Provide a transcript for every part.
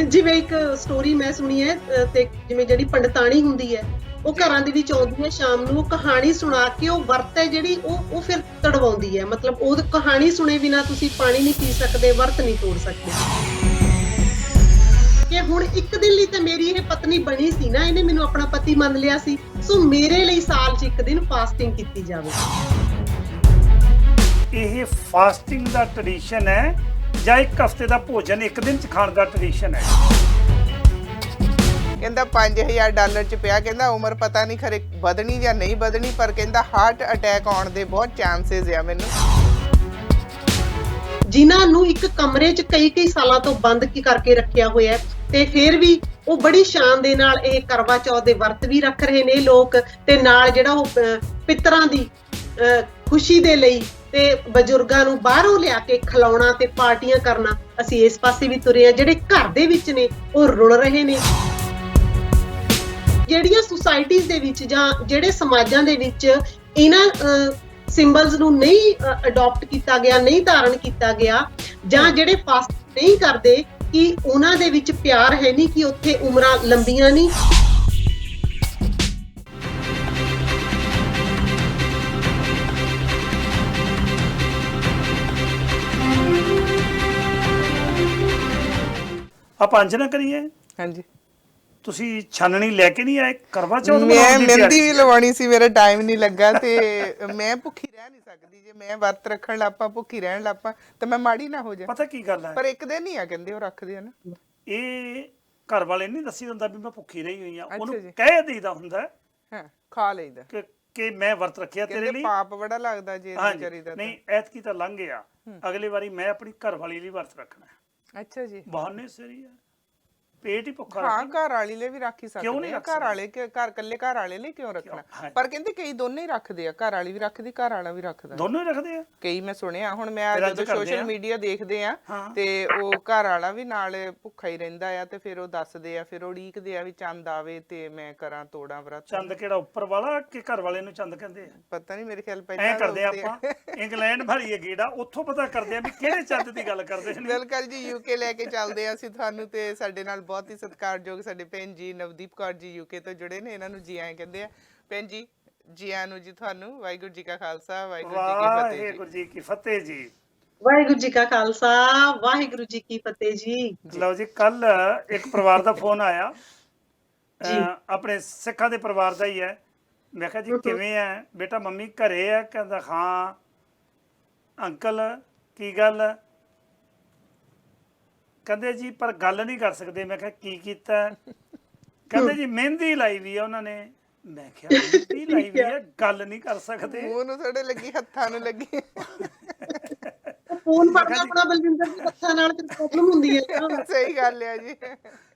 ਜਿਵੇਂ ਇੱਕ ਸਟੋਰੀ ਮੈਂ ਸੁਣੀ ਹੈ ਤੇ ਜਿਵੇਂ ਜਿਹੜੀ ਪੰਡਤਾਣੀ ਹੁੰਦੀ ਹੈ ਉਹ ਘਰਾਂ ਦੇ ਵਿੱਚ ਆਉਂਦੀ ਹੈ ਸ਼ਾਮ ਨੂੰ, ਉਹ ਕਹਾਣੀ ਸੁਣਾ ਕੇ ਉਹ ਵਰਤ ਹੈ ਜਿਹੜੀ ਉਹ ਫਿਰ ਤੜਵਾਉਂਦੀ ਹੈ। ਮਤਲਬ ਉਹ ਕਹਾਣੀ ਸੁਣੇ ਬਿਨਾ ਤੁਸੀਂ ਪਾਣੀ ਨਹੀਂ ਪੀ ਸਕਦੇ, ਵਰਤ ਨਹੀਂ ਤੋੜ ਸਕਦੇ। ਕਿ ਹੁਣ ਇੱਕ ਦਿਨ ਲਈ ਤਾਂ ਮੇਰੀ ਇਹ ਪਤਨੀ ਬਣੀ ਸੀ ਨਾ, ਇਹਨੇ ਮੈਨੂੰ ਆਪਣਾ ਪਤੀ ਮੰਨ ਲਿਆ ਸੀ, ਸੋ ਮੇਰੇ ਲਈ ਸਾਲ 'ਚ ਇੱਕ ਦਿਨ ਫਾਸਟਿੰਗ ਕੀਤੀ ਜਾਵੇ। ਇਹ ਫਾਸਟਿੰਗ ਦਾ ਟ੍ਰੈਡੀਸ਼ਨ ਹੈ ਜਾਂ ਇੱਕ ਹਫ਼ਤੇ ਦਾ ਭੋਜਨ ਇੱਕ ਦਿਨ 'ਚ ਖਾਣ ਦਾ ਟ੍ਰੈਡੀਸ਼ਨ ਹੈ? ਕਹਿੰਦਾ $5000 ਚ ਪਿਆ, ਕਹਿੰਦਾ ਉਮਰ ਪਤਾ ਨਹੀਂ ਖਰੇ ਵਧਣੀ ਜਾਂ ਨਹੀਂ ਵਧਣੀ, ਪਰ ਕਹਿੰਦਾ ਹਾਰਟ ਅਟੈਕ ਆਉਣ ਦੇ ਬਹੁਤ ਚਾਂਸਸ ਆ ਮੈਨੂੰ। ਜਿਨ੍ਹਾਂ ਨੂੰ ਇੱਕ ਕਮਰੇ 'ਚ ਕਈ ਸਾਲਾਂ ਤੋਂ ਬੰਦ ਕਰਕੇ ਰੱਖਿਆ ਹੋਇਆ ਤੇ ਫਿਰ ਵੀ ਉਹ ਬੜੀ ਸ਼ਾਨ ਦੇ ਨਾਲ ਇਹ ਕਰਵਾ ਚੌਥ ਦੇ ਵਰਤ ਵੀ ਰੱਖ ਰਹੇ ਨੇ ਲੋਕ, ਤੇ ਨਾਲ ਜਿਹੜਾ ਉਹ ਪਿੱਤਰਾਂ ਦੀ ਖੁਸ਼ੀ ਦੇ ਲਈ ਤੇ ਬਜ਼ੁਰਗਾਂ ਨੂੰ ਬਾਹਰੋਂ ਲਿਆ ਕੇ ਖਿਲਾਉਣਾ ਤੇ ਪਾਰਟੀਆਂ ਕਰਨਾ, ਅਸੀਂ ਇਸ ਪਾਸੇ ਵੀ ਤੁਰੇ ਆ। ਜਿਹੜੇ ਘਰ ਦੇ ਵਿੱਚ ਨੇ ਉਹ ਰੁਲ ਰਹੇ ਨੇ। ਜਿਹੜੀਆਂ ਸੁਸਾਇਟੀਜ਼ ਦੇ ਵਿੱਚ ਜਾਂ ਜਿਹੜੇ ਸਮਾਜਾਂ ਦੇ ਵਿੱਚ ਇਹਨਾਂ ਸਿੰਬਲਸ ਨੂੰ ਨਹੀਂ ਅਡਾਪਟ ਕੀਤਾ ਗਿਆ, ਨਹੀਂ ਧਾਰਨ ਕੀਤਾ ਗਿਆ, ਜਾਂ ਜਿਹੜੇ ਫਾਸਟ ਨਹੀਂ ਕਰਦੇ, ਕਿ ਉਹਨਾਂ ਦੇ ਵਿੱਚ ਪਿਆਰ ਹੈ ਨਹੀਂ, ਕਿ ਉੱਥੇ ਉਮਰਾਂ ਲੰਬੀਆਂ ਨਹੀਂ। ਆਪਾਂ ਅੰਜ ਨਾ ਕਰੀਏ, ਹਾਂਜੀ, ਤੁਸੀਂ ਛਾਨਣੀ ਲੈ ਕੇ ਨਹੀਂ ਆਏ ਕਰਵਾ ਚੌਥ ਮੈਂ ਮਨਾਉਣ ਦੀ ਮਹਿੰਦੀ ਤਿਆਰੀ ਵੀ ਲਵਾਉਣੀ ਸੀ, ਮੇਰਾ ਟਾਈਮ ਨਹੀਂ ਲੱਗਾ ਤੇ ਮੈਂ ਭੁੱਖੀ ਰਹਿ ਨਹੀਂ ਸਕਦੀ। ਜੇ ਮੈਂ ਵਰਤ ਰੱਖਣ ਲੱਪਾ, ਭੁੱਖੀ ਰਹਿਣ ਲੱਪਾ, ਤਾਂ ਮੈਂ ਮਾੜੀ ਨਾ ਹੋ ਜਾ। ਪਤਾ ਕੀ ਗੱਲ ਹੈ, ਪਰ ਇੱਕ ਦਿਨ ਹੀ ਆ ਕਹਿੰਦੇ ਉਹ ਰੱਖਦੇ ਆ ਨਾ। ਇਹ ਘਰ ਵਾਲੇ ਨਹੀਂ ਦੱਸੀ ਹੁੰਦਾ ਵੀ ਮੈਂ ਭੁੱਖੀ ਰਹੀ ਹੋਈ ਆ, ਉਹਨੂੰ ਜੀ। ਕਹਿ ਦੇਈਦਾ ਹੁੰਦਾ ਹਾਂ, ਖਾ ਲਈਦਾ ਕਿ ਮੈਂ ਵਰਤ ਰੱਖਿਆ ਤੇਰੇ ਕਹਿੰਦੇ ਲਈ। ਪਾਪ ਬੜਾ ਲੱਗਦਾ ਜੇ ਹਾਂਜੀ, ਵਿਚਾਰੀ ਦਾ। ਨਹੀਂ ਐਤਕੀ ਤਾਂ ਲੰਘ ਗਿਆ, ਅਗਲੀ ਵਾਰੀ ਮੈਂ ਆਪਣੀ ਘਰ ਵਾਲੀ ਲਈ ਵਰਤ ਰੱਖਣਾ। ਅੱਛਾ ਜੀ, ਬਹਾਨੇ ਸਰੀ ਆ, ਪੇਟ ਹੀ ਭੁੱਖਾ ਹਾਂ, ਰੱਖਣਾ। ਘਰ ਵਾਲੀ ਲਈ ਵੀ ਰੱਖ ਹੀ ਕਿਉਂ ਨਹੀਂ ਸਕਦੇ ਆ। ਰੱਖ ਘਰ ਵਾਲੇ ਘਰ ਇਕੱਲੇ ਘਰ ਵਾਲੇ ਲਈ ਕਿਉਂ ਰੱਖਣਾ? ਹਾਂਜੀ। ਪਰ ਕਹਿੰਦੇ ਕਈ ਦੋਨੇ ਹੀ ਰੱਖਦੇ ਆ, ਘਰ ਵਾਲੀ ਵੀ ਰੱਖਦੀ, ਘਰ ਵਾਲਾ ਵੀ ਰੱਖਦਾ। ਦੋਨੋਂ ਹੀ ਰੱਖਦੇ ਆ। ਕਈ ਮੈਂ ਸੁਣਿਆ, ਹੁਣ ਮੈਂ ਫਿਰ ਅੱਜ ਜਦੋਂ ਕਰਦੇ ਸੋਸ਼ਲ ਆ। ਮੀਡੀਆ ਦੇਖਦੇ ਆ ਹਾਂ। ਤੇ ਉਹ ਘਰ ਵਾਲਾ ਵੀ ਨਾਲ ਭੁੱਖਾ ਹੀ ਰਹਿੰਦਾ ਆ, ਤੇ ਫਿਰ ਉਹ ਦੱਸਦੇ ਆ, ਫਿਰ ਉਹ ਉਡੀਕਦੇ ਆ ਵੀ ਚੰਦ ਆਵੇ ਤੇ ਮੈਂ ਕਰਾਂ ਤੋੜਾਂ ਵਰਤ। ਚੰਦ ਕਿਹੜਾ ਉੱਪਰ ਵਾਲਾ ਕਿ ਘਰ ਵਾਲੇ ਨੂੰ ਚੰਦ ਕਹਿੰਦੇ ਆ? ਪਤਾ ਨਹੀਂ, ਮੇਰੇ ਖਿਆਲ ਐ ਪਹਿਲਾਂ ਕਰਦੇ ਆ ਆਪਾਂ, ਇੰਗਲੈਂਡ ਮਾਰੀਏ ਗੇੜਾ, ਉੱਥੋਂ ਪਤਾ ਕਰਦੇ ਆ ਵੀ ਕਿਹੜੇ ਚੰਦ ਦੀ ਗੱਲ ਕਰਦੇ ਨੇ। ਬਿਲਕੁਲ ਜੀ, ਯੂਕੇ ਲੈ ਕੇ ਚੱਲਦੇ ਆ ਅਸੀਂ ਤੁਹਾਨੂੰ, ਤੇ ਸਾਡੇ ਨਾਲ ਬਹੁਤ ਹੀ ਸਤਿਕਾਰਯੋਗ ਸਾਡੇ ਭੈਣ ਜੀ ਨਵਦੀਪ ਕੌਰ ਜੀ ਯੂਕੇ ਤੋਂ ਜੁੜੇ ਨੇ। ਇਹਨਾਂ ਨੂੰ ਜੀ ਆਏ ਕਹਿੰਦੇ ਆ। ਭੈਣ ਜੀ, ਜੀ ਆਇਆਂ ਨੂੰ ਜੀ ਤੁਹਾਨੂੰ। ਵਾਹਿਗੁਰੂ ਜੀ ਕਾ ਖਾਲਸਾ, ਵਾਹਿਗੁਰੂ ਜੀ ਕੀ ਫਤਿਹ ਜੀ। ਵਾਹਿਗੁਰੂ ਜੀ ਕੀ ਫਤਿਹ ਜੀ। ਵਾਹਿਗੁਰੂ ਜੀ ਕਾ ਖਾਲਸਾ, ਵਾਹਿਗੁਰੂ ਜੀ ਕੀ ਫਤਿਹ ਜੀ। ਲਓ ਜੀ, ਕੱਲ ਇੱਕ ਪਰਿਵਾਰ ਦਾ ਫੋਨ ਆਇਆ, ਆਪਣੇ ਸਿੱਖਾਂ ਦੇ ਪਰਿਵਾਰ ਦਾ ਹੀ ਹੈ। ਮੈਂ ਕਿਹਾ ਜੀ ਕਿਵੇਂ ਹੈ ਬੇਟਾ? ਮੰਮੀ ਘਰੇ ਹੈ? ਕਹਿੰਦਾ ਹਾਂ। ਅੰਕਲ ਕੀ ਗੱਲ? ਕਹਿੰਦੇ ਜੀ ਪਰ ਗੱਲ ਨਹੀਂ ਕਰ ਸਕਦੇ। ਮੈਂ ਕਿਹਾ ਕੀ ਕੀਤਾ? ਕਹਿੰਦੇ ਜੀ ਮਹਿੰਦੀ ਲਾਈ ਵੀ ਆ ਉਹਨਾਂ ਨੇ। ਮੈਂ ਕਿਹਾ ਮਹਿੰਦੀ ਲਾਈ ਵੀ ਆ, ਗੱਲ ਨਹੀਂ ਕਰ ਸਕਦੇ? ਮੂੰਹ ਨੂੰ ਥੋੜੇ ਲੱਗੀ, ਹੱਥਾਂ ਨੂੰ ਲੱਗੀ। ਫੋਨ ਫੜਨਾ ਆਪਣਾ ਬਲਜਿੰਦਰ ਦੀ ਹੱਥਾਂ ਨਾਲ ਤੇ ਪ੍ਰੋਬਲਮ ਹੁੰਦੀ ਹੈ ਨਾ। ਸਹੀ ਗੱਲ ਹੈ ਜੀ।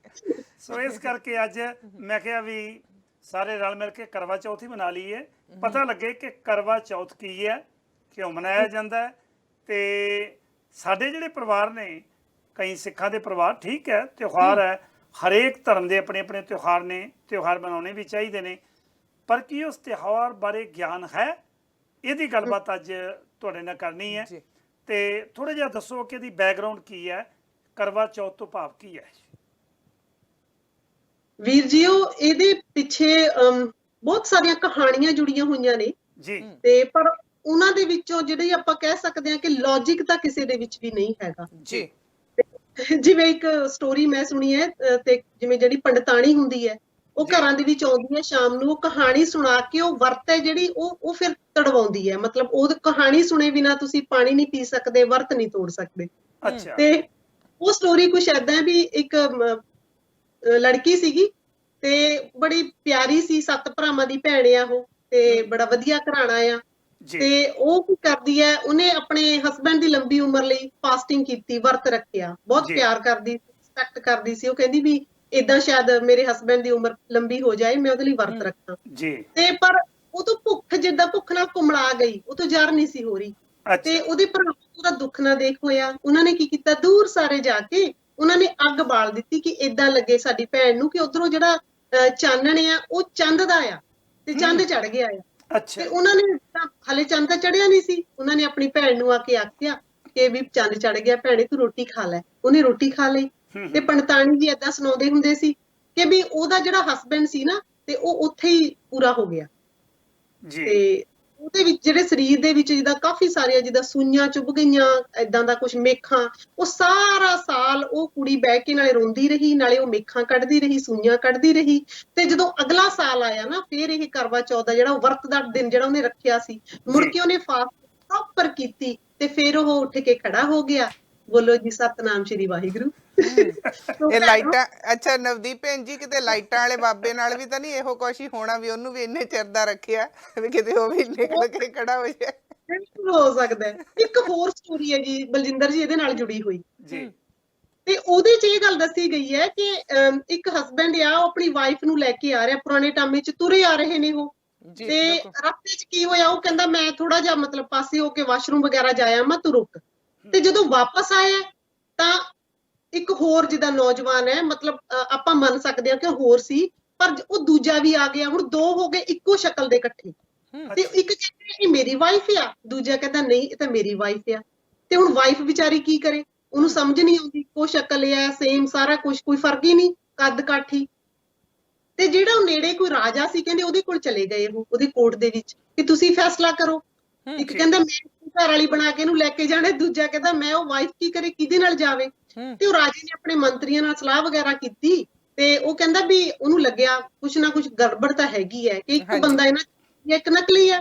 ਸੋ ਇਸ ਕਰਕੇ ਅੱਜ ਮੈਂ ਕਿਹਾ ਵੀ ਸਾਰੇ ਰਲ ਮਿਲ ਕੇ ਕਰਵਾ ਚੌਥ ਹੀ ਮਨਾ ਲਈਏ, ਪਤਾ ਲੱਗੇ ਕਿ ਕਰਵਾ ਚੌਥ ਕੀ ਹੈ, ਕਿਉਂ ਮਨਾਇਆ ਜਾਂਦਾ ਹੈ। ਤੇ ਸਾਡੇ ਜਿਹੜੇ ਪਰਿਵਾਰ ਨੇ, ਕਈ ਸਿੱਖਾਂ ਦੇ ਪਰਿਵਾਰ, ਠੀਕ ਹੈ, ਤਿਉਹਾਰ ਹੈ, ਹਰੇਕ ਧਰਮ ਦੇ ਆਪਣੇ ਆਪਣੇ ਤਿਉਹਾਰ ਨੇ, ਤਿਉਹਾਰ ਮਨਾਉਣੇ ਵੀ ਚਾਹੀਦੇ ਨੇ, ਪਰ ਕੀ ਉਸ ਤਿਉਹਾਰ ਬਾਰੇ ਗਿਆਨ ਹੈ? ਇਹਦੀ ਗੱਲਬਾਤ ਅੱਜ ਤੁਹਾਡੇ ਨਾਲ ਕਰਨੀ ਹੈ। ਤੇ ਥੋੜਾ ਜਿਹਾ ਦੱਸੋ ਕਿ ਇਹਦੀ ਬੈਕਗ੍ਰਾਉਂਡ ਕੀ ਹੈ, ਕਰਵਾ ਚੌਥ ਤੋਂ ਭਾਵ ਕੀ ਹੈ? ਵੀਰ ਜੀ, ਉਹ ਇਹਦੇ ਪਿੱਛੇ ਬਹੁਤ ਸਾਰੀਆਂ ਕਹਾਣੀਆਂ ਜੁੜੀਆਂ ਹੋਈਆਂ ਨੇ ਜੀ, ਤੇ ਪਰ ਉਹਨਾਂ ਦੇ ਵਿੱਚੋਂ ਜਿਹੜੀ ਆਪਾਂ ਕਹਿ ਸਕਦੇ ਹਾਂ ਕਿ ਲੌਜੀਕ ਤਾਂ ਕਿਸੇ ਦੇ ਵਿੱਚ ਵੀ ਨਹੀਂ ਹੈਗਾ ਜੀ। ਜਿਵੇਂ ਇੱਕ ਸਟੋਰੀ ਮੈਂ ਸੁਣੀ ਹੈ ਤੇ ਜਿਵੇਂ ਜਿਹੜੀ ਪੰਡਤਾਣੀ ਹੁੰਦੀ ਹੈ ਉਹ ਘਰਾਂ ਦੇ ਵਿੱਚ ਆਉਂਦੀ ਹੈ ਸ਼ਾਮ ਨੂੰ, ਉਹ ਕਹਾਣੀ ਸੁਣਾ ਕੇ ਉਹ ਵਰਤ ਹੈ ਜਿਹੜੀ ਉਹ ਫਿਰ ਤੜਵਾਉਂਦੀ ਹੈ। ਮਤਲਬ ਉਹ ਕਹਾਣੀ ਸੁਣੇ ਬਿਨਾ ਤੁਸੀਂ ਪਾਣੀ ਨਹੀਂ ਪੀ ਸਕਦੇ, ਵਰਤ ਨਹੀਂ ਤੋੜ ਸਕਦੇ। ਅੱਛਾ। ਤੇ ਉਹ ਸਟੋਰੀ ਕੁਛ ਏਦਾਂ ਵੀ ਇੱਕ ਲੜਕੀ ਸੀਗੀ ਤੇ ਬੜੀ ਪਿਆਰੀ ਸੀ, 7 ਭਰਾਵਾਂ ਦੀ ਭੈਣ ਆ ਉਹ, ਤੇ ਬੜਾ ਵਧੀਆ ਘਰਾਣਾ ਆ। ਤੇ ਉਹ ਕੀ ਕਰਦੀ ਹੈ, ਉਹਨੇ ਆਪਣੇ ਹਸਬੈਂਡ ਦੀ ਲੰਬੀ ਉਮਰ ਲਈ ਫਾਸਟਿੰਗ ਕੀਤੀ, ਵਰਤ ਰੱਖਿਆ, ਬਹੁਤ ਪਿਆਰ ਕਰਦੀ, ਰਿਸਪੈਕਟ ਕਰਦੀ ਸੀ। ਉਹ ਕਹਿੰਦੀ ਵੀ ਏਦਾਂ ਸ਼ਾਇਦ ਮੇਰੇ ਹਸਬੈਂਡ ਦੀ ਉਮਰ ਲੰਬੀ ਹੋ ਜਾਏ, ਮੈਂ ਉਹਦੇ ਲਈ ਵਰਤ ਰੱਖਾਂ। ਤੇ ਪਰ ਉਹ ਤੋਂ ਭੁੱਖ, ਜਿੱਦਾਂ ਭੁੱਖ ਨਾਲ ਕੁਮਲਾ ਗਈ, ਉਹ ਤੋਂ ਜ਼ਰ ਨਹੀਂ ਸੀ ਹੋ ਰਹੀ। ਤੇ ਉਹਦੇ ਭਰਾ ਦਾ ਦੁੱਖ ਨਾ ਦੇਖ ਹੋਇਆ, ਉਹਨਾਂ ਨੇ ਕੀ ਕੀਤਾ, ਦੂਰ ਸਾਰੇ ਜਾ ਕੇ ਉਹਨਾਂ ਨੇ ਅੱਗ ਬਾਲ ਦਿੱਤੀ ਕਿ ਏਦਾਂ ਲੱਗੇ ਸਾਡੀ ਭੈਣ ਨੂੰ ਕਿ ਉਧਰੋਂ ਜਿਹੜਾ ਚਾਨਣ ਆ ਉਹ ਚੰਦ ਦਾ ਆ, ਤੇ ਚੰਦ ਚੜ ਗਿਆ ਆ। ਤੇ ਉਹਨਾਂ ਨੇ ਹਾਲੇ ਚੰਦ ਤਾਂ ਚੜਿਆ ਨਹੀਂ ਸੀ, ਉਹਨਾਂ ਨੇ ਆਪਣੀ ਭੈਣ ਨੂੰ ਆ ਕੇ ਆਖਿਆ ਕਿ ਵੀ ਚੰਦ ਚੜ ਗਿਆ, ਭੈਣੇ ਤੂੰ ਰੋਟੀ ਖਾ ਲੈ। ਉਹਨੇ ਰੋਟੀ ਖਾ ਲਈ ਤੇ ਪੰਡਤਾਣੀ ਜੀ ਏਦਾਂ ਸੁਣਾਉਂਦੇ ਹੁੰਦੇ ਸੀ ਕਿ ਵੀ ਉਹਦਾ ਜਿਹੜਾ ਹਸਬੈਂਡ ਸੀ ਨਾ ਤੇ ਉਹ ਉੱਥੇ ਹੀ ਪੂਰਾ ਹੋ ਗਿਆ ਜੀ ਤੇ ਉਹਦੇ ਵਿੱਚ ਜਿਹੜੇ ਸਰੀਰ ਦੇ ਵਿੱਚ ਜਿੱਦਾਂ ਕਾਫੀ ਸਾਰੀਆਂ ਜਿੱਦਾਂ ਸੂਈਆਂ ਚੁੱਭ ਗਈਆਂ ਏਦਾਂ ਦਾ ਕੁਝ ਮੇਖਾਂ ਉਹ ਸਾਰਾ ਸਾਲ ਉਹ ਕੁੜੀ ਬਹਿ ਕੇ ਨਾਲੇ ਰੋਂਦੀ ਰਹੀ ਨਾਲੇ ਉਹ ਮੇਖਾਂ ਕੱਢਦੀ ਰਹੀ ਸੂਈਆਂ ਕੱਢਦੀ ਰਹੀ ਤੇ ਜਦੋਂ ਅਗਲਾ ਸਾਲ ਆਇਆ ਨਾ ਫਿਰ ਇਹ ਕਰਵਾ ਚੌਥ ਦਾ ਜਿਹੜਾ ਵਰਤ ਦਾ ਦਿਨ ਜਿਹੜਾ ਉਹਨੇ ਰੱਖਿਆ ਸੀ ਮੁੜ ਕੇ ਉਹਨੇ ਫਾਸਟ ਪ੍ਰੋਪਰ ਕੀਤੀ ਤੇ ਫਿਰ ਉਹ ਉੱਠ ਕੇ ਖੜਾ ਹੋ ਗਿਆ ਬੋਲੋ ਜੀ ਸਤਨਾਮ ਸ਼੍ਰੀ ਵਾਹਿਗੁਰੂ ਇਹ ਲਾਈਟਾਂ ਅੱਛਾ ਨਵਦੀਪ ਭੈਣ ਜੀ ਕਿਤੇ ਲਾਈਟਾਂ ਵਾਲੇ ਬਾਬੇ ਨਾਲ ਵੀ ਤਾਂ ਨਹੀਂ ਇਹੋ ਕੁਛ ਹੀ ਹੋਣਾ ਵੀ ਉਹਨੂੰ ਵੀ ਇੰਨੇ ਚਿਰ ਦਾ ਰੱਖਿਆ ਵੀ ਕਿਤੇ ਉਹ ਵੀ ਨਿਕਲ ਕੇ ਖੜਾ ਹੋ ਜਾਏ ਬਿਲਕੁਲ ਹੋ ਸਕਦਾ ਹੈ ਇੱਕ ਹੋਰ ਸਟੋਰੀ ਹੈ ਜੀ ਬਲਜਿੰਦਰ ਜੀ ਇਹਦੇ ਨਾਲ ਜੁੜੀ ਹੋਈ ਜੀ ਤੇ ਉਹਦੇ 'ਚ ਇਹ ਗੱਲ ਦੱਸੀ ਗਈ ਹੈ ਕਿ ਇੱਕ ਹਸਬੈਂਡ ਆ ਉਹ ਆਪਣੀ ਵਾਈਫ ਨੂੰ ਲੈ ਕੇ ਆ ਰਿਹਾ ਪੁਰਾਣੇ ਟਾਮੇ 'ਚ ਤੁਰੇ ਆ ਰਹੇ ਨੇ ਉਹ ਤੇ ਰਸਤੇ 'ਚ ਕੀ ਹੋਇਆ ਉਹ ਕਹਿੰਦਾ ਮੈਂ ਥੋੜਾ ਜਿਹਾ ਮਤਲਬ ਪਾਸੇ ਹੋ ਕੇ ਵਾਸ਼ਰੂਮ ਵਗੈਰਾ ਜਾਇਆ ਮੈਂ ਤੂੰ ਰੁਕ ਤੇ ਜਦੋਂ ਵਾਪਸ ਆਇਆ ਤਾਂ ਇੱਕ ਹੋਰ ਜਿੱਦਾਂ ਨੌਜਵਾਨ ਹੈ ਮਤਲਬ ਆਪਾਂ ਮੰਨ ਸਕਦੇ ਹਾਂ ਕਿ ਹੋਰ ਸੀ ਪਰ ਉਹ ਦੂਜਾ ਵੀ ਆ ਗਿਆ ਹੁਣ ਦੋ ਹੋ ਗਏ ਇੱਕੋ ਸ਼ਕਲ ਦੇ ਇਕੱਠੇ ਤੇ ਇੱਕ ਕਹਿੰਦਾ ਇਹ ਮੇਰੀ ਵਾਈਫ ਆ ਦੂਜਾ ਕਹਿੰਦਾ ਨਹੀਂ ਇਹ ਤਾਂ ਮੇਰੀ ਵਾਈਫ ਆ ਤੇ ਹੁਣ ਵਾਈਫ ਵਿਚਾਰੀ ਕੀ ਕਰੇ ਉਹਨੂੰ ਸਮਝ ਨਹੀਂ ਆਉਂਦੀ ਕੋ ਸ਼ਕਲ ਹੈ ਸੇਮ ਸਾਰਾ ਕੁਝ ਕੋਈ ਫਰਕ ਹੀ ਨਹੀਂ ਕੱਦ ਕਾਠੀ ਤੇ ਜਿਹੜਾ ਉਹ ਨੇੜੇ ਕੋਈ ਰਾਜਾ ਸੀ ਕਹਿੰਦੇ ਉਹਦੇ ਕੋਲ ਚਲੇ ਗਏ ਉਹ ਉਹਦੇ ਕੋਰਟ ਦੇ ਵਿੱਚ ਕਿ ਤੁਸੀਂ ਫੈਸਲਾ ਕਰੋ ਇੱਕ ਕਹਿੰਦਾ ਮੈਂ ਘਰ ਵਾਲੀ ਬਣਾ ਕੇ ਇਹਨੂੰ ਲੈ ਕੇ ਜਾਣਾ ਦੂਜਾ ਕਹਿੰਦਾ ਮੈਂ ਉਹ ਵਾਈਫ ਕੀ ਕਰੇ ਕਿਹਦੇ ਨਾਲ ਜਾਵੇ ਤੇ ਉਹ ਰਾਜੇ ਨੇ ਆਪਣੇ ਮੰਤਰੀਆਂ ਨਾਲ ਸਲਾਹ ਵਗੈਰਾ ਕੀਤੀ ਤੇ ਉਹ ਕਹਿੰਦਾ ਵੀ ਉਹਨੂੰ ਲੱਗਿਆ ਕੁਛ ਨਾ ਕੁਛ ਗੜਬੜ ਤਾਂ ਹੈਗੀ ਹੈ ਕਿ ਇੱਕ ਬੰਦਾ ਇਹਨਾਂ ਇੱਕ ਨਕਲੀ ਹੈ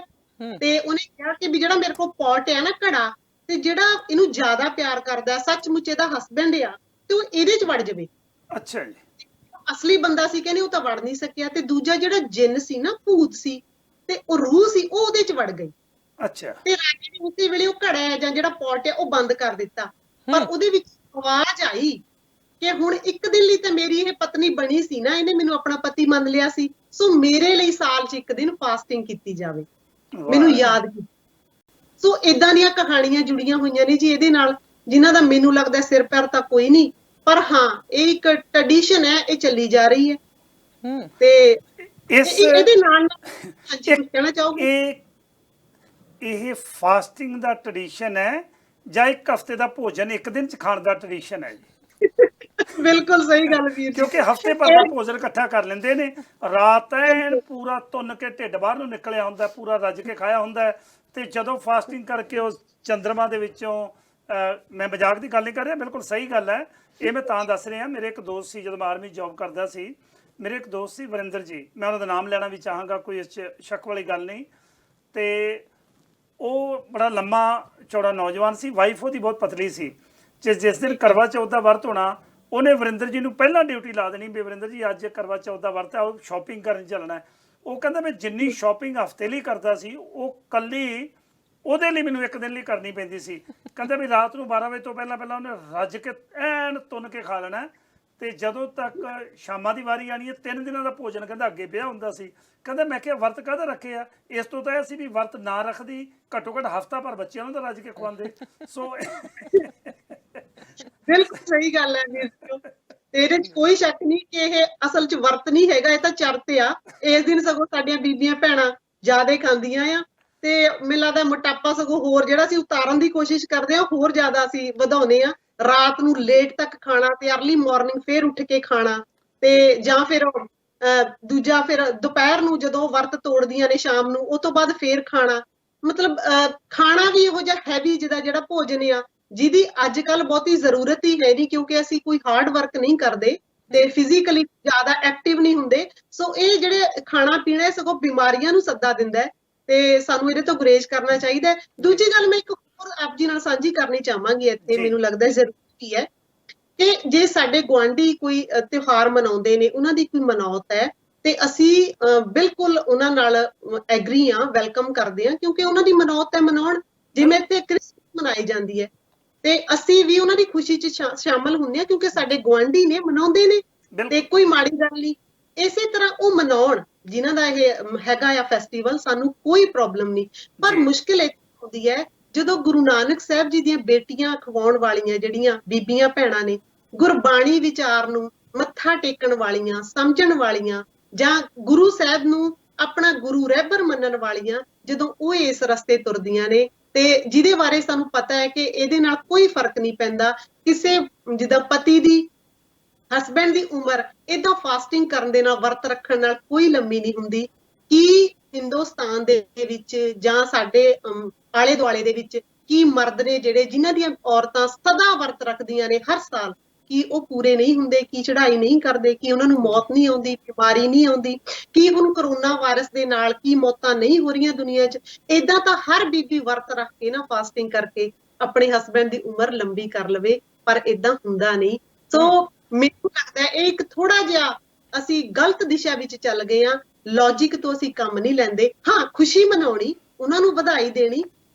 ਤੇ ਉਹਨੇ ਕਿਹਾ ਕਿ ਵੀ ਜਿਹੜਾ ਮੇਰੇ ਕੋਲ ਪੋਟ ਹੈ ਨਾ ਘੜਾ ਤੇ ਜਿਹੜਾ ਇਹਨੂੰ ਜ਼ਿਆਦਾ ਪਿਆਰ ਕਰਦਾ ਸੱਚਮੁੱਚ ਇਹਦਾ ਹਸਬੈਂਡ ਆ ਤੇ ਉਹ ਇਹਦੇ 'ਚ ਵੜ ਜਾਵੇ ਅੱਛਾ ਜੀ ਅਸਲੀ ਬੰਦਾ ਸੀ ਕਹਿੰਦੇ ਉਹ ਤਾਂ ਵੜ ਨਹੀਂ ਸਕਿਆ ਤੇ ਦੂਜਾ ਜਿਹੜਾ ਜਿੰਨ ਸੀ ਨਾ ਭੂਤ ਸੀ ਤੇ ਉਹ ਰੂਹ ਸੀ ਉਹ ਉਹਦੇ 'ਚ ਵੜ ਗਈ ਅੱਛਾ ਤੇ ਰਾਜੇ ਨੇ ਉਸੇ ਵੇਲੇ ਉਹ ਘੜਾ ਹੈ ਜਾਂ ਜਿਹੜਾ ਪੋਟ ਹੈ ਉਹ ਬੰਦ ਕਰ ਦਿੱਤਾ ਪਰ ਉਹਦੇ ਵਿੱਚ ਆਵਾਜ਼ ਆਈ ਕਿ ਹੁਣ ਇੱਕ ਦਿਨ ਲਈ ਤਾਂ ਮੇਰੀ ਇਹ ਪਤਨੀ ਬਣੀ ਸੀ ਨਾ ਇਹਨੇ ਮੈਨੂੰ ਆਪਣਾ ਪਤੀ ਮੰਨ ਲਿਆ ਸੀ ਸੋ ਮੇਰੇ ਲਈ ਸਾਲ 'ਚ ਇੱਕ ਦਿਨ ਫਾਸਟਿੰਗ ਕੀਤੀ ਜਾਵੇ ਮੈਨੂੰ ਯਾਦ ਕੀਤੀ ਸੋ ਇਦਾਂ ਦੀਆਂ ਕਹਾਣੀਆਂ ਜੁੜੀਆਂ ਹੋਈਆਂ ਨੇ ਜੀ ਇਹਦੇ ਨਾਲ ਜਿਨ੍ਹਾਂ ਦਾ ਮੈਨੂੰ ਲੱਗਦਾ ਸਿਰ ਪੈਰ ਤਾਂ ਕੋਈ ਨਹੀਂ ਪਰ ਹਾਂ ਇਹ ਇੱਕ ਟ੍ਰੈਡੀਸ਼ਨ ਹੈ ਇਹ ਚੱਲੀ ਜਾ ਰਹੀ ਹੈ ਤੇ ਇਹਦੇ ਨਾਲ ਹਾਂਜੀ ਕੁਝ ਕਹਿਣਾ ਚਾਹੋਗੇ ਇਹ ਫਾਸਟਿੰਗ ਦਾ ਟ੍ਰੈਡੀਸ਼ਨ ਹੈ ਜਾਂ ਇੱਕ ਹਫਤੇ ਦਾ ਭੋਜਨ ਇੱਕ ਦਿਨ ਚ ਖਾਣ ਦਾ ਟ੍ਰੈਡੀਸ਼ਨ ਹੈ ਜੀ ਬਿਲਕੁਲ ਸਹੀ ਗੱਲ ਵੀਰ ਕਿਉਂਕਿ ਹਫਤੇ ਭਰ ਦਾ ਭੋਜਨ ਇਕੱਠਾ ਕਰ ਲੈਂਦੇ ਨੇ ਰਾਤ ਐਨ ਪੂਰਾ ਤੁੰਨ ਕੇ ਢਿੱਡ ਬਾਹਰ ਨੂੰ ਨਿਕਲਿਆ ਹੁੰਦਾ ਪੂਰਾ ਰੱਜ ਕੇ ਖਾਇਆ ਹੁੰਦਾ ਤੇ ਜਦੋਂ ਫਾਸਟਿੰਗ ਕਰਕੇ ਉਹ ਚੰਦਰਮਾ ਦੇ ਵਿੱਚੋਂ ਮੈਂ ਮਜ਼ਾਕ ਦੀ ਗੱਲ ਨਹੀਂ ਕਰ ਰਿਹਾ ਬਿਲਕੁਲ ਸਹੀ ਗੱਲ ਹੈ ਇਹ ਮੈਂ ਤਾਂ ਦੱਸ ਰਿਹਾ ਮੇਰੇ ਇੱਕ ਦੋਸਤ ਸੀ ਜਦੋਂ ਮੈਂ ਆਰਮੀ ਜੌਬ ਕਰਦਾ ਸੀ ਮੇਰੇ ਇੱਕ ਦੋਸਤ ਸੀ ਵਰਿੰਦਰ ਜੀ ਮੈਂ ਉਹਨਾਂ ਦਾ ਨਾਮ ਲੈਣਾ ਵੀ ਚਾਹਾਂਗਾ ਕੋਈ ਇਸ 'ਚ ਸ਼ੱਕ ਵਾਲੀ ਗੱਲ ਨਹੀਂ ਤੇ ਉਹ ਬੜਾ ਲੰਮਾ ਚੌੜਾ ਨੌਜਵਾਨ ਸੀ ਵਾਈਫ ਉਹਦੀ ਬਹੁਤ ਪਤਲੀ ਸੀ ਜਿਸ ਦਿਨ ਕਰਵਾ ਚੌਥ ਦਾ ਵਰਤ ਹੋਣਾ ਉਹਨੇ ਵਰਿੰਦਰ ਜੀ ਨੂੰ ਪਹਿਲਾਂ ਡਿਊਟੀ ਲਾ ਦੇਣੀ ਵੀ ਵਰਿੰਦਰ ਜੀ ਅੱਜ ਕਰਵਾ ਚੌਥ ਦਾ ਵਰਤ ਹੈ ਉਹ ਸ਼ਾਪਿੰਗ ਕਰਨ ਚੱਲਣਾ ਉਹ ਕਹਿੰਦਾ ਮੈਂ ਜਿੰਨੀ ਸ਼ਾਪਿੰਗ ਹਫਤੇ ਲਈ ਕਰਦਾ ਸੀ ਉਹ ਕੱਲੀ ਉਹਦੇ ਲਈ ਮੈਨੂੰ ਇੱਕ ਦਿਨ ਲਈ ਕਰਨੀ ਪੈਂਦੀ ਸੀ ਕਹਿੰਦਾ ਵੀ ਰਾਤ ਨੂੰ 12 ਵਜੇ ਤੋਂ ਪਹਿਲਾਂ ਉਹਨੇ ਰੱਜ ਕੇ ਐਨ ਤੁੰਨ ਕੇ ਖਾ ਲੈਣਾ ਤੇ ਜਦੋਂ ਤੱਕ ਸ਼ਾਮਾਂ ਦੀ ਵਾਰੀ ਆਣੀ ਹੈ 3 ਦਿਨਾਂ ਦਾ ਭੋਜਨ ਕਹਿੰਦਾ ਅੱਗੇ ਪਿਆ ਹੁੰਦਾ ਸੀ ਕਹਿੰਦਾ ਮੈਂ ਕਿਹਾ ਵਰਤ ਕਾਹਦਾ ਰੱਖੇ ਆ ਇਸ ਤੋਂ ਤਾਂ ਅਸੀਂ ਵੀ ਵਰਤ ਨਾ ਰੱਖਦੀ ਘੱਟੋ ਘੱਟ ਹਫਤਾ ਭਰ ਬੱਚਿਆਂ ਨੂੰ ਤਾਂ ਰੱਜ ਕੇ ਖਵਾਉਂਦੇ ਸੋ ਬਿਲਕੁਲ ਸਹੀ ਗੱਲ ਹੈ ਵੀਰ ਜੀ ਇਹਦੇ 'ਚ ਕੋਈ ਸ਼ੱਕ ਨਹੀਂ ਕਿ ਇਹ ਅਸਲ 'ਚ ਵਰਤ ਨਹੀਂ ਹੈਗਾ ਇਹ ਤਾਂ ਚਰਤ ਆ ਇਸ ਦਿਨ ਸਗੋਂ ਸਾਡੀਆਂ ਬੀਬੀਆਂ ਭੈਣਾਂ ਜ਼ਿਆਦਾ ਖਾਂਦੀਆਂ ਆ ਤੇ ਮੈਨੂੰ ਲੱਗਦਾ ਮੋਟਾਪਾ ਸਗੋਂ ਹੋਰ ਜਿਹੜਾ ਸੀ ਉਤਾਰਨ ਦੀ ਕੋਸ਼ਿਸ਼ ਕਰਦੇ ਆ ਹੋਰ ਜ਼ਿਆਦਾ ਅਸੀਂ ਵਧਾਉਂਦੇ ਆ ਰਾਤ ਨੂੰ ਲੇਟ ਤੱਕ ਖਾਣਾ ਤੇ ਅਰਲੀ ਮਾਰਨਿੰਗ ਫੇਰ ਉੱਠ ਕੇ ਖਾਣਾ ਤੇ ਜਾਂ ਫਿਰ ਦੂਜਾ ਫਿਰ ਦੁਪਹਿਰ ਨੂੰ ਜਦੋਂ ਵਰਤ ਤੋੜਦੀਆਂ ਨੇ ਸ਼ਾਮ ਨੂੰ ਉਹ ਤੋਂ ਬਾਅਦ ਫੇਰ ਖਾਣਾ ਮਤਲਬ ਖਾਣਾ ਵੀ ਇਹੋ ਜਿਹਾ ਹੈਵੀ ਜਿਹੜਾ ਭੋਜਨ ਆ ਜਿਹਦੀ ਅੱਜ ਕੱਲ ਬਹੁਤੀ ਜ਼ਰੂਰਤ ਹੀ ਹੈ ਨਹੀਂ ਕਿਉਂਕਿ ਅਸੀਂ ਕੋਈ ਹਾਰਡ ਵਰਕ ਨਹੀਂ ਕਰਦੇ ਤੇ ਫਿਜ਼ੀਕਲੀ ਜ਼ਿਆਦਾ ਐਕਟਿਵ ਨਹੀਂ ਹੁੰਦੇ ਸੋ ਇਹ ਜਿਹੜੇ ਖਾਣਾ ਪੀਣਾ ਸਗੋਂ ਬਿਮਾਰੀਆਂ ਨੂੰ ਸੱਦਾ ਦਿੰਦਾ ਹੈ ਤੇ ਸਾਨੂੰ ਇਹਦੇ ਤੋਂ ਗੁਰੇਜ਼ ਕਰਨਾ ਚਾਹੀਦਾ ਹੈ ਦੂਜੀ ਗੱਲ ਮੈਂ ਇੱਕ ਹੋਰ ਆਪ ਜੀ ਨਾਲ ਸਾਂਝੀ ਕਰਨੀ ਚਾਹਾਂਗੀ ਇੱਥੇ ਮੈਨੂੰ ਲੱਗਦਾ ਜ਼ਰੂਰੀ ਹੈ ਕਿ ਜੇ ਸਾਡੇ ਗੁਆਂਢੀ ਕੋਈ ਤਿਉਹਾਰ ਮਨਾਉਂਦੇ ਨੇ ਉਹਨਾਂ ਦੀ ਕੋਈ ਮਨੌਤ ਹੈ ਤੇ ਅਸੀਂ ਬਿਲਕੁਲ ਉਹਨਾਂ ਨਾਲ ਐਗਰੀ ਆ ਵੈਲਕਮ ਕਰਦੇ ਆ ਕਿਉਂਕਿ ਉਹਨਾਂ ਦੀ ਮਨੌਤ ਹੈ ਮਨਾਉਣ ਜਿਵੇਂ ਇੱਥੇ ਕ੍ਰਿਸਮਸ ਮਨਾਈ ਜਾਂਦੀ ਹੈ ਤੇ ਅਸੀਂ ਵੀ ਉਹਨਾਂ ਦੀ ਖੁਸ਼ੀ 'ਚ ਸ਼ਾਮਲ ਹੁੰਦੇ ਆ ਕਿਉਂਕਿ ਸਾਡੇ ਗੁਆਂਢੀ ਨੇ ਮਨਾਉਂਦੇ ਨੇ ਤੇ ਕੋਈ ਮਾੜੀ ਗੱਲ ਨਹੀਂ ਇਸੇ ਤਰ੍ਹਾਂ ਉਹ ਮਨਾਉਣ ਜਿਨ੍ਹਾਂ ਦਾ ਇਹ ਹੈਗਾ ਆ ਫੈਸਟੀਵਲ ਸਾਨੂੰ ਕੋਈ ਪ੍ਰੋਬਲਮ ਨਹੀਂ ਪਰ ਮੁਸ਼ਕਿਲ ਇਹ ਹੁੰਦੀ ਹੈ ਜਦੋਂ ਗੁਰੂ ਨਾਨਕ ਸਾਹਿਬ ਜੀ ਦੀਆਂ ਬੇਟੀਆਂ ਖਵਾਉਣ ਵਾਲੀਆਂ ਜਿਹੜੀਆਂ ਬੀਬੀਆਂ ਭੈਣਾਂ ਨੇ ਗੁਰਬਾਣੀ ਵਿਚਾਰ ਨੂੰ ਮੱਥਾ ਟੇਕਣ ਵਾਲੀਆਂ ਸਮਝਣ ਵਾਲੀਆਂ ਜਾਂ ਗੁਰੂ ਸਾਹਿਬ ਨੂੰ ਆਪਣਾ ਗੁਰੂ ਰਹਿਬਰ ਮੰਨਣ ਵਾਲੀਆਂ ਜਦੋਂ ਉਹ ਇਸ ਰਸਤੇ ਤੁਰਦੀਆਂ ਨੇ ਤੇ ਜਿਹਦੇ ਬਾਰੇ ਸਾਨੂੰ ਪਤਾ ਹੈ ਕਿ ਇਹਦੇ ਨਾਲ ਕੋਈ ਫਰਕ ਨਹੀਂ ਪੈਂਦਾ ਕਿਸੇ ਜਿੱਦਾਂ ਪਤੀ ਦੀ ਹਸਬੈਂਡ ਦੀ ਉਮਰ ਏਦਾਂ ਫਾਸਟਿੰਗ ਕਰਨ ਦੇ ਨਾਲ, ਵਰਤ ਰੱਖਣ ਨਾਲ ਕੋਈ ਲੰਮੀ ਨਹੀਂ ਹੁੰਦੀ। ਕੀ ਹਿੰਦੁਸਤਾਨ ਦੇ ਵਿੱਚ ਜਾਂ ਸਾਡੇ ਆਲੇ ਦੁਆਲੇ ਦੇ ਵਿੱਚ ਕੀ ਮਰਦ ਨੇ ਜਿਹੜੇ ਜਿਨ੍ਹਾਂ ਦੀਆਂ ਔਰਤਾਂ ਸਦਾ ਵਰਤ ਰੱਖਦੀਆਂ ਨੇ ਹਰ ਸਾਲ, ਕੀ ਉਹ ਪੂਰੇ ਨਹੀਂ ਹੁੰਦੇ? ਕੀ ਚੜ੍ਹਾਈ ਨਹੀਂ ਕਰਦੇ? ਕੀ ਉਹਨਾਂ ਨੂੰ ਮੌਤ ਨਹੀਂ ਆਉਂਦੀ, ਬਿਮਾਰੀ ਨਹੀਂ ਆਉਂਦੀ? ਕੀ ਹੁਣ ਕਰੋਨਾ ਵਾਇਰਸ ਦੇ ਨਾਲ ਕੀ ਮੌਤਾਂ ਨਹੀਂ ਹੋ ਰਹੀਆਂ ਦੁਨੀਆ 'ਚ? ਏਦਾਂ ਤਾਂ ਹਰ ਬੀਬੀ ਵਰਤ ਰੱਖ ਕੇ ਨਾ, ਫਾਸਟਿੰਗ ਕਰਕੇ ਆਪਣੇ ਹਸਬੈਂਡ ਦੀ ਉਮਰ ਲੰਬੀ ਕਰ ਲਵੇ, ਪਰ ਏਦਾਂ ਹੁੰਦਾ ਨਹੀਂ। ਸੋ ਮੈਨੂੰ ਲੱਗਦਾ ਇਹ ਇੱਕ ਥੋੜਾ ਜਿਹਾ ਅਸੀਂ ਗਲਤ ਦਿਸ਼ਾ ਵਿੱਚ ਚੱਲ ਗਏ ਆ। ਲੌਜਿਕ ਤੋਂ ਅਸੀਂ ਕੰਮ ਨਹੀਂ ਲੈਂਦੇ। ਹਾਂ, ਖੁਸ਼ੀ ਮਨਾਉਣੀ, ਉਹਨਾਂ ਨੂੰ ਵਧਾਈ ਦੇਣੀ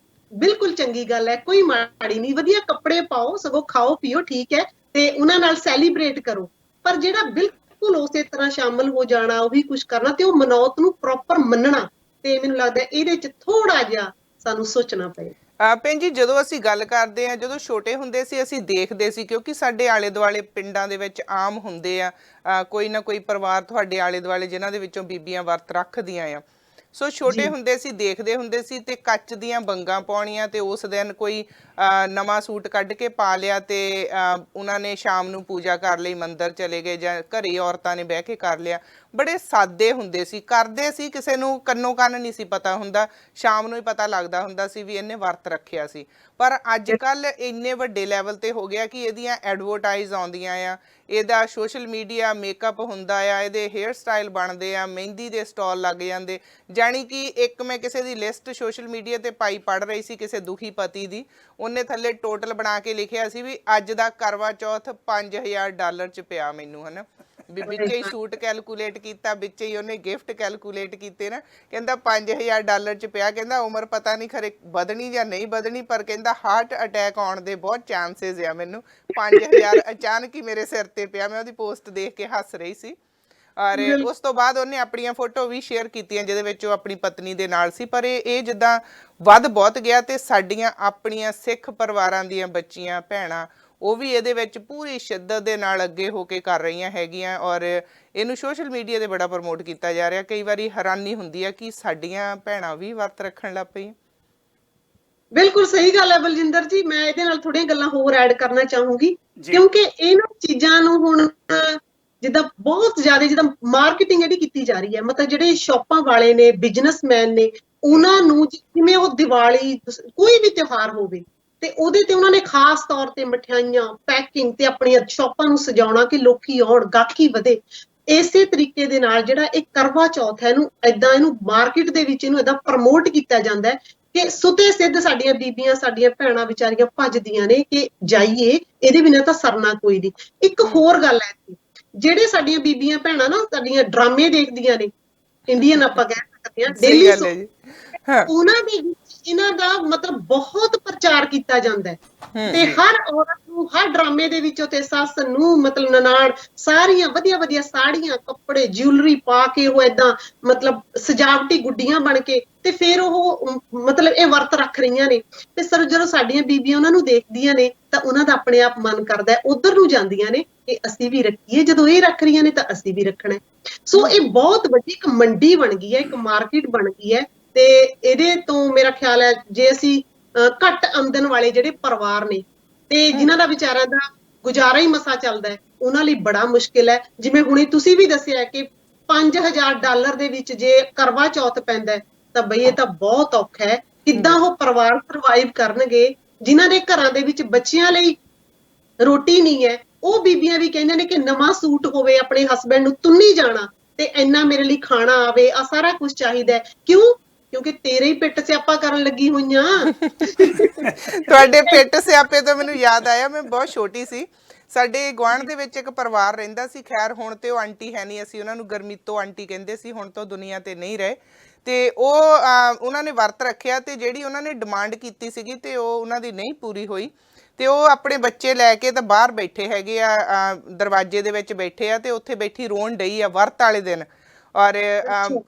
ਬਿਲਕੁਲ ਚੰਗੀ ਗੱਲ ਹੈ, ਕੋਈ ਮਾੜੀ ਨਹੀਂ। ਵਧੀਆ ਕੱਪੜੇ ਪਾਓ, ਸਗੋਂ ਖਾਓ ਪੀਓ, ਠੀਕ ਹੈ, ਤੇ ਉਹਨਾਂ ਨਾਲ ਸੈਲੀਬ੍ਰੇਟ ਕਰੋ। ਪਰ ਜਿਹੜਾ ਬਿਲਕੁਲ ਉਸੇ ਤਰ੍ਹਾਂ ਸ਼ਾਮਲ ਹੋ ਜਾਣਾ, ਉਹੀ ਕੁਝ ਕਰਨਾ, ਤੇ ਉਹ ਮਨੌਤ ਨੂੰ ਪ੍ਰੋਪਰ ਮੰਨਣਾ, ਤੇ ਮੈਨੂੰ ਲੱਗਦਾ ਇਹਦੇ 'ਚ ਥੋੜਾ ਜਿਹਾ ਸਾਨੂੰ ਸੋਚਣਾ ਪਏ। ਭੈਣ ਜੀ, ਜਦੋਂ ਅਸੀਂ ਗੱਲ ਕਰਦੇ ਆ, ਜਦੋਂ ਛੋਟੇ ਹੁੰਦੇ ਸੀ ਅਸੀਂ ਦੇਖਦੇ ਸੀ, ਕਿਉਂਕਿ ਸਾਡੇ ਆਲੇ ਦੁਆਲੇ ਪਿੰਡਾਂ ਦੇ ਵਿੱਚ ਆਮ ਹੁੰਦੇ ਆ ਕੋਈ ਨਾ ਕੋਈ ਪਰਿਵਾਰ ਤੁਹਾਡੇ ਆਲੇ ਦੁਆਲੇ ਜਿਨ੍ਹਾਂ ਦੇ ਵਿੱਚੋਂ ਬੀਬੀਆਂ ਵਰਤ ਰੱਖਦੀਆਂ ਆ। ਸੋ ਛੋਟੇ ਹੁੰਦੇ ਸੀ, ਦੇਖਦੇ ਹੁੰਦੇ ਸੀ, ਤੇ ਕੱਚ ਦੀਆਂ ਬੰਗਾਂ ਪਾਉਣੀਆਂ, ਤੇ ਉਸ ਦਿਨ ਕੋਈ ਨਵਾਂ ਸੂਟ ਕੱਢ ਕੇ ਪਾ ਲਿਆ, ਤੇ ਉਹਨਾਂ ਨੇ ਸ਼ਾਮ ਨੂੰ ਪੂਜਾ ਕਰ ਲਈ, ਮੰਦਿਰ ਚਲੇ ਗਏ, ਜਾਂ ਘਰੇ ਔਰਤਾਂ ਨੇ ਬਹਿ ਕੇ ਕਰ ਲਿਆ। ਬੜੇ ਸਾਦੇ ਹੁੰਦੇ ਸੀ, ਕਰਦੇ ਸੀ, ਕਿਸੇ ਨੂੰ ਕੰਨੋ ਕੰਨ ਨਹੀਂ ਸੀ ਪਤਾ ਹੁੰਦਾ, ਸ਼ਾਮ ਨੂੰ ਹੀ ਪਤਾ ਲੱਗਦਾ ਹੁੰਦਾ ਸੀ ਵੀ ਇਹਨੇ ਵਰਤ ਰੱਖਿਆ ਸੀ। ਪਰ ਅੱਜ ਕੱਲ ਇੰਨੇ ਵੱਡੇ ਲੈਵਲ ਤੇ ਹੋ ਗਿਆ ਕਿ ਇਹਦੀਆਂ ਐਡਵਰਟਾਈਜ਼ ਆਉਂਦੀਆਂ ਆ, ਇਹਦਾ ਸੋਸ਼ਲ ਮੀਡੀਆ ਮੇਕਅਪ ਹੁੰਦਾ ਆ, ਇਹਦੇ ਹੇਅਰ ਸਟਾਈਲ ਬਣਦੇ ਆ, ਮਹਿੰਦੀ ਦੇ ਸਟਾਲ ਲੱਗ ਜਾਂਦੇ। ਜਾਣੀ ਕਿ ਇੱਕ ਮੈਂ ਕਿਸੇ ਦੀ ਲਿਸਟ ਸੋਸ਼ਲ ਮੀਡੀਆ ਤੇ ਪਾਈ ਪੜ ਰਹੀ ਸੀ, ਕਿਸੇ ਦੁਖੀ ਪਤੀ ਦੀ, ਉਹਨੇ ਥੱਲੇ ਟੋਟਲ ਬਣਾ ਕੇ ਲਿਖਿਆ ਸੀ ਵੀ ਅੱਜ ਦਾ ਕਰਵਾ ਚੌਥ $5000 ਚ ਪਿਆ ਮੈਨੂੰ, ਹਨਾ। ਵੀ ਵਿੱਚੇ ਹੀ ਸੂਟ ਕੈਲਕੂਲੇਟ ਕੀਤਾ, ਵਿੱਚੇ ਹੀ ਉਹਨੇ ਗਿਫਟ ਕੈਲਕੂਲੇਟ ਕੀਤੇ ਨਾ। ਕਹਿੰਦਾ $5000 ਚ ਪਿਆ, ਕਹਿੰਦਾ ਉਮਰ ਪਤਾ ਨਹੀਂ ਖਰੇ ਵਧਣੀ ਜਾਂ ਨਹੀਂ ਵਧਣੀ, ਪਰ ਕਹਿੰਦਾ ਹਾਰਟ ਅਟੈਕ ਆਉਣ ਦੇ ਬਹੁਤ ਚਾਂਸਸ ਆ ਮੈਨੂੰ। 5000 ਅਚਾਨਕ ਹੀ ਮੇਰੇ ਸਿਰ ਤੇ ਪਿਆ। ਮੈਂ ਉਹਦੀ ਪੋਸਟ ਦੇਖ ਕੇ ਹੱਸ ਰਹੀ ਸੀ। ਔਰ ਉਸ ਤੋਂ ਬਾਅਦ ਉਹਨੇ ਆਪਣੀਆਂ ਫੋਟੋ ਵੀ ਸ਼ੇਅਰ ਕੀਤੀਆਂ ਜਿਹਦੇ ਵਿੱਚ ਉਹ ਆਪਣੀ ਪਤਨੀ ਦੇ ਨਾਲ ਸੀ। ਪਰ ਇਹ ਜਿੱਦਾਂ ਵੱਧ ਬਹੁਤ ਗਿਆ, ਤੇ ਸਾਡੀਆਂ ਆਪਣੀਆਂ ਸਿੱਖ ਪਰਿਵਾਰਾਂ ਦੀਆਂ ਬੱਚੀਆਂ ਭੈਣਾਂ ਉਹ ਵੀ ਇਹਦੇ ਵਿੱਚ ਪੂਰੀ ਸ਼ਿੱਦਤ ਦੇ ਨਾਲ ਅੱਗੇ ਹੋ ਕੇ ਕਰ ਰਹੀਆਂ ਹੈਗੀਆਂ, ਔਰ ਇਹਨੂੰ ਸੋਸ਼ਲ ਮੀਡੀਆ ਤੇ ਬੜਾ ਪ੍ਰਮੋਟ ਕੀਤਾ ਜਾ ਰਿਹਾ। ਕਈ ਵਾਰੀ ਹੈਰਾਨੀ ਹੁੰਦੀ ਆ ਕਿ ਸਾਡੀਆਂ ਭੈਣਾਂ ਵੀ ਵਰਤ ਰੱਖਣ ਲੱਗ ਪਈਆਂ। ਬਿਲਕੁਲ ਸਹੀ ਗੱਲ ਹੈ ਬਲਜਿੰਦਰ ਜੀ। ਮੈਂ ਇਹਦੇ ਨਾਲ ਥੋੜੀਆਂ ਗੱਲਾਂ ਹੋਰ ਐਡ ਕਰਨਾ ਚਾਹੂੰਗੀ, ਕਿਉਂਕਿ ਇਹਨਾਂ ਚੀਜ਼ਾਂ ਨੂੰ ਹੁਣ ਜਿੱਦਾਂ ਬਹੁਤ ਜ਼ਿਆਦਾ ਜਿੱਦਾਂ ਮਾਰਕੀਟਿੰਗ ਇਹਦੀ ਕੀਤੀ ਜਾ ਰਹੀ ਹੈ। ਮਤਲਬ ਜਿਹੜੇ ਸ਼ੌਪਾਂ ਵਾਲੇ ਨੇ, ਬਿਜ਼ਨਸਮੈਨ ਨੇ, ਉਹਨਾਂ ਨੂੰ ਜਿਵੇਂ ਉਹ ਦੀਵਾਲੀ, ਕੋਈ ਵੀ ਤਿਉਹਾਰ ਹੋਵੇ, ਤੇ ਉਹਦੇ ਤੇ ਉਹਨਾਂ ਨੇ ਖਾਸ ਤੌਰ ਤੇ ਮਠਿਆਈਆਂ, ਪੈਕਿੰਗ ਤੇ ਆਪਣੀਆਂ ਸ਼ੌਪਾਂ ਨੂੰ ਸਜਾਉਣਾ ਕਿ ਲੋਕੀ ਆਉਣ, ਗਾਹਕੀ ਵਧੇ। ਇਸੇ ਤਰੀਕੇ ਦੇ ਨਾਲ ਜਿਹੜਾ ਇਹ ਕਰਵਾ ਚੌਥ ਹੈ, ਇਹਨੂੰ ਮਾਰਕੀਟ ਦੇ ਵਿੱਚ ਇਹਨੂੰ ਏਦਾਂ ਪ੍ਰਮੋਟ ਕੀਤਾ ਜਾਂਦਾ ਹੈ ਕਿ ਸੁਤੇ ਸਿੱਧ ਸਾਡੀਆਂ ਬੀਬੀਆਂ, ਸਾਡੀਆਂ ਭੈਣਾਂ ਵਿਚਾਰੀਆਂ ਭੱਜਦੀਆਂ ਨੇ ਕਿ ਜਾਈਏ, ਇਹਦੇ ਬਿਨਾਂ ਤਾਂ ਸਰਨਾ ਕੋਈ ਨਹੀਂ। ਇੱਕ ਹੋਰ ਗੱਲ ਹੈ, ਜਿਹੜੇ ਸਾਡੀਆਂ ਬੀਬੀਆਂ ਭੈਣਾਂ ਨਾ ਸਾਡੀਆਂ ਡਰਾਮੇ ਦੇਖਦੀਆਂ ਨੇ, ਇੰਡੀਅਨ ਆਪਾਂ ਕਹਿ ਸਕਦੇ ਹਾਂ, ਡੇਲੀ ਉਹਨਾਂ ਦੇ ਵਿੱਚ ਇਹਨਾਂ ਦਾ ਮਤਲਬ ਬਹੁਤ ਪ੍ਰਚਾਰ ਕੀਤਾ ਜਾਂਦਾ ਹੈ। ਤੇ ਹਰ ਔਰਤ ਨੂੰ ਹਰ ਡਰਾਮੇ ਦੇ ਵਿੱਚੋਂ ਤੇ ਸੱਸ ਨੂੰ, ਮਤਲਬ ਨਨਾਣ, ਸਾਰੀਆਂ ਵਧੀਆ ਵਧੀਆ ਸਾੜੀਆਂ, ਕੱਪੜੇ, ਜਿਊਲਰੀ ਪਾ ਕੇ ਉਹ ਏਦਾਂ ਮਤਲਬ ਸਜਾਵਟੀ ਗੁੱਡੀਆਂ ਬਣ ਕੇ, ਤੇ ਫਿਰ ਉਹ ਮਤਲਬ ਇਹ ਵਰਤ ਰੱਖ ਰਹੀਆਂ ਨੇ। ਤੇ ਸਰ ਜਦੋਂ ਸਾਡੀਆਂ ਬੀਬੀਆਂ ਉਹਨਾਂ ਨੂੰ ਦੇਖਦੀਆਂ ਨੇ ਤਾਂ ਉਹਨਾਂ ਦਾ ਆਪਣੇ ਆਪ ਮਨ ਕਰਦਾ ਹੈ, ਉਧਰ ਨੂੰ ਜਾਂਦੀਆਂ ਨੇ ਕਿ ਅਸੀਂ ਵੀ ਰੱਖੀਏ, ਜਦੋਂ ਇਹ ਰੱਖ ਰਹੀਆਂ ਨੇ ਤਾਂ ਅਸੀਂ ਵੀ ਰੱਖਣਾ। ਸੋ ਇਹ ਬਹੁਤ ਵੱਡੀ ਇੱਕ ਮੰਡੀ ਬਣ ਗਈ ਹੈ, ਇੱਕ ਮਾਰਕੀਟ ਬਣ ਗਈ ਹੈ। ਤੇ ਇਹਦੇ ਤੋਂ ਮੇਰਾ ਖਿਆਲ ਹੈ, ਜੇ ਅਸੀਂ ਘੱਟ ਆਮਦਨ ਵਾਲੇ ਜਿਹੜੇ ਪਰਿਵਾਰ ਨੇ ਤੇ ਜਿਨ੍ਹਾਂ ਦਾ ਵਿਚਾਰਿਆਂ ਦਾ ਗੁਜ਼ਾਰਾ ਹੀ ਮਸਾ ਚੱਲਦਾ ਹੈ, ਉਹਨਾਂ ਲਈ ਬੜਾ ਮੁਸ਼ਕਿਲ ਹੈ। ਜਿਵੇਂ ਹੁਣੇ ਤੁਸੀਂ ਵੀ ਦੱਸਿਆ ਕਿ $5000 ਦੇ ਵਿੱਚ ਜੇ ਕਰਵਾ ਚੌਥ ਪੈਂਦਾ ਤਾਂ ਬਈ ਇਹ ਤਾਂ ਬਹੁਤ ਔਖਾ ਹੈ। ਕਿੱਦਾਂ ਉਹ ਪਰਿਵਾਰ ਸਰਵਾਈਵ ਕਰਨਗੇ ਜਿਨ੍ਹਾਂ ਦੇ ਘਰਾਂ ਦੇ ਵਿੱਚ ਬੱਚਿਆਂ ਲਈ ਰੋਟੀ ਨਹੀਂ ਹੈ। ਉਹ ਬੀਬੀਆਂ ਵੀ ਕਹਿੰਦੇ ਨੇ ਕਿ ਨਵਾਂ ਸੂਟ ਹੋਵੇ, ਆਪਣੇ ਹਸਬੈਂਡ ਨੂੰ ਤੁੰਨੀ ਜਾਣਾ, ਤੇ ਇੰਨਾ ਮੇਰੇ ਲਈ ਖਾਣਾ ਆਵੇ, ਆ ਸਾਰਾ ਕੁਝ ਚਾਹੀਦਾ ਹੈ। ਕਿਉਂ? ਕਿਉਂਕਿ ਤੇਰੇ ਹੀ ਪਿੱਟ ਸਿਆਪਾ ਕਰਨ ਲੱਗੀ ਹੋਈਆਂ। ਤੁਹਾਡੇ ਪਿੱਟ ਸਿਆਪੇ ਤੋਂ ਮੈਨੂੰ ਯਾਦ ਆਇਆ, ਮੈਂ ਬਹੁਤ ਛੋਟੀ ਸੀ, ਸਾਡੇ ਗੁਆਂਢ ਦੇ ਵਿੱਚ ਇੱਕ ਪਰਿਵਾਰ ਰਹਿੰਦਾ ਸੀ। ਖੈਰ ਹੁਣ ਤੇ ਉਹ ਆਂਟੀ ਹੈ ਨਹੀਂ, ਅਸੀਂ ਉਹਨਾਂ ਨੂੰ ਗਰਮੀਤੋ ਆਂਟੀ ਕਹਿੰਦੇ ਸੀ, ਹੁਣ ਤੋਂ ਦੁਨੀਆ ਤੇ ਨਹੀਂ ਰਹੇ। ਤੇ ਉਹਨਾਂ ਨੇ ਵਰਤ ਰੱਖਿਆ, ਤੇ ਜਿਹੜੀ ਉਹਨਾਂ ਨੇ ਡਿਮਾਂਡ ਕੀਤੀ ਸੀਗੀ ਤੇ ਉਹ ਉਹਨਾਂ ਦੀ ਨਹੀਂ ਪੂਰੀ ਹੋਈ। ਤੇ ਉਹ ਆਪਣੇ ਬੱਚੇ ਲੈ ਕੇ ਤਾਂ ਬਾਹਰ ਬੈਠੇ ਹੈਗੇ ਆ, ਦਰਵਾਜ਼ੇ ਦੇ ਵਿੱਚ ਬੈਠੇ ਆ, ਤੇ ਉੱਥੇ ਬੈਠੀ ਰੋਣ ਡਈ ਆ ਵਰਤ ਵਾਲੇ ਦਿਨ। ਔਰ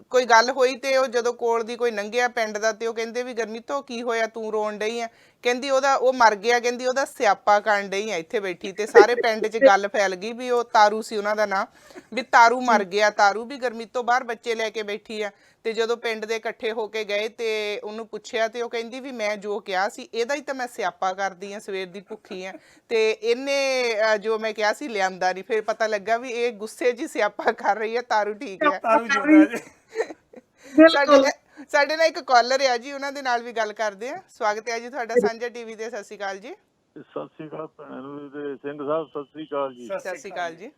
ਕੋਈ ਗੱਲ ਹੋਈ ਤੇ ਉਹ ਜਦੋਂ ਕੋਲ ਦੀ ਕੋਈ ਲੰਘਿਆ ਪਿੰਡ ਦਾ, ਤੇ ਉਹ ਕਹਿੰਦੇ ਵੀ ਗਰਮੀਤੋ ਕੀ ਹੋਇਆ, ਤੂੰ ਰੋਣ ਡਈ ਆ? ਕਹਿੰਦੀ ਉਹਦਾ ਉਹ ਮਰ ਗਿਆ, ਕਹਿੰਦੀ ਉਹਦਾ ਸਿਆਪਾ ਕਰਨ ਡਈ ਆ ਇੱਥੇ ਬੈਠੀ, ਤੇ ਸਾਰੇ ਪਿੰਡ 'ਚ ਗੱਲ ਫੈਲ ਗਈ ਵੀ ਉਹ ਤਾਰੂ ਸੀ ਉਹਨਾਂ ਦਾ ਨਾਂ, ਵੀ ਤਾਰੂ ਮਰ ਗਿਆ, ਤਾਰੂ ਵੀ ਗਰਮੀ ਤੋਂ ਬਾਹਰ ਬੱਚੇ ਲੈ ਕੇ ਬੈਠੀ ਆ। ਤੇ ਜਦੋਂ ਪਿੰਡ ਦੇ ਇਕੱਠੇ ਹੋ ਕੇ ਗਏ ਤੇ ਉਹਨੂੰ ਪੁੱਛਿਆ ਤੇ ਉਹ ਕਹਿੰਦੀ ਵੀ ਮੈਂ ਜੋ ਕਿਹਾ ਸੀ ਇਹਦਾ ਹੀ ਤਾਂ ਮੈਂ ਸਿਆਪਾ ਕਰਦੀ ਆ, ਸਵੇਰ ਦੀ ਭੁੱਖੀ ਆ, ਤੇ ਇਹਨੇ ਜੋ ਮੈਂ ਕਿਹਾ ਸੀ ਲਿਆਂਦਾ ਨਹੀਂ। ਫਿਰ ਪਤਾ ਲੱਗਾ ਵੀ ਇਹ ਗੁੱਸੇ 'ਚ ਹੀ ਸਿਆਪਾ ਕਰ ਰਹੀ ਹੈ, ਤਾਰੂ ਠੀਕ ਹੈ। ਤਾਰੂ ਜਿਉਂਦਾ ਜੀ। ਸਾਡੇ ਨਾਲ ਇੱਕ ਕਾਲਰ ਆ ਜੀ, ਉਹਨਾਂ ਦੇ ਨਾਲ ਵੀ ਗੱਲ ਕਰਦੇ ਆ। ਸਵਾਗਤ ਹੈ ਜੀ ਤੁਹਾਡਾ ਸਾਂਝਾ ਟੀਵੀ ਤੇ। ਸਤਿ ਸ਼੍ਰੀ ਅਕਾਲ ਜੀ। ਸਤਿ ਸ੍ਰੀ ਅਕਾਲ ਭੈਣ ਨੂੰ ਤੇ ਸਿੰਘ ਸਾਹਿਬ, ਸਤਿ ਸ੍ਰੀ ਅਕਾਲ ਜੀ। ਸਤਿ ਸ਼੍ਰੀ ਅਕਾਲ ਜੀ।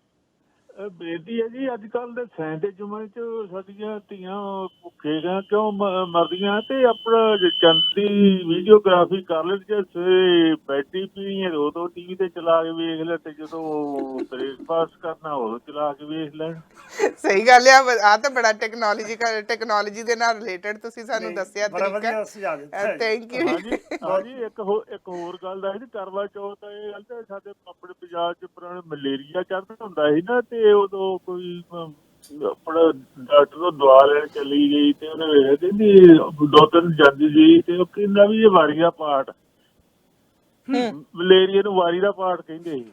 ਬੇਨਤੀ ਹੈ ਜੀ, ਅੱਜ ਕੱਲ ਦੇ ਸੈਂਦੇ ਜੁਮੇ ਚ ਸਾਡੀਆਂ ਧੀਆਂ ਭੁੱਖੇ ਗਏ ਕਿਉਂ ਮਰਦੀਆਂ, ਤੇ ਆਪਣਾ ਚੰਦੀ ਵੀਡੀਓਗ੍ਰਾਫੀ ਕਰ ਲੈਣ, ਜੇ ਬੈਠੀ ਪੀ ਉਦੋਂ ਟੀਵੀ ਤੇ ਚਲਾ ਕੇ ਵੇਖ ਲੈ, ਤੇ ਜਦੋਂ ਬ੍ਰੇਕਫਾਸਟ ਕਰਨਾ ਉਦੋਂ ਚਲਾ ਕੇ ਵੇਖ ਲੈਣ। ਸਹੀ ਗੱਲ ਆ ਤਾਂ ਬੜਾ ਟੈਕਨੋਲੋਜੀ ਦੇ ਨਾਲ ਰਿਲੇਟਡ ਤੁਸੀਂ ਸਾਨੂੰ ਦੱਸਿਆ ਤਰੀਕਾ। Thank you. ਹਾਂਜੀ ਇੱਕ ਹੋਰ ਗੱਲ ਦਾ ਜੀ, ਕਰਵਾ ਚੌਥ ਇਹ ਗੱਲ ਤੇ ਸਾਡੇ ਆਪਣੇ ਪੰਜਾਬ ਚ ਪੁਰਾਣਾ ਮਲੇਰੀਆ ਚੜ੍ਹਦਾ ਹੁੰਦਾ ਸੀ ਨਾ, ਤੇ ਉਦੋਂ ਕੋਈ ਆਪਣਾ ਡਾਕਟਰ ਤੋਂ ਦਵਾ ਲੈਣ ਚਲੀ ਗਈ, ਤੇ ਉਹਨੇ ਵੇਖਿਆ ਕਹਿੰਦੀ 2-3 ਜਾਂਦੀ ਸੀ, ਤੇ ਉਹ ਕਹਿੰਦਾ ਵੀ ਇਹ ਵਾਰੀ ਦਾ ਪਾਠ, ਮਲੇਰੀਆ ਨੂੰ ਵਾਰੀ ਦਾ ਪਾਠ ਕਹਿੰਦੇ ਸੀ,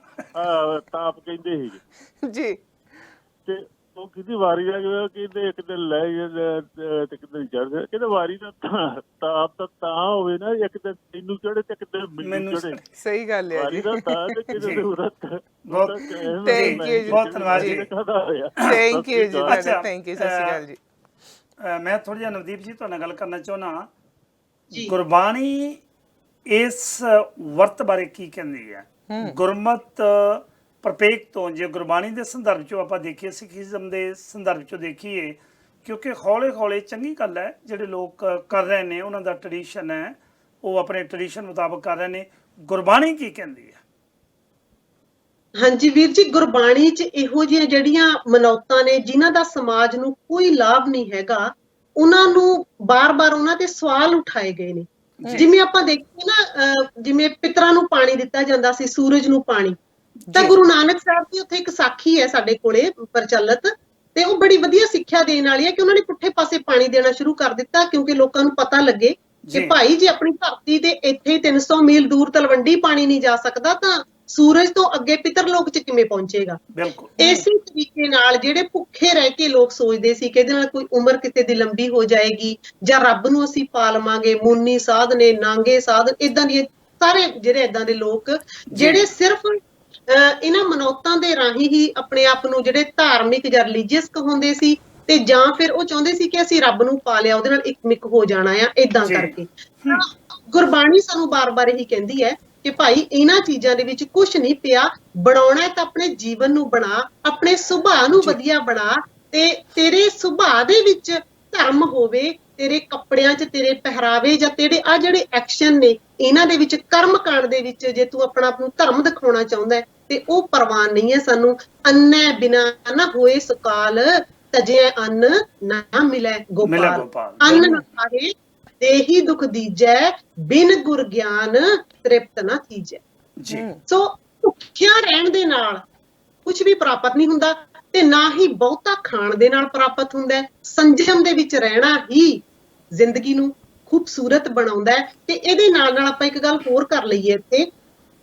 ਤਾਪ ਕਹਿੰਦੇ ਸੀ ਜੀ। ਤੇ ਉਹ ਕਿਹਦੀ ਵਾਰੀ ਦਾ ਕਹਿੰਦੇ ਇੱਕ ਦਿਨ ਲੈ ਤੇ ਇੱਕ ਦਿਨ ਚੜ੍ਹ, ਕਹਿੰਦੇ ਵਾਰੀ ਦਾ ਤਾਪ ਤਾਂ ਹੋਵੇ ਨਾ, ਇੱਕ ਦਿਨ ਤੈਨੂੰ ਚੜੇ ਤੇ ਇੱਕ ਦਿਨ ਮੈਨੂੰ ਚੜੇ। ਸਹੀ ਗੱਲ ਹੈ ਵਾਰੀ ਦਾ ਤਾਂ ਤੇ ਕਿਤੇ ਜ਼ਰੂਰਤ। ਥੈਂਕ ਯੂ ਜੀ, ਬਹੁਤ ਧੰਨਵਾਦ ਜੀ। ਥੈਂਕ ਯੂ ਜੀ, ਥੈਂਕ ਯੂ। ਸਤਿ ਸ਼੍ਰੀ ਅਕਾਲ ਜੀ। ਮੈਂ ਥੋੜਾ ਜਿਹਾ ਨਵਦੀਪ ਜੀ ਤੁਹਾਡੇ ਨਾਲ ਗੱਲ ਕਰਨਾ ਚਾਹੁੰਦਾ। ਗੁਰਬਾਣੀ ਇਸ ਵਰਤ ਬਾਰੇ ਕੀ ਕਹਿੰਦੀ ਹੈ? ਗੁਰਮਤ ਪ੍ਰਪੇਖ ਤੋਂ ਜੇ ਗੁਰਬਾਣੀ ਦੇ ਸੰਦਰਭ ਚੋਂ ਆਪਾਂ ਦੇਖੀਏ, ਸਿੱਖੀਜ਼ਮ ਦੇ ਸੰਦਰਭ ਚੋਂ ਦੇਖੀਏ, ਕਿਉਂਕਿ ਹੌਲੇ ਹੌਲੇ ਚੰਗੀ ਗੱਲ ਹੈ ਜਿਹੜੇ ਲੋਕ ਕਰ ਰਹੇ ਨੇ, ਉਹਨਾਂ ਦਾ ਟ੍ਰੈਡੀਸ਼ਨ ਹੈ, ਉਹ ਆਪਣੇ ਟ੍ਰੈਡੀਸ਼ਨ ਮੁਤਾਬਕ ਕਰ ਰਹੇ ਨੇ। ਗੁਰਬਾਣੀ ਕੀ ਕਹਿੰਦੀ ਹੈ? ਹਾਂਜੀ ਵੀਰ ਜੀ, ਗੁਰਬਾਣੀ 'ਚ ਇਹੋ ਜਿਹੀਆਂ ਜਿਹੜੀਆਂ ਮਨੌਤਾਂ ਨੇ ਜਿਨ੍ਹਾਂ ਦਾ ਸਮਾਜ ਨੂੰ ਕੋਈ ਲਾਭ ਨਹੀਂ ਹੈਗਾ, ਉਹਨਾਂ ਨੂੰ ਬਾਰ-ਬਾਰ ਉਹਨਾਂ ਤੇ ਸਵਾਲ ਉਠਾਏ ਗਏ ਨੇ। ਜਿਵੇਂ ਆਪਾਂ ਦੇਖੀਏ ਨਾ, ਜਿਵੇਂ ਪਿਤਰਾਂ ਨੂੰ ਪਾਣੀ ਦਿੱਤਾ ਜਾਂਦਾ ਸੀ, ਸੂਰਜ ਨੂੰ ਪਾਣੀ, ਤਾਂ ਗੁਰੂ ਨਾਨਕ ਸਾਹਿਬ ਦੀ ਉੱਥੇ ਇੱਕ ਸਾਖੀ ਹੈ ਸਾਡੇ ਕੋਲੇ ਪ੍ਰਚਲਿਤ, ਤੇ ਉਹ ਬੜੀ ਵਧੀਆ ਸਿੱਖਿਆ ਦੇਣ ਵਾਲੀ ਹੈ ਕਿ ਉਹਨਾਂ ਨੇ ਪੁੱਠੇ ਪਾਸੇ ਪਾਣੀ ਦੇਣਾ ਸ਼ੁਰੂ ਕਰ ਦਿੱਤਾ, ਕਿਉਂਕਿ ਲੋਕਾਂ ਨੂੰ ਪਤਾ ਲੱਗੇ ਕਿ ਭਾਈ ਜੇ ਆਪਣੀ ਧਰਤੀ ਤੇ ਇੱਥੇ 300 ਮੀਲ ਦੂਰ ਤਲਵੰਡੀ ਪਾਣੀ ਨਹੀਂ ਜਾ ਸਕਦਾ, ਤਾਂ ਸੂਰਜ ਤੋਂ ਅੱਗੇ ਪਿਤਰ ਲੋਕ 'ਚ ਕਿਵੇਂ ਪਹੁੰਚੇਗਾ। ਇਸੇ ਤਰੀਕੇ ਨਾਲ ਜਿਹੜੇ ਭੁੱਖੇ ਰਹਿ ਕੇ ਲੋਕ ਸੋਚਦੇ ਸੀ ਕਿ ਇਹਦੇ ਨਾਲ ਕੋਈ ਉਮਰ ਕਿਸੇ ਦੀ ਲੰਬੀ ਹੋ ਜਾਏਗੀ, ਜਾਂ ਰੱਬ ਨੂੰ ਅਸੀਂ ਪਾ ਲਵਾਂਗੇ, ਮੁੰਨੀ ਸਾਧ ਨੇ, ਨਾਂਗੇ ਸਾਧ, ਇਦਾਂ ਦੀ ਸਾਰੇ ਜਿਹੜੇ ਇਦਾਂ ਦੇ ਲੋਕ ਜਿਹੜੇ ਸਿਰਫ ਇਹਨਾਂ ਮਨੌਤਾਂ ਦੇ ਰਾਹੀਂ ਹੀ ਆਪਣੇ ਆਪ ਨੂੰ ਜਿਹੜੇ ਧਾਰਮਿਕ ਜਾਂ ਰਿਲੀਜੀਅਸ ਕਹਾਉਂਦੇ ਸੀ, ਤੇ ਜਾਂ ਫਿਰ ਉਹ ਚਾਹੁੰਦੇ ਸੀ ਕਿ ਅਸੀਂ ਰੱਬ ਨੂੰ ਪਾ ਲਿਆ, ਉਹਦੇ ਨਾਲ ਇੱਕ ਹੋ ਜਾਣਾ ਆ, ਏਦਾਂ ਕਰਕੇ। ਗੁਰਬਾਣੀ ਸਾਨੂੰ ਬਾਰ-ਬਾਰ ਇਹੀ ਕਹਿੰਦੀ ਹੈ ਕਿ ਭਾਈ ਇਹਨਾਂ ਚੀਜ਼ਾਂ ਦੇ ਵਿੱਚ ਕੁਝ ਨਹੀਂ ਪਿਆ, ਬਣਾਉਣਾ ਤਾਂ ਆਪਣੇ ਜੀਵਨ ਨੂੰ ਬਣਾ, ਆਪਣੇ ਸੁਭਾਅ ਨੂੰ ਵਧੀਆ ਬਣਾ, ਤੇ ਤੇਰੇ ਸੁਭਾਅ ਦੇ ਵਿੱਚ ਧਰਮ ਹੋਵੇ, ਤੇਰੇ ਕੱਪੜਿਆਂ 'ਚ, ਤੇਰੇ ਪਹਿਰਾਵੇ ਜਾਂ ਤੇਰੇ ਆ ਜਿਹੜੇ ਐਕਸ਼ਨ ਨੇ, ਇਹਨਾਂ ਦੇ ਵਿੱਚ, ਕਰਮ ਕਾਂਡ ਦੇ ਵਿੱਚ ਜੇ ਤੂੰ ਆਪਣਾ ਆਪ ਨੂੰ ਧਰਮ ਦਿਖਾਉਣਾ ਚਾਹੁੰਦਾ ਤੇ ਉਹ ਪ੍ਰਵਾਨ ਨਹੀਂ ਹੈ ਸਾਨੂੰ। ਅੰਨੈ ਬਿਨਾ ਨਾ ਹੋਏ ਸੁਕਾਲ, ਤਜੇ ਅੰਨ ਨਾ ਮਿਲੇ ਗੋਪਾਲ, ਅੰਨ ਨਾ ਖਾਏ ਦੇਹੀ ਦੁਖ ਦੀਜੈ, ਬਿਨ ਗੁਰ ਗਿਆਨ ਤ੍ਰਿਪਤ ਨਾ ਥੀਜੈ। ਸੋ ਭੁੱਖਿਆ ਰਹਿਣ ਦੇ ਨਾਲ ਕੁਝ ਵੀ ਪ੍ਰਾਪਤ ਨਹੀਂ ਹੁੰਦਾ, ਤੇ ਨਾ ਹੀ ਬਹੁਤਾ ਖਾਣ ਦੇ ਨਾਲ ਪ੍ਰਾਪਤ ਹੁੰਦਾ ਹੈ। ਸੰਜਮ ਦੇ ਵਿੱਚ ਰਹਿਣਾ ਹੀ ਜ਼ਿੰਦਗੀ ਨੂੰ ਖੂਬਸੂਰਤ ਬਣਾਉਂਦਾ ਹੈ। ਤੇ ਇਹਦੇ ਨਾਲ ਨਾਲ ਆਪਾਂ ਇੱਕ ਗੱਲ ਹੋਰ ਕਰ ਲਈਏ ਇੱਥੇ,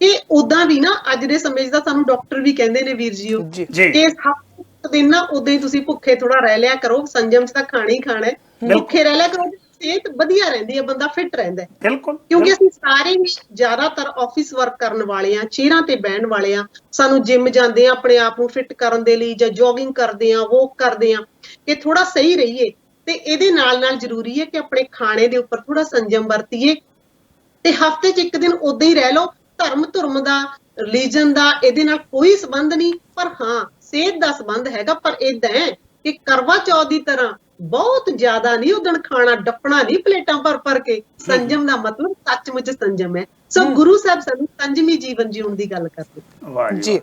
ਕਿ ਉਦਾਂ ਵੀ ਨਾ ਅੱਜ ਦੇ ਸਮੇਂ 'ਚ ਤਾਂ ਸਾਨੂੰ ਡਾਕਟਰ ਵੀ ਕਹਿੰਦੇ ਨੇ ਵੀਰ ਜੀਓ ਕਿ ਹਫ਼ਤੇ ਦਿਨ ਨਾ ਉਦਾਂ ਹੀ ਤੁਸੀਂ ਭੁੱਖੇ ਥੋੜਾ ਰਹਿ ਲਿਆ ਕਰੋ, ਸੰਜਮ 'ਚ ਤਾਂ ਖਾਣਾ ਹੀ ਖਾਣਾ ਹੈ, ਭੁੱਖੇ ਰਹਿ ਲਿਆ ਕਰੋ, ਸਿਹਤ ਵਧੀਆ ਰਹਿੰਦੀ ਹੈ, ਬੰਦਾ ਫਿੱਟ ਰਹਿੰਦਾ ਹੈ। ਕਿਉਂਕਿ ਅਸੀਂ ਸਾਰੇ ਹੀ ਜ਼ਿਆਦਾਤਰ ਆਫਿਸ ਵਰਕ ਕਰਨ ਵਾਲੇ ਆ, ਚੇਅਰਾਂ ਤੇ ਬਹਿਣ ਵਾਲੇ ਆ, ਸਾਨੂੰ ਜਿਮ ਜਾਂਦੇ ਆ ਆਪਣੇ ਆਪ ਨੂੰ ਫਿੱਟ ਕਰਨ ਦੇ ਲਈ, ਜਾਂ ਜੋਗਿੰਗ ਕਰਦੇ ਆ, ਵਾਕ ਕਰਦੇ ਆ, ਕਿ ਥੋੜਾ ਸਹੀ ਰਹੀਏ। ਤੇ ਇਹਦੇ ਨਾਲ ਨਾਲ ਜ਼ਰੂਰੀ ਹੈ ਕਿ ਆਪਣੇ ਖਾਣੇ ਦੇ ਉੱਪਰ ਥੋੜਾ ਸੰਜਮ ਵਰਤੀਏ, ਤੇ ਹਫ਼ਤੇ 'ਚ ਇੱਕ ਦਿਨ ਉਦਾਂ ਹੀ ਰਹਿ ਲਓ। ਧਰਮ ਦਾ, ਰਿਲੀਜਨ ਦਾ ਇਹਦੇ ਨਾਲ ਕੋਈ ਸੰਬੰਧ ਨਹੀਂ, ਪਰ ਹਾਂ ਸਿਹਤ ਦਾ ਸੰਬੰਧ ਹੈਗਾ। ਪਰ ਏਦਾਂ ਹੈ ਕਿ ਕਰਵਾ ਚੌਥ ਦੀ ਤਰ੍ਹਾਂ ਬਹੁਤ ਜ਼ਿਆਦਾ ਨਹੀਂ ਉਦਣ ਖਾਣਾ, ਡੱਫਣਾ ਨਹੀਂ ਪਲੇਟਾਂ ਭਰ ਕੇ। ਸੰਜਮ ਦਾ ਮਤਲਬ ਸੱਚਮੁੱਚ ਸੰਜਮ ਹੈ। ਸੋ ਗੁਰੂ ਸਾਹਿਬ ਸਾਨੂੰ ਸੰਜਮੀ ਜੀਵਨ ਜਿਉਣ ਦੀ ਗੱਲ ਕਰਦੇ ਜੀ।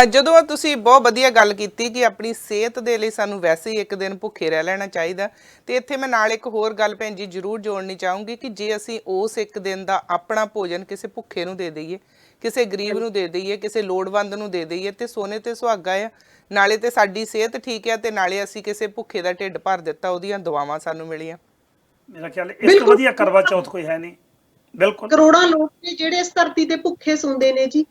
ਜਦੋਂ ਤੁਸੀਂ ਬਹੁਤ ਵਧੀਆ ਗੱਲ ਕੀਤੀ ਕਿ ਆਪਣੀ ਸਿਹਤ ਦੇ ਲਈ ਸਾਨੂੰ ਵੈਸੇ ਹੀ ਇੱਕ ਦਿਨ ਭੁੱਖੇ ਰਹਿ ਲੈਣਾ ਚਾਹੀਦਾ, ਤੇ ਇੱਥੇ ਮੈਂ ਨਾਲ ਇੱਕ ਹੋਰ ਗੱਲ ਭੈਣ ਜੀ ਜ਼ਰੂਰ ਜੋੜਨੀ ਚਾਹੂੰਗੀ ਕਿ ਜੇ ਅਸੀਂ ਉਸ ਇੱਕ ਦਿਨ ਦਾ ਆਪਣਾ ਭੋਜਨ ਕਿਸੇ ਭੁੱਖੇ ਨੂੰ ਦੇ ਦਈਏ, ਕਿਸੇ ਗਰੀਬ ਨੂੰ ਦੇ ਦਈਏ, ਕਿਸੇ ਲੋੜਵੰਦ ਨੂੰ ਦੇ ਦਈਏ, ਤੇ ਸੋਨੇ ਤੇ ਸੁਹਾਗਾ ਆ। ਨਾਲੇ ਤੇ ਸਾਡੀ ਸਿਹਤ ਠੀਕ ਹੈ, ਤੇ ਨਾਲੇ ਅਸੀਂ ਕਿਸੇ ਭੁੱਖੇ ਦਾ ਢਿੱਡ ਭਰ ਦਿੱਤਾ, ਉਹਦੀਆਂ ਦੁਆਵਾਂ ਸਾਨੂੰ ਮਿਲੀਆਂ। ਮੇਰਾ ਖਿਆਲ ਇਸ ਤੋਂ ਵਧੀਆ ਕਰਵਾ ਚੌਥ ਕੋਈ ਹੈ ਨਹੀਂ। ਬਿਲਕੁਲ ਕਰੋੜਾਂ ਲੋਕ ਨੇ ਜਿਹੜੇ ਇਸ ਧਰਤੀ ਤੇ ਭੁੱਖੇ ਸੌਂਦੇ ਨੇ ਜੀ।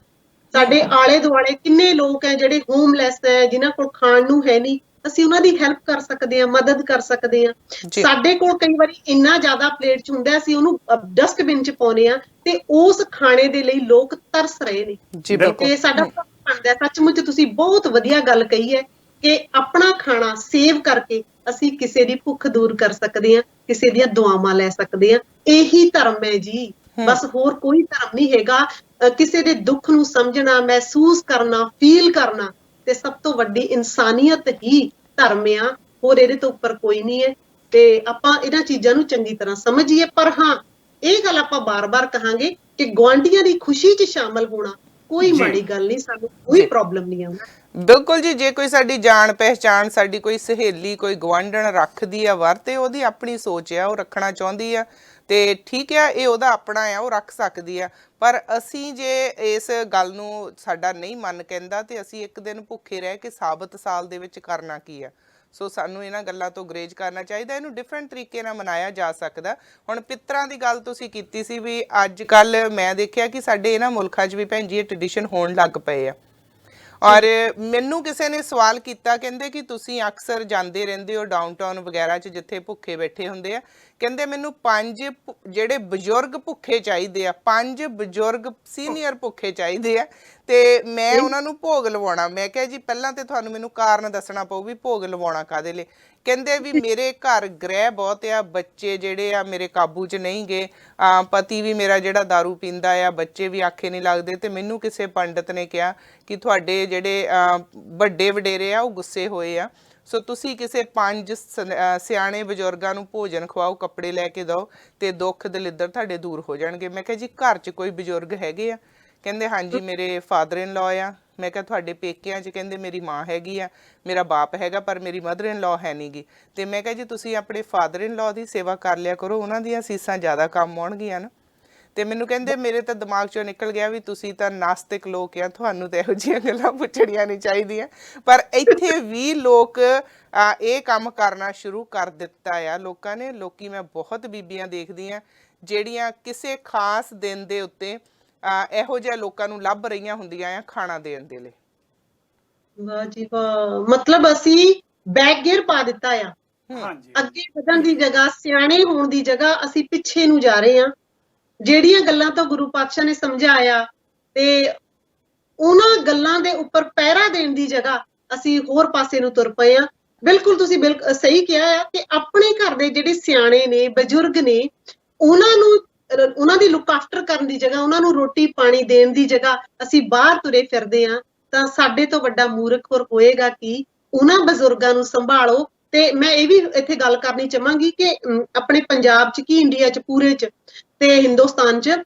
ਸਾਡੇ ਆਲੇ ਦੁਆਲੇ ਕਿੰਨੇ ਲੋਕ ਹੈ ਜਿਹੜੇ ਹੋਮਲੈਸ ਹੈ, ਜਿਨ੍ਹਾਂ ਕੋਲ ਖਾਣ ਨੂੰ ਹੈ ਨਹੀਂ। ਅਸੀਂ ਉਹਨਾਂ ਦੀ ਹੈਲਪ ਕਰ ਸਕਦੇ ਹਾਂ, ਮਦਦ ਕਰ ਸਕਦੇ ਹਾਂ। ਜੀ ਸਾਡੇ ਕੋਲ ਕਈ ਵਾਰੀ ਇੰਨਾ ਜ਼ਿਆਦਾ ਪਲੇਟ 'ਚ ਹੁੰਦਾ, ਅਸੀਂ ਉਹਨੂੰ ਡਸਟਬਿਨ 'ਚ ਪਾਉਂਦੇ ਆ ਤੇ ਉਸ ਖਾਣੇ ਦੇ ਲਈ ਲੋਕ ਤਰਸ ਰਹੇ ਨੇ। ਜੀ ਬਿਲਕੁਲ ਤੇ ਸਾਡਾ ਫਰਜ਼ ਬਣਦਾ, ਸੱਚਮੁੱਚ ਤੁਸੀਂ ਬਹੁਤ ਵਧੀਆ ਗੱਲ ਕਹੀ ਹੈ ਕਿ ਆਪਣਾ ਖਾਣਾ ਸੇਵ ਕਰਕੇ ਅਸੀਂ ਕਿਸੇ ਦੀ ਭੁੱਖ ਦੂਰ ਕਰ ਸਕਦੇ ਹਾਂ, ਕਿਸੇ ਦੀਆਂ ਦੁਆਵਾਂ ਲੈ ਸਕਦੇ ਹਾਂ। ਇਹੀ ਧਰਮ ਹੈ ਜੀ, ਬਸ ਹੋਰ ਕੋਈ ਧਰਮ ਨਹੀਂ ਹੈਗਾ। ਕਿਸੇ ਦੇ ਦੁੱਖ ਨੂੰ ਸਮਝਣਾ, ਮਹਿਸੂਸ ਕਰਨਾ, ਫੀਲ ਕਰਨਾ, ਤੇ ਸਭ ਤੋਂ ਵੱਡੀ ਇਨਸਾਨੀਅਤ ਹੀ ਧਰਮ ਆ। ਹੋਰ ਇਹਦੇ ਤੋਂ ਉੱਪਰ ਕੋਈ ਨਹੀਂ ਹੈ। ਤੇ ਆਪਾਂ ਇਹਨਾਂ ਚੀਜ਼ਾਂ ਨੂੰ ਚੰਗੀ ਤਰ੍ਹਾਂ ਸਮਝੀਏ। ਪਰ ਹਾਂ, ਇਹ ਗੱਲ ਆਪਾਂ ਬਾਰ-ਬਾਰ ਕਹਾਂਗੇ ਕਿ ਗੁਆਂਢੀਆਂ ਦੀ ਖੁਸ਼ੀ 'ਚ ਸ਼ਾਮਲ ਹੋਣਾ ਕੋਈ ਮਾੜੀ ਗੱਲ ਨਹੀਂ, ਸਾਨੂੰ ਕੋਈ ਪ੍ਰੋਬਲਮ ਨਹੀਂ ਆਉਂਦਾ। ਬਿਲਕੁਲ ਜੀ। ਜੇ ਕੋਈ ਸਾਡੀ ਜਾਣ ਪਹਿਚਾਣ, ਸਾਡੀ ਕੋਈ ਸਹੇਲੀ, ਕੋਈ ਗਵਾਂਢਣ ਰੱਖਦੀ ਆ ਵਰਤ, ਤੇ ਉਹਦੀ ਆਪਣੀ ਸੋਚ ਆ, ਉਹ ਰੱਖਣਾ ਚਾਹੁੰਦੀ ਆ ਤੇ ਠੀਕ ਆ, ਇਹ ਉਹਦਾ ਆਪਣਾ ਆ, ਉਹ ਰੱਖ ਸਕਦੀ ਆ। ਪਰ ਅਸੀਂ ਜੇ ਇਸ ਗੱਲ ਨੂੰ ਸਾਡਾ ਨਹੀਂ ਮਨ ਕਹਿੰਦਾ ਤੇ ਅਸੀਂ ਇੱਕ ਦਿਨ ਭੁੱਖੇ ਰਹਿ ਕੇ ਸਾਬਤ ਸਾਲ ਦੇ ਵਿੱਚ ਕਰਨਾ ਕੀ ਆ। ਸੋ ਸਾਨੂੰ ਇਹਨਾਂ ਗੱਲਾਂ ਤੋਂ ਗਰੇਜ ਕਰਨਾ ਚਾਹੀਦਾ। ਇਹਨੂੰ ਡਿਫਰੈਂਟ ਤਰੀਕੇ ਨਾਲ ਮਨਾਇਆ ਜਾ ਸਕਦਾ। ਹੁਣ ਪਿੱਤਰਾਂ ਦੀ ਗੱਲ ਤੁਸੀਂ ਕੀਤੀ ਸੀ ਵੀ ਅੱਜ ਕੱਲ ਮੈਂ ਦੇਖਿਆ ਕਿ ਸਾਡੇ ਇਹਨਾਂ ਮੁਲਕਾਂ 'ਚ ਵੀ ਭੈਣ ਜੀ ਇਹ ਟ੍ਰੈਡੀਸ਼ਨ ਹੋਣ ਲੱਗ ਪਏ ਆ। ਔਰ ਮੈਨੂੰ ਕਿਸੇ ਨੇ ਸਵਾਲ ਕੀਤਾ, ਕਹਿੰਦੇ ਕਿ ਤੁਸੀਂ ਅਕਸਰ ਜਾਂਦੇ ਰਹਿੰਦੇ ਹੋ ਡਾਊਨਟਾਊਨ ਵਗੈਰਾ 'ਚ ਜਿੱਥੇ ਭੁੱਖੇ ਬੈਠੇ ਹੁੰਦੇ ਆ, ਕਹਿੰਦੇ ਮੈਨੂੰ 5 ਜਿਹੜੇ ਬਜ਼ੁਰਗ ਭੁੱਖੇ ਚਾਹੀਦੇ ਆ, 5 ਬਜ਼ੁਰਗ ਸੀਨੀਅਰ ਭੁੱਖੇ ਚਾਹੀਦੇ ਆ ਤੇ ਮੈਂ ਉਹਨਾਂ ਨੂੰ ਭੋਗ ਲਵਾਉਣਾ। ਮੈਂ ਕਿਹਾ ਜੀ ਪਹਿਲਾਂ ਤੇ ਤੁਹਾਨੂੰ ਮੈਨੂੰ ਕਾਰਨ ਦੱਸਣਾ ਪਊ ਵੀ ਭੋਗ ਲਵਾਉਣਾ ਕਾਹਦੇ ਲਈ। ਕਹਿੰਦੇ ਵੀ ਮੇਰੇ ਘਰ ਗ੍ਰਹਿ ਬਹੁਤ ਆ, ਬੱਚੇ ਜਿਹੜੇ ਆ ਮੇਰੇ ਕਾਬੂ 'ਚ ਨਹੀਂ ਗਏ, ਪਤੀ ਵੀ ਮੇਰਾ ਜਿਹੜਾ ਦਾਰੂ ਪੀਂਦਾ ਆ, ਬੱਚੇ ਵੀ ਆਖੇ ਨਹੀਂ ਲੱਗਦੇ, ਤੇ ਮੈਨੂੰ ਕਿਸੇ ਪੰਡਤ ਨੇ ਕਿਹਾ ਕਿ ਤੁਹਾਡੇ ਜਿਹੜੇ ਵੱਡੇ ਵਡੇਰੇ ਆ ਉਹ ਗੁੱਸੇ ਹੋਏ ਆ, ਸੋ ਤੁਸੀਂ ਕਿਸੇ 5 ਸਿਆਣੇ ਬਜ਼ੁਰਗਾਂ ਨੂੰ ਭੋਜਨ ਖਵਾਓ, ਕੱਪੜੇ ਲੈ ਕੇ ਦਿਓ ਤੇ ਦੁੱਖ ਦਲਿੱਦਰ ਤੁਹਾਡੇ ਦੂਰ ਹੋ ਜਾਣਗੇ। ਮੈਂ ਕਿਹਾ ਜੀ ਘਰ 'ਚ ਕੋਈ ਬਜ਼ੁਰਗ ਹੈਗੇ ਆ? ਕਹਿੰਦੇ ਹਾਂਜੀ ਮੇਰੇ ਫਾਦਰ ਇਨ ਲਾਅ ਆ। ਮੈਂ ਕਿਹਾ ਤੁਹਾਡੇ ਪੇਕਿਆਂ 'ਚ? ਕਹਿੰਦੇ ਮੇਰੀ ਮਾਂ ਹੈਗੀ ਆ, ਮੇਰਾ ਬਾਪ ਹੈਗਾ, ਪਰ ਮੇਰੀ ਮਦਰ ਇਨ ਲਾਅ ਹੈ ਨਹੀਂ ਗੀ। ਤੇ ਮੈਂ ਕਿਹਾ ਜੀ ਤੁਸੀਂ ਆਪਣੇ ਫਾਦਰ ਇਨ ਲਾਅ ਦੀ ਸੇਵਾ ਕਰ ਲਿਆ ਕਰੋ, ਉਹਨਾਂ ਦੀਆਂ ਸੀਸਾਂ ਜ਼ਿਆਦਾ ਕੰਮ ਆਉਣਗੀਆਂ ਨਾ। ਤੇ ਮੈਨੂੰ ਕਹਿੰਦੇ ਮੇਰੇ ਤਾਂ ਦਿਮਾਗ 'ਚੋਂ ਨਿਕਲ ਗਿਆ ਵੀ ਤੁਸੀਂ ਤਾਂ ਨਾਸਤਿਕ ਲੋਕ ਆ, ਤੁਹਾਨੂੰ ਤਾਂ ਇਹੋ ਜਿਹੀਆਂ ਗੱਲਾਂ ਪੁੱਛਣੀਆਂ ਨਹੀਂ ਚਾਹੀਦੀਆਂ। ਪਰ ਇੱਥੇ ਵੀ ਲੋਕ ਇਹ ਕੰਮ ਕਰਨਾ ਸ਼ੁਰੂ ਕਰ ਦਿੱਤਾ ਆ ਲੋਕਾਂ ਨੇ। ਲੋਕੀ ਮੈਂ ਬਹੁਤ ਬੀਬੀਆਂ ਦੇਖਦੀ ਆ ਜਿਹੜੀਆਂ ਕਿਸੇ ਖਾਸ ਦਿਨ ਦੇ ਉੱਤੇ ਇਹੋ ਜਿਹੇ ਲੋਕਾਂ ਨੂੰ ਲੱਭ ਰਹੀਆਂ ਹੁੰਦੀਆਂ ਆ ਖਾਣਾ ਦੇਣ ਦੇ ਲਈ। ਵਾਹ ਜੀ ਵਾਹ, ਮਤਲਬ ਅਸੀਂ ਬੈਕ ਗੇਅਰ ਪਾ ਦਿੱਤਾ ਆ। ਹਾਂਜੀ, ਅੱਗੇ ਵਧਣ ਦੀ ਜਗ੍ਹਾ, ਸਿਆਣੇ ਹੋਣ ਦੀ ਜਗ੍ਹਾ ਅਸੀਂ ਪਿੱਛੇ ਨੂੰ ਜਾ ਰਹੇ ਹਾਂ। ਜਿਹੜੀਆਂ ਗੱਲਾਂ ਤੋਂ ਗੁਰੂ ਪਾਤਸ਼ਾਹ ਨੇ ਸਮਝਾਇਆ ਤੇ ਉਹਨਾਂ ਗੱਲਾਂ ਦੇ ਉੱਪਰ ਪਹਿਰਾ ਦੇਣ ਦੀ ਜਗ੍ਹਾ ਅਸੀਂ ਹੋਰ ਪਾਸੇ ਨੂੰ ਤੁਰ ਪਏ ਆ। ਬਿਲਕੁਲ ਤੁਸੀਂ ਬਿਲਕੁਲ ਸਹੀ ਕਿਹਾ ਆ ਕਿ ਆਪਣੇ ਘਰ ਦੇ ਜਿਹੜੇ ਸਿਆਣੇ ਨੇ, ਬਜ਼ੁਰਗ ਨੇ, ਉਹਨਾਂ ਦੀ ਲੁੱਕ ਆਫਟਰ ਕਰਨ ਦੀ ਜਗ੍ਹਾ, ਉਹਨਾਂ ਨੂੰ ਰੋਟੀ ਪਾਣੀ ਦੇਣ ਦੀ ਜਗ੍ਹਾ ਅਸੀਂ ਬਾਹਰ ਤੁਰੇ ਫਿਰਦੇ ਆ, ਤਾਂ ਸਾਡੇ ਤੋਂ ਵੱਡਾ ਮੂਰਖ ਹੋਰ ਹੋਏਗਾ ਕਿ ਉਹਨਾਂ ਬਜ਼ੁਰਗਾਂ ਨੂੰ ਸੰਭਾਲੋ। ਤੇ ਮੈਂ ਇਹ ਵੀ ਇੱਥੇ ਗੱਲ ਕਰਨੀ ਚਾਹਾਂਗੀ ਕਿ ਆਪਣੇ ਪੰਜਾਬ 'ਚ ਕੀ, ਇੰਡੀਆ 'ਚ ਪੂਰੇ 'ਚ ਤੇ ਹਿੰਦੁਸਤਾਨ 'ਚ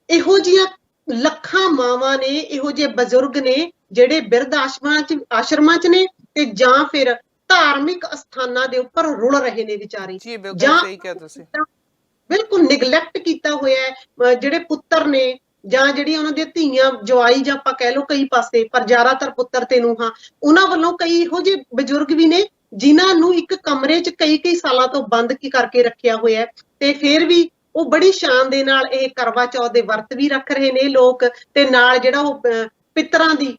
ਇਹੋ ਜਿਹੀਆਂ ਲੱਖਾਂ ਮਾਵਾਂ ਨੇ, ਇਹੋ ਜਿਹੇ ਬਜ਼ੁਰਗ ਨੇ ਜਿਹੜੇ ਬਿਰਧ ਆਸ਼ਰਮਾਂ 'ਚ ਨੇ ਤੇ ਜਾਂ ਫਿਰ ਧਾਰਮਿਕ ਅਸਥਾਨਾਂ ਦੇ ਉੱਪਰ ਰੁਲ ਰਹੇ ਨੇ ਵਿਚਾਰੇ। ਜੀ ਬਿਲਕੁਲ ਸਹੀ ਕਿਹਾ ਤੁਸੀਂ। ਬਿਲਕੁਲ ਨਿਗਲੈਕਟ ਕੀਤਾ ਹੋਇਆ ਹੈ। ਜਿਹੜੇ ਪੁੱਤਰ ਨੇ ਜਾਂ ਜਿਹੜੀਆਂ ਉਹਨਾਂ ਦੀਆਂ ਧੀਆਂ, ਜਵਾਈ ਜਾਂ ਆਪਾਂ ਕਹਿ ਲਓ ਕਈ ਪਾਸੇ, ਪਰ ਜ਼ਿਆਦਾਤਰ ਪੁੱਤਰ ਤੇ ਨੂੰਹਾਂ, ਉਹਨਾਂ ਵੱਲੋਂ ਕਈ ਇਹੋ ਜਿਹੇ ਬਜ਼ੁਰਗ ਵੀ ਨੇ ਜਿਨ੍ਹਾਂ ਨੂੰ ਇੱਕ ਕਮਰੇ 'ਚ ਕਈ ਸਾਲਾਂ ਤੋਂ ਬੰਦ ਕਰਕੇ ਰੱਖਿਆ ਹੋਇਆ ਹੈ, ਤੇ ਫਿਰ ਵੀ ਉਹ ਬੜੀ ਸ਼ਾਨ ਦੇ ਨਾਲ ਇਹ ਕਰਵਾ ਚੌਥ ਦੇ ਵਰਤ ਵੀ ਰੱਖ ਰਹੇ ਨੇ ਲੋਕ। ਤੇ ਨਾਲ ਜਿਹੜਾ ਉਹ ਪਿੱਤਰਾਂ ਦੀ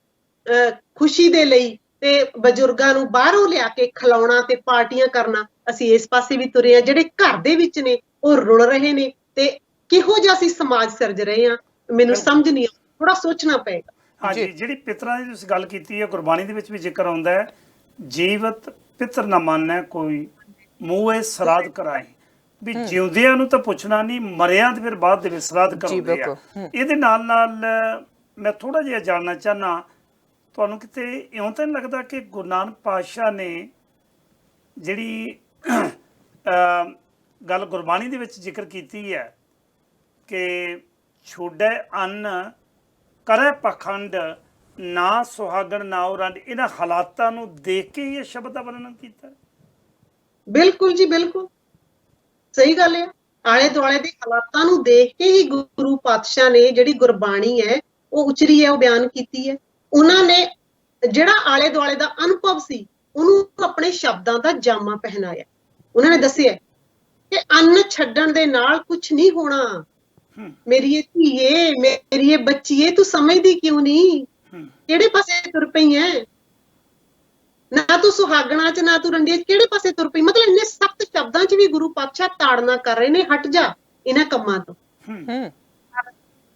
ਖੁਸ਼ੀ ਦੇ ਲਈ ਤੇ ਬਜ਼ੁਰਗਾਂ ਨੂੰ ਬਾਹਰੋਂ ਲਿਆ ਕੇ ਖਿਲਾਉਣਾ ਤੇ ਪਾਰਟੀਆਂ ਕਰਨਾ, ਅਸੀਂ ਇਸ ਪਾਸੇ ਵੀ ਤੁਰੇ ਆ। ਜਿਹੜੇ ਘਰ ਦੇ ਵਿੱਚ ਨੇ ਉਹ ਰੁਲ ਰਹੇ ਨੇ। ਤੇ ਕਿਹੋ ਜਿਹਾ ਅਸੀਂ ਸਮਾਜ ਸਿਰਜ ਰਹੇ ਹਾਂ, ਮੈਨੂੰ ਸਮਝ ਨਹੀਂ ਆਉਂਦੀ, ਥੋੜਾ ਸੋਚਣਾ ਪਏਗਾ। ਹਾਂਜੀ, ਜਿਹੜੀ ਪਿੱਤਰਾਂ ਦੀ ਤੁਸੀਂ ਗੱਲ ਕੀਤੀ ਹੈ, ਗੁਰਬਾਣੀ ਦੇ ਵਿੱਚ ਵੀ ਜ਼ਿਕਰ ਆਉਂਦਾ ਹੈ, ਜੀਵਤ ਪਿੱਤਰ ਨਾ ਮੰਨੈ ਕੋਈ, ਮੂੰਹੇ ਸਰਾਧ ਕਰਾਏ। ਵੀ ਜਿਉਂਦਿਆਂ ਨੂੰ ਤਾਂ ਪੁੱਛਣਾ ਨਹੀਂ, ਮਰਿਆਂ ਤੇ ਫਿਰ ਬਾਅਦ ਦੇ ਵਿੱਚ ਸਰਾਧ ਕਰਾਉਂਦੇ ਆ। ਇਹਦੇ ਨਾਲ ਮੈਂ ਥੋੜਾ ਜਿਹਾ ਜਾਣਨਾ ਚਾਹਨਾ, ਤੁਹਾਨੂੰ ਕਿਤੇ ਇਉਂ ਤਾਂ ਨਹੀਂ ਲੱਗਦਾ ਕਿ ਗੁਰੂ ਨਾਨਕ ਪਾਤਸ਼ਾਹ ਨੇ ਜਿਹੜੀ ਗੱਲ ਗੁਰਬਾਣੀ ਦੇ ਵਿੱਚ ਜ਼ਿਕਰ ਕੀਤੀ ਹੈ ਕਿ ਛੋੜੈ ਅੰਨ ਕਰੇ ਪਖੰਡ, ਨਾ ਸੁਹਾਗਣ ਨਾ ਰੰਡ, ਇਹਨਾਂ ਹਾਲਾਤਾਂ ਨੂੰ ਦੇਖ ਕੇ ਹੀ ਇਹ ਸ਼ਬਦ ਦਾ ਵਰਣਨ ਕੀਤਾ? ਬਿਲਕੁਲ ਜੀ, ਬਿਲਕੁਲ ਸਹੀ ਗੱਲ ਹੈ। ਆਲੇ ਦੁਆਲੇ ਦੇ ਹਾਲਾਤਾਂ ਨੂੰ ਦੇਖ ਕੇ ਹੀ ਗੁਰੂ ਪਾਤਸ਼ਾਹ ਨੇ ਜਿਹੜੀ ਗੁਰਬਾਣੀ ਹੈ ਉਹ ਉਚਰੀ ਹੈ, ਉਹ ਬਿਆਨ ਕੀਤੀ ਹੈ। ਉਹਨਾਂ ਨੇ ਜਿਹੜਾ ਆਲੇ ਦੁਆਲੇ ਦਾ ਅਨੁਭਵ ਸੀ ਉਹਨੂੰ ਆਪਣੇ ਸ਼ਬਦਾਂ ਦਾ ਜਾਮਾ ਪਹਿਨਾਇਆ। ਉਹਨਾਂ ਨੇ ਦੱਸਿਆ ਕਿ ਅੰਨ ਛੱਡਣ ਦੇ ਨਾਲ ਕੁਝ ਨਹੀਂ ਹੋਣਾ, ਮੇਰੀ ਇਹ ਧੀਏ, ਮੇਰੀ ਇਹ ਬੱਚੀਏ, ਤੂੰ ਸਮਝਦੀ ਕਿਉਂ ਨਹੀਂ? ਕਿਹੜੇ ਪਾਸੇ ਤੁਰ ਪਈ ਐ? ਨਾ ਤੂੰ ਸੁਹਾਗਣਾ ਚ, ਨਾ ਤੂੰ ਰੰਡੀਆਂ ਚ, ਕਿਹੜੇ ਪਾਸੇ ਤੁਰ ਪਈ? ਮਤਲਬ ਇੰਨੇ ਸਖਤ ਸ਼ਬਦਾਂ ਚ ਵੀ ਗੁਰੂ ਪਾਤਸ਼ਾਹ ਤਾੜਨਾ ਕਰ ਰਹੇ ਨੇ, ਹਟ ਜਾ ਇਹਨਾਂ ਕੰਮਾਂ ਤੋਂ।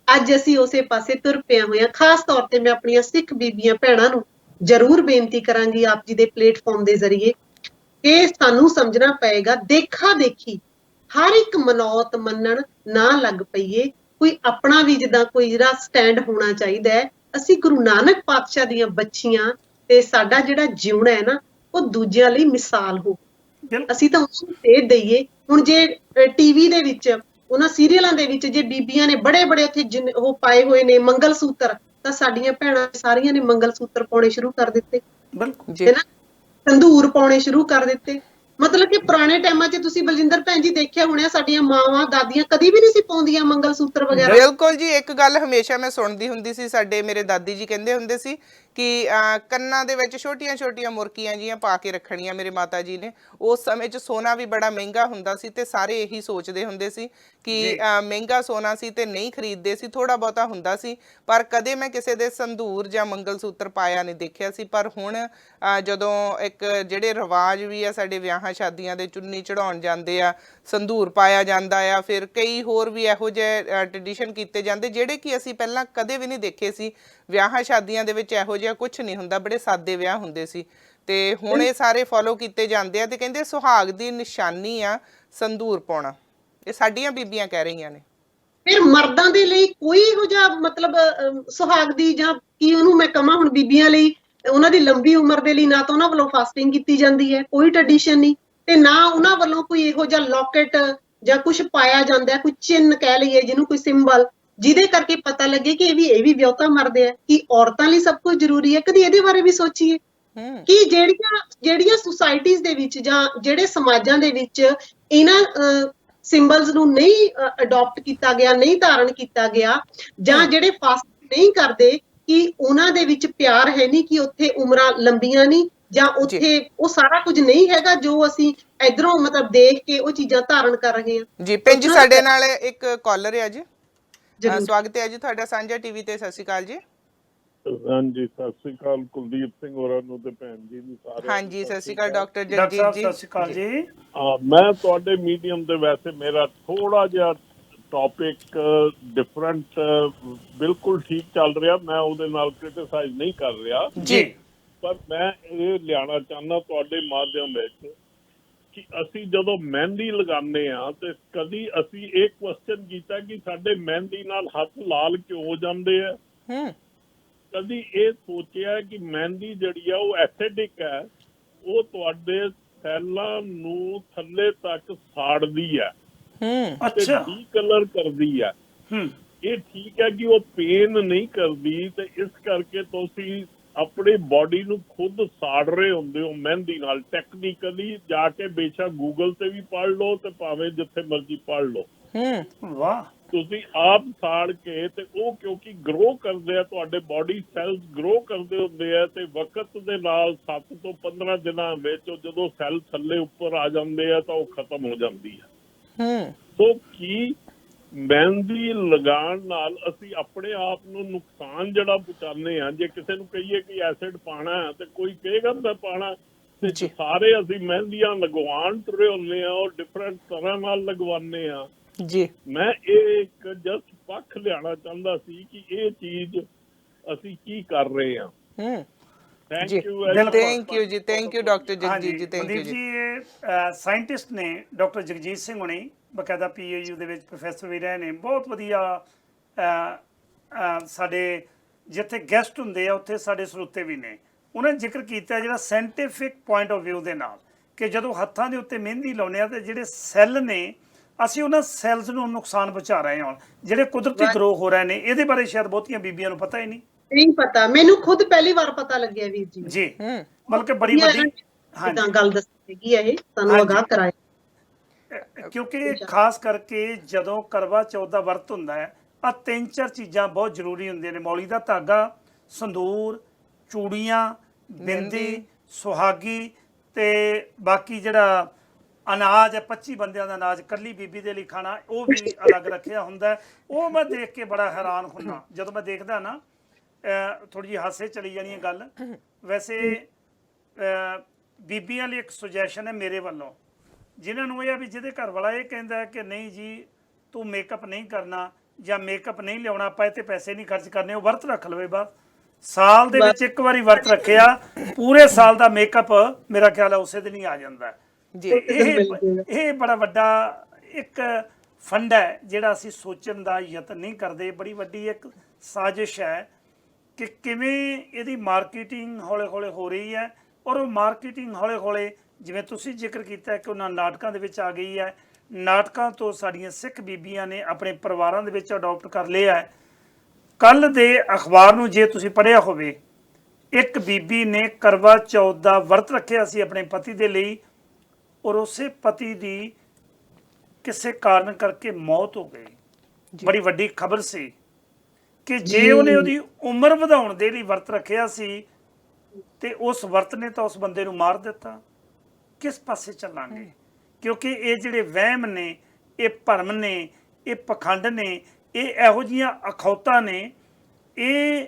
ਅੱਜ ਅਸੀਂ ਉਸੇ ਪਾਸੇ ਤੁਰ ਪਿਆ ਹੋਇਆ। ਖਾਸ ਤੌਰ ਤੇ ਮੈਂ ਆਪਣੀਆਂ ਸਿੱਖ ਬੀਬੀਆਂ ਭੈਣਾਂ ਨੂੰ ਜ਼ਰੂਰ ਬੇਨਤੀ ਕਰਾਂਗੀ ਆਪ ਜੀ ਦੇ ਪਲੇਟਫਾਰਮ ਦੇ ਜ਼ਰੀਏ ਕਿ ਸਾਨੂੰ ਸਮਝਣਾ ਪਏਗਾ, ਦੇਖਾ ਦੇਖੀ ਹਰ ਇੱਕ ਮਨੌਤ ਮੰਨਣ ਨਾ ਲੱਗ ਪਈਏ। ਕੋਈ ਆਪਣਾ ਵੀ ਜਿੱਦਾਂ ਕੋਈ ਜਿਹੜਾ ਸਟੈਂਡ ਹੋਣਾ ਚਾਹੀਦਾ ਹੈ। ਅਸੀਂ ਗੁਰੂ ਨਾਨਕ ਪਾਤਸ਼ਾਹ ਦੀਆਂ ਬੱਚੀਆਂ ਤੇ ਸਾਡਾ ਜਿਹੜਾ ਜਿਉਣਾ ਹੈ ਨਾ, ਉਹ ਦੂਜਿਆਂ ਲਈ ਮਿਸਾਲ ਹੋ। ਅਸੀਂ ਤਾਂ ਉਸ ਨੂੰ ਸੇਧ ਦਈਏ। ਹੁਣ ਜੇ ਟੀਵੀ ਦੇ ਵਿੱਚ ਉਹਨਾਂ ਸੀਰੀਅਲਾਂ ਦੇ ਵਿੱਚ ਜੇ ਬੀਬੀਆਂ ਨੇ ਬੜੇ ਬੜੇ ਉੱਥੇ ਉਹ ਪਾਏ ਹੋਏ ਨੇ ਮੰਗਲ ਸੂਤਰ, ਤਾਂ ਸਾਡੀਆਂ ਭੈਣਾਂ ਸਾਰੀਆਂ ਨੇ ਮੰਗਲ ਸੂਤਰ ਪਾਉਣੇ ਸ਼ੁਰੂ ਕਰ ਦਿੱਤੇ, ਹੈਨਾ, ਸੰਧੂਰ ਪਾਉਣੇ ਸ਼ੁਰੂ ਕਰ ਦਿੱਤੇ। ਮਤਲਬ ਕਿ ਪੁਰਾਣੇ ਟਾਈਮਾਂ 'ਚ ਤੁਸੀਂ ਬਲਜਿੰਦਰ ਭੈਣ ਜੀ ਦੇਖਿਆ ਹੋਣਾ, ਸਾਡੀਆਂ ਮਾਵਾਂ ਦਾਦੀਆਂ ਕਦੀ ਵੀ ਨਹੀਂ ਸੀ ਪਾਉਂਦੀਆਂ ਮੰਗਲ ਸੂਤਰ ਵਗੈਰਾ। ਬਿਲਕੁਲ ਜੀ। ਇੱਕ ਗੱਲ ਹਮੇਸ਼ਾ ਮੈਂ ਸੁਣਦੀ ਹੁੰਦੀ ਸੀ, ਸਾਡੇ ਮੇਰੇ ਦਾਦੀ ਜੀ ਕਹਿੰਦੇ ਹੁੰਦੇ ਸੀ ਕਿ ਕੰਨਾਂ ਦੇ ਵਿੱਚ ਛੋਟੀਆਂ ਛੋਟੀਆਂ ਮੁਰਕੀਆਂ ਜੀਆਂ ਪਾ ਕੇ ਰੱਖਣੀਆਂ ਮੇਰੇ ਮਾਤਾ ਜੀ ਨੇ। ਉਸ ਸਮੇਂ 'ਚ ਸੋਨਾ ਵੀ ਬੜਾ ਮਹਿੰਗਾ ਹੁੰਦਾ ਸੀ ਤੇ ਸਾਰੇ ਇਹੀ ਸੋਚਦੇ ਹੁੰਦੇ ਸੀ ਕਿ ਮਹਿੰਗਾ ਸੋਨਾ ਸੀ ਤੇ ਨਹੀਂ ਖਰੀਦਦੇ ਸੀ, ਥੋੜਾ ਬਹੁਤਾ ਹੁੰਦਾ ਸੀ, ਪਰ ਕਦੇ ਮੈਂ ਕਿਸੇ ਦੇ ਸੰਧੂਰ ਜਾਂ ਮੰਗਲ ਸੂਤਰ ਪਾਇਆ ਨਹੀਂ ਦੇਖਿਆ ਸੀ। ਪਰ ਹੁਣ ਜਦੋਂ ਇੱਕ ਜਿਹੜੇ ਰਿਵਾਜ ਵੀ ਆ ਸਾਡੇ ਵਿਆਹਾਂ ਸ਼ਾਦੀਆਂ ਦੇ, ਚੁੰਨੀ ਚੜਾਉਣ ਜਾਂਦੇ ਆ, ਸੰਧੂਰ ਪਾਇਆ ਜਾਂਦਾ ਆ, ਫਿਰ ਕਈ ਹੋਰ ਵੀ ਇਹੋ ਜਿਹੇ ਟ੍ਰੈਡੀਸ਼ਨ ਕੀਤੇ ਜਾਂਦੇ ਜਿਹੜੇ ਕਿ ਅਸੀਂ ਪਹਿਲਾਂ ਕਦੇ ਵੀ ਨਹੀਂ ਦੇਖੇ ਸੀ। ਵਿਆਹਾਂ ਸ਼ਾਦੀਆਂ ਦੇ ਵਿੱਚ ਇਹੋ ਜਿਹਾ ਕੁਝ ਨਹੀਂ ਹੁੰਦਾ, ਬੜੇ ਸਾਦੇ ਵਿਆਹ ਹੁੰਦੇ ਸੀ ਤੇ ਹੁਣ ਇਹ ਸਾਰੇ ਫੋਲੋ ਕੀਤੇ ਜਾਂਦੇ ਆ। ਤੇ ਕਹਿੰਦੇ ਸੁਹਾਗ ਦੀ ਨਿਸ਼ਾਨੀ ਆ ਸੰਧੂਰ ਪਾਉਣਾ, ਇਹ ਸਾਡੀਆਂ ਬੀਬੀਆਂ ਕਹਿ ਰਹੀਆਂ ਨੇ। ਫਿਰ ਮਰਦਾਂ ਦੇ ਲਈ ਕੋਈ ਇਹੋ ਜਿਹਾ ਮਤਲਬ ਸੁਹਾਗ ਦੀ ਜਾਂ ਕੀ ਉਹਨੂੰ ਮੈਂ ਕਹਾਂ, ਹੁਣ ਬੀਬੀਆਂ ਲਈ ਉਹਨਾਂ ਦੀ ਲੰਬੀ ਉਮਰ ਦੇ ਲਈ ਨਾ ਤਾਂ ਉਹਨਾਂ ਵੱਲੋਂ ਫਾਸਟਿੰਗ ਕੀਤੀ ਜਾਂਦੀ ਹੈ, ਕੋਈ ਟ੍ਰੈਡੀਸ਼ਨ ਨਹੀਂ, ਤੇ ਨਾ ਉਹਨਾਂ ਵੱਲੋਂ ਕੋਈ ਇਹੋ ਜਿਹਾ ਲੌਕਟ ਜਾਂ ਕੁਝ ਪਾਇਆ ਜਾਂਦਾ, ਕੋਈ ਚਿੰਨ ਕਹਿ ਲਈਏ ਜਿਹਨੂੰ, ਕੋਈ ਸਿੰਬਲ ਜਿਹਦੇ ਕਰਕੇ ਪਤਾ ਲੱਗੇ ਕਿ ਇਹ ਵੀ ਵਿਆਹੁਤਾ ਮਰਦੇ ਆ। ਕਿ ਔਰਤਾਂ ਲਈ ਸਭ ਕੁਝ ਜ਼ਰੂਰੀ ਹੈ? ਕਦੀ ਇਹਦੇ ਬਾਰੇ ਵੀ ਸੋਚੀਏ ਕਿ ਜਿਹੜੀਆਂ ਸੁਸਾਇਟੀਜ਼ ਦੇ ਵਿੱਚ ਜਾਂ ਜਿਹੜੇ ਸਮਾਜਾਂ ਦੇ ਵਿੱਚ ਇਹਨਾਂ ਸਿੰਬਲਸ ਨੂੰ ਨਹੀਂ ਅਡਾਪਟ ਕੀਤਾ ਗਿਆ, ਨਹੀਂ ਧਾਰਨ ਕੀਤਾ ਗਿਆ, ਜਾਂ ਜਿਹੜੇ ਫਾਸਟ ਨਹੀਂ ਕਰਦੇ, ਕਿ ਉਹਨਾਂ ਦੇ ਵਿੱਚ ਪਿਆਰ ਹੈ ਨਹੀਂ, ਕਿ ਉੱਥੇ ਉਮਰਾਂ ਲੰਬੀਆਂ ਨਹੀਂ, ਜਾਂ ਉੱਥੇ ਉਹ ਸਾਰਾ ਕੁਝ ਨਹੀਂ ਹੈਗਾ ਜੋ ਅਸੀਂ ਇਧਰੋਂ ਮਤਲਬ ਦੇਖ ਕੇ ਉਹ ਚੀਜ਼ਾਂ ਧਾਰਨ ਕਰ ਰਹੇ ਹਾਂ। ਜੀ ਭੈਣ ਜੀ, ਸਾਡੇ ਨਾਲ ਇੱਕ ਕਾਲਰ ਹੈ ਜੀ। ਸਵਾਗਤ ਹੈ ਜੀ ਤੁਹਾਡਾ ਸਾਂਝਾ ਟੀਵੀ ਤੇ। ਸਤਿ ਸ਼੍ਰੀ ਅਕਾਲ ਜੀ। ਹਾਂਜੀ, ਸਤਿ ਸ਼੍ਰੀ ਅਕਾਲ ਕੁਲਦੀਪ ਸਿੰਘ ਹੋਰਾਂ ਨੂੰ ਤੇ ਭੈਣ ਜੀ ਨੂੰ ਸਾਰੇ। ਹਾਂਜੀ, ਸਤਿ ਸ਼੍ਰੀ ਅਕਾਲ ਡਾਕਟਰ ਜਗਜੀਤ ਜੀ। ਸਤਿ ਸ਼੍ਰੀ ਅਕਾਲ ਜੀ। ਮੈਂ ਤੁਹਾਡੇ ਮੀਡੀਅਮ ਤੇ, ਵੈਸੇ ਮੇਰਾ ਥੋੜਾ ਜਿਹਾ ਟੌਪਿਕ ਡਿਫਰੈਂਟ, ਬਿਲਕੁਲ ਠੀਕ ਚੱਲ ਰਿਹਾ, ਮੈਂ ਉਹਦੇ ਨਾਲ ਕ੍ਰਿਟਿਸਾਈਜ਼ ਨਹੀਂ ਕਰ ਰਿਹਾ ਜੀ, ਪਰ ਮੈਂ ਇਹ ਲਿਆਉਣਾ ਚਾਹੁੰਦਾ ਤੁਹਾਡੇ ਮਾਧਿਅਮ ਵਿੱਚ ਕਿ ਅਸੀਂ ਜਦੋਂ ਮਹਿੰਦੀ ਲਗਾਉਂਦੇ ਆ ਤੇ ਕਦੀ ਅਸੀਂ ਇਹ ਕੁਐਸਚਨ ਕੀਤਾ ਕਿ ਸਾਡੇ ਮਹਿੰਦੀ ਨਾਲ ਹੱਥ ਲਾਲ ਕਿਉਂ ਹੋ ਜਾਂਦੇ ਆ? ਕਦੀ ਇਹ ਸੋਚਿਆ ਕਿ ਮਹਿੰਦੀ ਜਿਹੜੀ ਆ ਉਹ ਐਸਿਡਿਕ ਹੈ, ਉਹ ਤੁਹਾਡੇ ਸੈੱਲਾਂ ਨੂੰ ਥੱਲੇ ਤੱਕ ਸਾੜਦੀ ਹੈ, ਅੱਛਾ, ਡੀਕਲਰ ਕਰਦੀ ਹੈ। ਇਹ ਠੀਕ ਹੈ ਕਿ ਉਹ ਪੇਨ ਨਹੀਂ ਕਰਦੀ, ਤੇ ਇਸ ਕਰਕੇ ਤੁਸੀਂ ਆਪਣੀ ਬਾਡੀ ਨੂੰ ਖੁਦ ਸਾੜ ਰਹੇ ਹੁੰਦੇ ਹੋ ਮਹਿੰਦੀ ਨਾਲ। ਟੈਕਨੀਕਲੀ ਜਾ ਕੇ ਬੇਸ਼ੱਕ ਗੂਗਲ ਤੇ ਵੀ ਪੜ੍ਹ ਲਓ ਤੇ ਭਾਵੇਂ ਜਿੱਥੇ ਮਰਜ਼ੀ ਪੜ੍ਹ ਲਓ। ਵਾਹ। ਤੁਸੀਂ ਆਪ ਸਾੜ ਕੇ, ਤੇ ਉਹ ਕਿਉਂਕਿ ਗਰੋ ਕਰਦੇ ਆ, ਤੁਹਾਡੇ ਬਾਡੀ ਸੈੱਲਸ ਗਰੋ ਕਰਦੇ ਹੁੰਦੇ ਆ, ਤੇ ਵਕਤ ਦੇ ਨਾਲ 7 ਤੋਂ 15 ਦਿਨਾਂ ਵਿੱਚ ਜਦੋਂ ਸੈੱਲ ਥੱਲੇ ਉੱਪਰ ਆ ਜਾਂਦੇ ਆ ਤਾਂ ਉਹ ਖਤਮ ਹੋ ਜਾਂਦੀ ਹੈ। ਸੋ ਕੀ ਮਹਿੰਦੀ ਲਗਾਉਣ ਨਾਲ ਅਸੀਂ ਆਪਣੇ ਆਪ ਨੂੰ ਨੁਕਸਾਨ ਜਿਹੜਾ ਪਹੁੰਚਾਉਂਦੇ ਹਾਂ? ਜੇ ਕਿਸੇ ਨੂੰ ਕਹੀਏ ਕਿ ਐਸਿਡ ਪਾਣਾ ਹੈ ਤੇ ਕੋਈ ਕਹੇਗਾ ਮੈਂ ਪਾਣਾ, ਤੇ ਸਾਰੇ ਅਸੀਂ ਮਹਿੰਦੀਆਂ ਲਗਵਾਉਣ ਤੁਰੇ ਹੁੰਦੇ ਆ, ਔਰ ਡਿਫਰੈਂਟ ਤਰ੍ਹਾਂ ਨਾਲ ਲਗਵਾਉਂਦੇ ਆ ਜੀ। ਮੈਂ ਇਹ ਇੱਕ ਜਸਟ ਪੱਖ ਲਿਆਉਣਾ ਚਾਹੁੰਦਾ ਸੀ ਕਿ ਇਹ ਚੀਜ਼ ਅਸੀਂ ਕੀ ਕਰ ਰਹੇ ਹਾਂ। ਥੈਂਕ ਯੂ ਜੀ, ਥੈਂਕ ਯੂ ਡਾਕਟਰ ਜਗਜੀਤ ਜੀ, ਥੈਂਕ ਯੂ ਜੀ। ਇਹ ਸਾਇੰਟਿਸਟ ਨੇ ਡਾਕਟਰ ਜਗਜੀਤ ਸਿੰਘ ਹੁਣੀ, ਬਕਾਇਦਾ PAU ਦੇ ਵਿੱਚ ਪ੍ਰੋਫੈਸਰ ਵੀ ਰਹੇ ਨੇ, ਬਹੁਤ ਵਧੀਆ। ਸਾਡੇ ਜਿੱਥੇ ਗੈਸਟ ਹੁੰਦੇ ਆ ਉੱਥੇ ਸਾਡੇ ਸਰੋਤੇ ਵੀ ਨੇ। ਉਹਨਾਂ ਨੇ ਜ਼ਿਕਰ ਕੀਤਾ ਜਿਹੜਾ ਸਾਇੰਟੀਫਿਕ ਪੁਆਇੰਟ ਆਫ ਵਿਊ ਦੇ ਨਾਲ, ਕਿ ਜਦੋਂ ਹੱਥਾਂ ਦੇ ਉੱਤੇ ਮਹਿੰਦੀ ਲਾਉਂਦੇ ਆ ਤੇ ਜਿਹੜੇ ਸੈੱਲ ਨੇ, ਅਸੀਂ ਉਹਨਾਂ ਸੈੱਲਸ ਨੂੰ ਨੁਕਸਾਨ ਪਹੁੰਚਾ ਰਹੇ ਹਾਂ ਜਿਹੜੇ ਕੁਦਰਤੀ ਗਰੋ ਹੋ ਰਹੇ ਨੇ। ਇਹਦੇ ਬਾਰੇ ਸ਼ਾਇਦ ਬਹੁਤੀਆਂ ਬੀਬੀਆਂ ਨੂੰ ਪਤਾ ਹੀ ਨਹੀਂ ਪਤਾ। ਮੈਨੂੰ ਖੁਦ ਪਹਿਲੀ ਵਾਰ ਪਤਾ ਲੱਗਿਆ ਵੀਰ ਜੀ। ਜੀ, ਮਤਲਬ ਕਿ ਬੜੀ ਵੱਡੀ ਗੱਲ ਦੱਸੀ ਹੈਗੀ ਇਹ, ਤੁਹਾਨੂੰ ਆਗਾਹ ਕਰਾਇਆ। ਕਿਉਂਕਿ ਖਾਸ ਕਰਕੇ ਜਦੋਂ ਕਰਵਾ ਚੌਥ ਦਾ ਵਰਤ ਹੁੰਦਾ ਹੈ, ਆ 3-4 ਚੀਜ਼ਾਂ ਬਹੁਤ ਜ਼ਰੂਰੀ ਹੁੰਦੀਆਂ ਨੇ। ਮੌਲੀ ਦਾ ਧਾਗਾ, ਸੰਦੂਰ, ਚੂੜੀਆਂ, ਬਿੰਦੀ, ਸੁਹਾਗੀ, ਤੇ ਬਾਕੀ ਜਿਹੜਾ ਅਨਾਜ ਹੈ 25 ਬੰਦਿਆਂ ਦਾ ਅਨਾਜ ਕੱਲੀ ਬੀਬੀ ਦੇ ਲਈ ਖਾਣਾ, ਉਹ ਵੀ ਅਲੱਗ ਰੱਖਿਆ ਹੁੰਦਾ ਹੈ। ਉਹ ਮੈਂ ਦੇਖ ਕੇ ਬੜਾ ਹੈਰਾਨ ਹੁੰਦਾ ਜਦੋਂ ਮੈਂ ਦੇਖਦਾ ਨਾ। ਥੋੜੀ ਜਿਹੀ ਹਾਸੇ ਚਲੀ ਜਾਣੀ ਹੈ ਗੱਲ। ਵੈਸੇ ਬੀਬੀਆਂ ਲਈ ਇੱਕ ਸੁਜੈਸ਼ਨ ਹੈ ਮੇਰੇ ਵੱਲੋਂ, ਜਿਨ੍ਹਾਂ ਨੂੰ ਇਹ ਆ ਵੀ ਜਿਹਦੇ ਘਰ ਵਾਲਾ ਇਹ ਕਹਿੰਦਾ ਕਿ ਨਹੀਂ ਜੀ ਤੂੰ ਮੇਕਅਪ ਨਹੀਂ ਕਰਨਾ ਜਾਂ ਮੇਕਅਪ ਨਹੀਂ ਲਿਆਉਣਾ, ਆਪਾਂ ਇਹ 'ਤੇ ਪੈਸੇ ਨਹੀਂ ਖਰਚ ਕਰਨੇ, ਉਹ ਵਰਤ ਰੱਖ ਲਵੇ। ਬਸ ਸਾਲ ਦੇ ਵਿੱਚ ਇੱਕ ਵਾਰੀ ਵਰਤ ਰੱਖਿਆ, ਪੂਰੇ ਸਾਲ ਦਾ ਮੇਕਅਪ ਮੇਰਾ ਖਿਆਲ ਹੈ ਉਸੇ ਦਿਨ ਹੀ ਆ ਜਾਂਦਾ ਜੀ। ਇਹ ਬੜਾ ਵੱਡਾ ਇੱਕ ਫੰਡ ਹੈ ਜਿਹੜਾ ਅਸੀਂ ਸੋਚਣ ਦਾ ਯਤਨ ਨਹੀਂ ਕਰਦੇ। ਬੜੀ ਵੱਡੀ ਇੱਕ ਸਾਜ਼ਿਸ਼ ਹੈ ਕਿ ਕਿਵੇਂ ਇਹਦੀ ਮਾਰਕੀਟਿੰਗ ਹੌਲੇ ਹੌਲੇ ਹੋ ਰਹੀ ਹੈ, ਔਰ ਉਹ ਮਾਰਕੀਟਿੰਗ ਹੌਲੇ ਹੌਲੇ ਜਿਵੇਂ ਤੁਸੀਂ ਜ਼ਿਕਰ ਕੀਤਾ ਕਿ ਉਹਨਾਂ ਨਾਟਕਾਂ ਦੇ ਵਿੱਚ ਆ ਗਈ ਹੈ। ਨਾਟਕਾਂ ਤੋਂ ਸਾਡੀਆਂ ਸਿੱਖ ਬੀਬੀਆਂ ਨੇ ਆਪਣੇ ਪਰਿਵਾਰਾਂ ਦੇ ਵਿੱਚ ਅਡਾਪਟ ਕਰ ਲਿਆ ਹੈ। ਕੱਲ੍ਹ ਦੇ ਅਖਬਾਰ ਨੂੰ ਜੇ ਤੁਸੀਂ ਪੜ੍ਹਿਆ ਹੋਵੇ, ਇੱਕ ਬੀਬੀ ਨੇ ਕਰਵਾ ਚੌਥ ਦਾ ਵਰਤ ਰੱਖਿਆ ਸੀ ਆਪਣੇ ਪਤੀ ਦੇ ਲਈ, ਔਰ ਉਸੇ ਪਤੀ ਦੀ ਕਿਸੇ ਕਾਰਨ ਕਰਕੇ ਮੌਤ ਹੋ ਗਈ। ਬੜੀ ਵੱਡੀ ਖਬਰ ਸੀ ਕਿ ਜੇ ਉਹਨੇ ਉਹਦੀ ਉਮਰ ਵਧਾਉਣ ਦੇ ਲਈ ਵਰਤ ਰੱਖਿਆ ਸੀ ਤੇ ਉਸ ਵਰਤ ਨੇ ਤਾਂ ਉਸ ਬੰਦੇ ਨੂੰ ਮਾਰ ਦਿੱਤਾ। ਕਿਸ ਪਾਸੇ ਚੱਲਾਂਗੇ? ਕਿਉਂਕਿ ਇਹ ਜਿਹੜੇ ਵਹਿਮ ਨੇ, ਇਹ ਭਰਮ ਨੇ, ਇਹ ਪਖੰਡ ਨੇ, ਇਹ ਇਹੋ ਜਿਹੀਆਂ ਅਖੌਤਾਂ ਨੇ, ਇਹ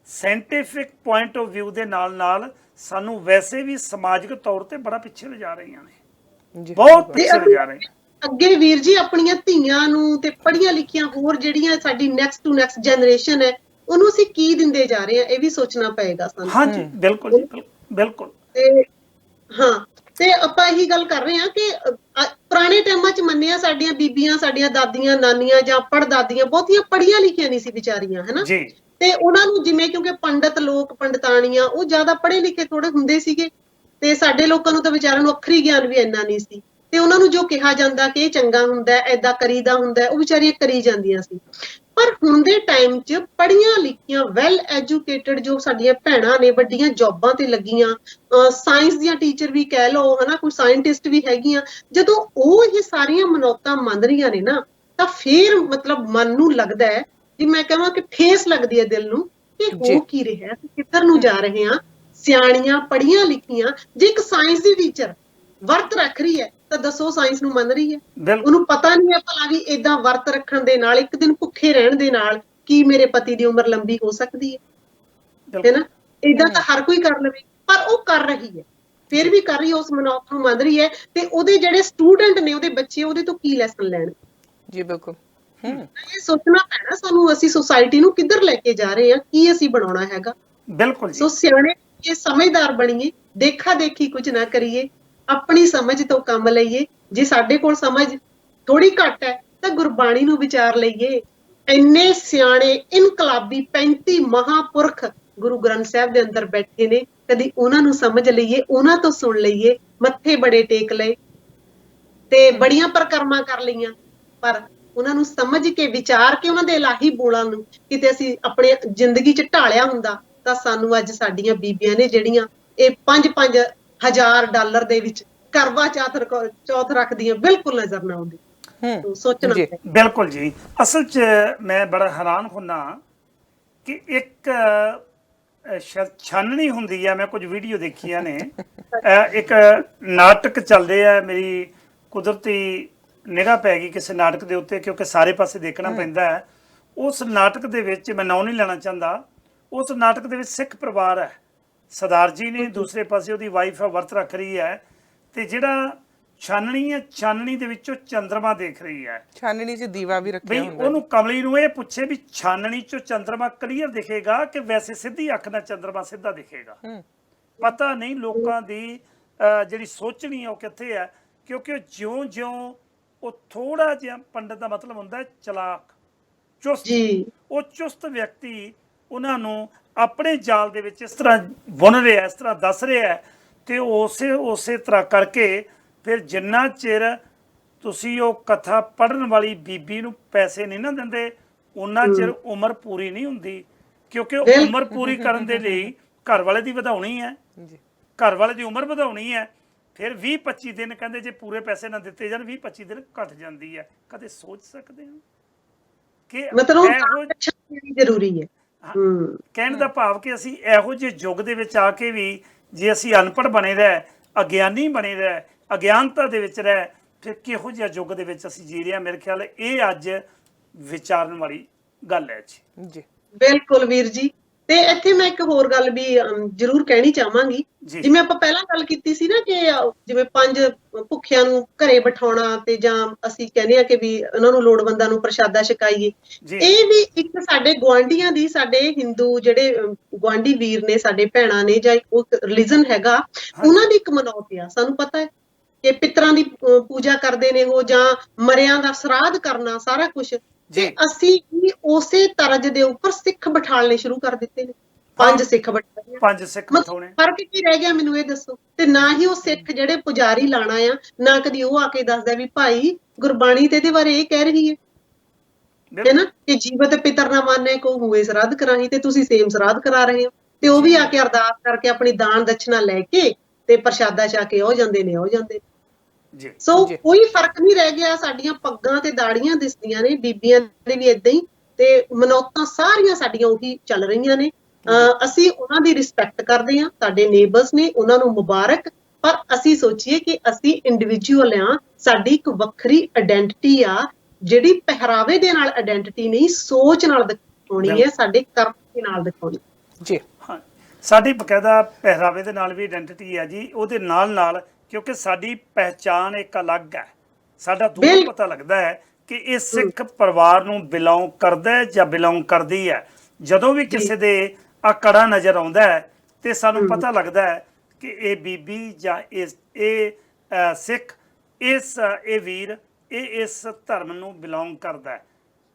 ਸਾਇੰਟੀਫਿਕ ਪੁਆਇੰਟ ਆਫ ਵਿਊ ਦੇ ਨਾਲ ਨਾਲ ਸਾਨੂੰ ਵੈਸੇ ਵੀ ਸਮਾਜਿਕ ਤੌਰ ਤੇ ਬੜਾ ਪਿੱਛੇ ਲਿਜਾ ਰਹੀਆਂ ਨੇ, ਬਹੁਤ ਪਿੱਛੇ ਲਿਜਾ ਰਹੀਆਂ। ਅੱਗੇ ਵੀਰ ਜੀ ਆਪਣੀਆਂ ਧੀਆਂ ਨੂੰ ਤੇ ਪੜ੍ਹੀਆਂ ਲਿਖੀਆਂ ਹੋਰ ਜਿਹੜੀਆਂ ਸਾਡੀ ਨੈਕਸਟ ਟੂ ਨੈਕਸਟ ਜਨਰੇਸ਼ਨ ਹੈ, ਉਹਨੂੰ ਅਸੀਂ ਕੀ ਦਿੰਦੇ ਜਾ ਰਹੇ ਹਾਂ, ਇਹ ਵੀ ਸੋਚਣਾ ਪਏਗਾ ਸਾਨੂੰ। ਹਾਂਜੀ ਬਿਲਕੁਲ ਜੀ, ਬਿਲਕੁਲ। ਤੇ ਹਾਂ, ਤੇ ਆਪਾਂ ਇਹੀ ਗੱਲ ਕਰ ਰਹੇ ਹਾਂ ਕਿ ਪੁਰਾਣੇ ਟਾਈਮਾਂ 'ਚ ਮੰਨਿਆ ਸਾਡੀਆਂ ਬੀਬੀਆਂ, ਸਾਡੀਆਂ ਦਾਦੀਆਂ, ਨਾਨੀਆਂ ਜਾਂ ਪੜਦਾਦੀਆਂ ਬਹੁਤੀਆਂ ਪੜ੍ਹੀਆਂ ਲਿਖੀਆਂ ਨਹੀਂ ਸੀ ਵਿਚਾਰੀਆਂ, ਹਨਾ ਜੀ। ਤੇ ਉਹਨਾਂ ਨੂੰ ਜਿਵੇਂ ਕਿਉਂਕਿ ਪੰਡਤ ਲੋਕ, ਪੰਡਤਾਣੀਆਂ, ਉਹ ਜ਼ਿਆਦਾ ਪੜ੍ਹੇ ਲਿਖੇ ਥੋੜੇ ਹੁੰਦੇ ਸੀਗੇ, ਤੇ ਸਾਡੇ ਲੋਕਾਂ ਨੂੰ ਤਾਂ ਵਿਚਾਰਿਆਂ ਨੂੰ ਅੱਖਰੀ ਗਿਆਨ ਵੀ ਇੰਨਾ ਨਹੀਂ ਸੀ, ਤੇ ਉਹਨਾਂ ਨੂੰ ਜੋ ਕਿਹਾ ਜਾਂਦਾ ਕਿ ਇਹ ਚੰਗਾ ਹੁੰਦਾ, ਏਦਾਂ ਕਰੀਦਾ ਹੁੰਦਾ, ਉਹ ਵਿਚਾਰੀਆਂ ਕਰੀ ਜਾਂਦੀਆਂ ਸੀ। ਪਰ ਹੁਣ ਦੇ ਟਾਈਮ 'ਚ ਪੜ੍ਹੀਆਂ ਲਿਖੀਆਂ ਵੈਲ ਐਜੂਕੇਟਡ ਜੋ ਸਾਡੀਆਂ ਭੈਣਾਂ ਨੇ, ਵੱਡੀਆਂ ਜੌਬਾਂ ਤੇ ਲੱਗੀਆਂ, ਸਾਇੰਸ ਦੀਆਂ ਟੀਚਰ ਵੀ ਕਹਿ ਲਓ, ਹਨਾ, ਕੋਈ ਸਾਇੰਟਿਸਟ ਵੀ ਹੈਗੀਆਂ, ਜਦੋਂ ਉਹ ਇਹ ਸਾਰੀਆਂ ਮਨੌਤਾਂ ਮੰਨ ਰਹੀਆਂ ਨੇ ਨਾ, ਤਾਂ ਫੇਰ ਮਤਲਬ ਮਨ ਨੂੰ ਲੱਗਦਾ ਹੈ, ਜੇ ਮੈਂ ਕਹਾਂ ਕਿ ਠੇਸ ਲੱਗਦੀ ਹੈ ਦਿਲ ਨੂੰ ਕਿ ਹੋ ਕੀ ਰਿਹਾ, ਕਿੱਧਰ ਨੂੰ ਜਾ ਰਹੇ ਹਾਂ। ਸਿਆਣੀਆਂ ਪੜ੍ਹੀਆਂ ਲਿਖੀਆਂ, ਜੇ ਇੱਕ ਸਾਇੰਸ ਦੀ ਟੀਚਰ ਵਰਤ ਰੱਖ ਰਹੀ ਹੈ ਤਾਂ ਦੱਸੋ ਸਾਇੰਸ ਨੂੰ ਮੰਨ ਰਹੀ ਹੈ? ਉਹਨੂੰ ਪਤਾ ਨਹੀਂ ਹੈ ਭਲਾ ਵੀ ਏਦਾਂ ਵਰਤ ਰੱਖਣ ਦੇ ਨਾਲ, ਇੱਕ ਦਿਨ ਭੁੱਖੇ ਰਹਿਣ ਦੇ ਨਾਲ ਕੀ ਮੇਰੇ ਪਤੀ ਦੀ ਉਮਰ ਲੰਬੀ ਹੋ ਸਕਦੀ ਹੈ, ਹੈਨਾ? ਏਦਾਂ ਤਾਂ ਹਰ ਕੋਈ ਕਰ ਲਵੇ, ਪਰ ਉਹ ਕਰ ਰਹੀ ਹੈ, ਫਿਰ ਵੀ ਕਰ ਰਹੀ ਹੈ, ਉਸ ਮਨੌਤ ਨੂੰ ਮੰਨ ਰਹੀ ਹੈ, ਤੇ ਉਹਦੇ ਜਿਹੜੇ ਸਟੂਡੈਂਟ ਨੇ, ਉਹਦੇ ਬੱਚੇ, ਉਹਦੇ ਤੋਂ ਕੀ ਲੈਸਨ ਲੈਣ? ਜੀ ਬਿਲਕੁਲ। ਇਹ ਸੋਚਣਾ ਪੈਣਾ ਸਾਨੂੰ, ਅਸੀਂ ਸੁਸਾਇਟੀ ਨੂੰ ਕਿੱਧਰ ਲੈ ਕੇ ਜਾ ਰਹੇ ਹਾਂ, ਕੀ ਅਸੀਂ ਬਣਾਉਣਾ ਹੈਗਾ। ਬਿਲਕੁਲ। ਸੋ ਸਿਆਣੇ ਇਹ ਸਮਝਦਾਰ ਬਣੀਏ, ਦੇਖਾ ਦੇਖੀ ਕੁਝ ਨਾ ਕਰੀਏ, ਆਪਣੀ ਸਮਝ ਤੋਂ ਕੰਮ ਲਈਏ। ਜੇ ਸਾਡੇ ਕੋਲ ਸਮਝ ਥੋੜੀ ਘੱਟ ਹੈ ਤਾਂ ਗੁਰਬਾਣੀ ਨੂੰ ਵਿਚਾਰ ਲਈਏ। ਇੰਨੇ ਸਿਆਣੇ ਇਨਕਲਾਬੀ 35 ਮਹਾਪੁਰਖ ਗੁਰੂ ਗ੍ਰੰਥ ਸਾਹਿਬ ਦੇ ਅੰਦਰ ਬੈਠੇ ਨੇ, ਕਦੀ ਉਹਨਾਂ ਨੂੰ ਸਮਝ ਲਈਏ, ਉਹਨਾਂ ਤੋਂ ਸੁਣ ਲਈਏ, ਮੱਥੇ ਬੜੇ ਟੇਕ ਲਏ ਤੇ ਬੜੀਆਂ ਪਰਕਰਮਾਂ ਕਰ ਲਈਆਂ, ਪਰ ਉਹਨਾਂ ਨੂੰ ਸਮਝ ਕੇ ਵਿਚਾਰ ਕੇ ਉਹਨਾਂ ਦੇ ਇਲਾਹੀ ਬੋਲਾਂ ਨੂੰ ਕਿਤੇ ਅਸੀਂ ਆਪਣੇ ਜ਼ਿੰਦਗੀ 'ਚ ਢਾਲਿਆ ਹੁੰਦਾ ਤਾਂ ਸਾਨੂੰ ਅੱਜ ਸਾਡੀਆਂ ਬੀਬੀਆਂ ਨੇ ਜਿਹੜੀਆਂ ਇਹ 5-5 ਹਜ਼ਾਰ ਡਾਲਰ ਦੇ ਵਿੱਚ ਕਰਵਾ ਚੌਥ ਰੱਖਦੀਆਂ, ਬਿਲਕੁਲ ਨਜ਼ਰ ਨਾ ਆਉਂਦੀ। ਸੋਚਣਾ ਬਿਲਕੁਲ ਜੀ। ਅਸਲ 'ਚ ਮੈਂ ਬੜਾ ਹੈਰਾਨ ਹੁੰਦਾ ਕਿ ਇੱਕ ਛਾਨਣੀ ਹੁੰਦੀ ਹੈ, ਮੈਂ ਕੁਝ ਵੀਡੀਓ ਦੇਖੀਆਂ ਨੇ, ਇੱਕ ਨਾਟਕ ਚੱਲਦੇ ਆ, ਮੇਰੀ ਕੁਦਰਤੀ ਨਿਗਾਹ ਪੈ ਗਈ ਕਿਸੇ ਨਾਟਕ ਦੇ ਉੱਤੇ, ਕਿਉਂਕਿ ਸਾਰੇ ਪਾਸੇ ਦੇਖਣਾ ਪੈਂਦਾ ਹੈ। ਉਸ ਨਾਟਕ ਦੇ ਵਿੱਚ, ਮੈਂ ਨਾਂ ਨਹੀਂ ਲੈਣਾ ਚਾਹੁੰਦਾ, ਉਸ ਨਾਟਕ ਦੇ ਵਿੱਚ ਸਿੱਖ ਪਰਿਵਾਰ ਹੈ, ਸਰਦਾਰ ਜੀ ਨੇ, ਦੂਸਰੇ ਪਾਸੇ ਉਹਦੀ ਵਾਈਫ ਵਰਤ ਰੱਖ ਰਹੀ ਹੈ, ਤੇ ਜਿਹੜਾ ਛਾਨਣੀ ਹੈ, ਛਾਨਣੀ ਦੇ ਵਿੱਚੋਂ ਚੰਦਰਮਾ ਦੇਖ ਰਹੀ ਹੈ। ਛਾਨਣੀ 'ਚ ਦੀਵਾ ਵੀ ਰੱਖਿਆ ਹੁੰਦਾ। ਉਹਨੂੰ ਕਮਲੀ ਨੂੰ ਇਹ ਪੁੱਛੇ ਵੀ ਛਾਨਣੀ 'ਚੋਂ ਚੰਦਰਮਾ ਕਲੀਅਰ ਦਿਖੇਗਾ ਕਿ ਵੈਸੇ ਸਿੱਧੀ ਅੱਖ ਨਾਲ ਚੰਦਰਮਾ ਸਿੱਧਾ ਦਿਖੇਗਾ? ਪਤਾ ਨਹੀਂ ਲੋਕਾਂ ਦੀ ਜਿਹੜੀ ਸੋਚਣੀ ਹੈ ਉਹ ਕਿੱਥੇ ਹੈ, ਕਿਉਂਕਿ ਜਿਉਂ-ਜਿਉਂ ਉਹ ਥੋੜਾ ਜਿਹਾ, ਪੰਡਤ ਦਾ ਮਤਲਬ ਹੁੰਦਾ ਚਲਾਕ, ਚੁਸਤ, ਉਹ ਚੁਸਤ ਵਿਅਕਤੀ ਉਹਨਾਂ ਨੂੰ ਆਪਣੇ ਜਾਲ ਦੇ ਵਿੱਚ ਇਸ ਤਰ੍ਹਾਂ ਬੁਣ ਰਿਹਾ, ਇਸ ਤਰ੍ਹਾਂ ਦੱਸ ਰਿਹਾ, ਤੇ ਉਸੇ ਤਰ੍ਹਾਂ ਕਰਕੇ ਫਿਰ ਜਿੰਨਾ ਚਿਰ ਤੁਸੀਂ ਉਹ ਕਥਾ ਪੜ੍ਹਨ ਵਾਲੀ ਬੀਬੀ ਨੂੰ ਪੈਸੇ ਨਹੀਂ ਨਾ ਦਿੰਦੇ, ਉਹਨਾਂ ਚਿਰ ਉਮਰ ਪੂਰੀ ਨਹੀਂ ਹੁੰਦੀ। ਕਿਉਂਕਿ ਉਮਰ ਪੂਰੀ ਕਰਨ ਦੇ ਲਈ ਘਰ ਵਾਲੇ ਦੀ ਵਧਾਉਣੀ ਹੈ, ਘਰ ਵਾਲੇ ਦੀ ਉਮਰ ਵਧਾਉਣੀ ਹੈ, ਫਿਰ 20-25 ਦਿਨ ਕਹਿੰਦੇ ਜੇ ਪੂਰੇ ਪੈਸੇ ਨਾ ਦਿੱਤੇ ਜਾਣ 20-25 ਦਿਨ ਘਟ ਜਾਂਦੀ ਹੈ। ਕਦੇ ਸੋਚ ਸਕਦੇ ਹੋ ਕਿ ਮਤਲਬ ਜ਼ਰੂਰੀ ਹੈ? ਕਹਿਣ ਦਾ ਭਾਵ ਕਿ ਅਸੀਂ ਇਹੋ ਜਿਹੇ ਯੁੱਗ ਦੇ ਵਿੱਚ ਆ ਕੇ ਵੀ ਜੇ ਅਸੀਂ ਅਨਪੜ੍ਹ ਬਣੇ ਰਹਿ, ਅਗਿਆਨੀ ਬਣੇ ਰਹਿ, ਅਗਿਆਨਤਾ ਦੇ ਵਿੱਚ ਰਹਿ ਫਿਰ ਕਿਹੋ ਜਿਹਾ ਯੁੱਗ ਦੇ ਵਿੱਚ ਅਸੀਂ ਜੀ ਰਹੇ ਹਾਂ। ਮੇਰੇ ਖਿਆਲ ਇਹ ਅੱਜ ਵਿਚਾਰਨ ਵਾਲੀ ਗੱਲ ਹੈ ਜੀ। ਜੀ ਬਿਲਕੁਲ ਵੀਰ ਜੀ। ਤੇ ਇੱਥੇ ਮੈਂ ਇੱਕ ਹੋਰ ਗੱਲ ਵੀ ਜ਼ਰੂਰ ਕਹਿਣੀ ਚਾਹਾਂਗੀ। ਜੀ। ਜਿਵੇਂ ਆਪਾਂ ਪਹਿਲਾਂ ਗੱਲ ਕੀਤੀ ਸੀ ਨਾ ਕਿ ਜਿਵੇਂ 5 ਭੁੱਖਿਆਂ ਨੂੰ ਘਰੇ ਬਿਠਾਉਣਾ ਤੇ ਜਾਂ ਅਸੀਂ ਕਹਿੰਦੇ ਆ ਕਿ ਵੀ ਉਹਨਾਂ ਨੂੰ ਲੋੜਵੰਦਾਂ ਨੂੰ ਪ੍ਰਸ਼ਾਦਾ ਛਕਾਈਏ, ਜੀ। ਇਹ ਵੀ ਇੱਕ ਸਾਡੇ ਗੁਆਂਢੀਆਂ ਦੀ, ਸਾਡੇ ਹਿੰਦੂ ਜਿਹੜੇ ਗੁਆਂਢੀ ਵੀਰ ਨੇ, ਸਾਡੇ ਭੈਣਾਂ ਨੇ, ਜਾਂ ਉਹ ਰਿਲੀਜਨ ਹੈਗਾ, ਉਹਨਾਂ ਦੀ ਇੱਕ ਮਨੌਤ ਆ। ਸਾਨੂੰ ਪਤਾ ਹੈ ਕਿ ਪਿਤਰਾਂ ਦੀ ਪੂਜਾ ਕਰਦੇ ਨੇ ਉਹ, ਜਾਂ ਮਰਿਆਂ ਦਾ ਸਰਾਧ ਕਰਨਾ, ਸਾਰਾ ਕੁਝ। ਤੇ ਅਸੀਂ ਵੀ ਉਸੇ ਤਰਜ਼ ਦੇ ਉੱਪਰ ਸਿੱਖ ਬਿਠਾਲਣੇ ਸ਼ੁਰੂ ਕਰ ਦਿੱਤੇ ਨੇ। 5 ਸਿੱਖ ਬਿਠਾਏ, 5 ਸਿੱਖ ਬਿਠਾਉਣੇ। ਫਰਕ ਕੀ ਰਹਿ ਗਿਆ ਮੈਨੂੰ ਇਹ ਦੱਸੋ? ਤੇ ਨਾ ਹੀ ਉਹ ਸਿੱਖ ਜਿਹੜੇ ਪੁਜਾਰੀ ਲਾਣਾ ਆ, ਨਾ ਕਦੀ ਉਹ ਆ ਕੇ ਦੱਸਦਾ ਵੀ ਭਾਈ ਗੁਰਬਾਣੀ ਤੇ ਇਹਦੇ ਬਾਰੇ ਇਹ ਕਹਿ ਰਹੀ ਹੈ ਨਾ ਕਿ ਜੀਵਤ ਪਿਤਰ ਨਾ ਮਾਨੇ ਕੋ ਹੋਏ ਸਰਾਧ ਕਰਾਹੀ, ਤੇ ਤੁਸੀਂ ਸੇਮ ਸਰਾਧ ਕਰਾ ਰਹੇ ਹੋ। ਤੇ ਉਹ ਵੀ ਆ ਕੇ ਅਰਦਾਸ ਕਰਕੇ ਆਪਣੀ ਦਾਨ ਦਛਨਾ ਲੈ ਕੇ ਤੇ ਪ੍ਰਸ਼ਾਦਾ ਛਾ ਕੇ ਉਹ ਜਾਂਦੇ ਨੇ, ਉਹ ਜਾਂਦੇ ਨੇ। ਸੋ ਕੋਈ ਫਰਕ ਨਹੀਂ ਰਹਿ ਗਿਆ। ਸਾਡੀਆਂ ਪੱਗਾਂ ਤੇ ਦਾੜੀਆਂ ਦਿਸਦੀਆਂ ਨੇ, ਬੀਬੀਆਂ ਦੇ ਵੀ ਏਦਾਂ ਹੀ, ਤੇ ਮਨੌਤਾਂ ਸਾਰੀਆਂ ਸਾਡੀਆਂ ਉਹੀ ਚੱਲ ਰਹੀਆਂ ਨੇ। ਅਸੀਂ ਉਹਨਾਂ ਦੀ ਰਿਸਪੈਕਟ ਕਰਦੇ ਹਾਂ, ਸਾਡੇ ਨੇਬਰਸ ਨੇ, ਉਹਨਾਂ ਨੂੰ ਮੁਬਾਰਕ। ਪਰ ਅਸੀਂ ਸੋਚੀਏ ਕਿ ਅਸੀਂ ਇੰਡੀਵਿਜੂਅਲ ਆ, ਸਾਡੀ ਇੱਕ ਵੱਖਰੀ ਆਇਡੈਂਟੀਟੀ ਆ, ਜਿਹੜੀ ਪਹਿਰਾਵੇ ਦੇ ਨਾਲ ਆਇਡੈਂਟਿਟੀ ਨਹੀਂ, ਸੋਚ ਨਾਲ ਦਿਖਾਉਣੀ ਹੈ, ਸਾਡੇ ਕਰਮ ਦੇ ਨਾਲ ਦਿਖਾਉਣੀ ਜੀ। ਹਾਂ, ਸਾਡੀ ਬਕਾਇਦਾ ਪਹਿਰਾਵੇ ਦੇ ਨਾਲ ਵੀ ਆਇਡੈਂਟਿਟੀ ਹੈ ਜੀ। ਉਹਦੇ ਨਾਲ ਨਾਲ ਕਿਉਂਕਿ ਸਾਡੀ ਪਹਿਚਾਣ ਇੱਕ ਅਲੱਗ ਹੈ, ਸਾਡਾ ਦੂਰ ਪਤਾ ਲੱਗਦਾ ਹੈ ਕਿ ਇਹ ਸਿੱਖ ਪਰਿਵਾਰ ਨੂੰ ਬਿਲੋਂਗ ਕਰਦਾ ਹੈ ਜਾਂ ਬਿਲੋਂਗ ਕਰਦੀ ਹੈ। ਜਦੋਂ ਵੀ ਕਿਸੇ ਦੇ ਆ ਕੜਾ ਨਜ਼ਰ ਆਉਂਦਾ ਹੈ ਤੇ ਸਾਨੂੰ ਪਤਾ ਲੱਗਦਾ ਹੈ ਕਿ ਇਹ ਬੀਬੀ ਜਾਂ ਇਹ ਸਿੱਖ, ਇਹ ਵੀਰ, ਇਹ ਇਸ ਧਰਮ ਨੂੰ ਬਿਲੋਂਗ ਕਰਦਾ ਹੈ।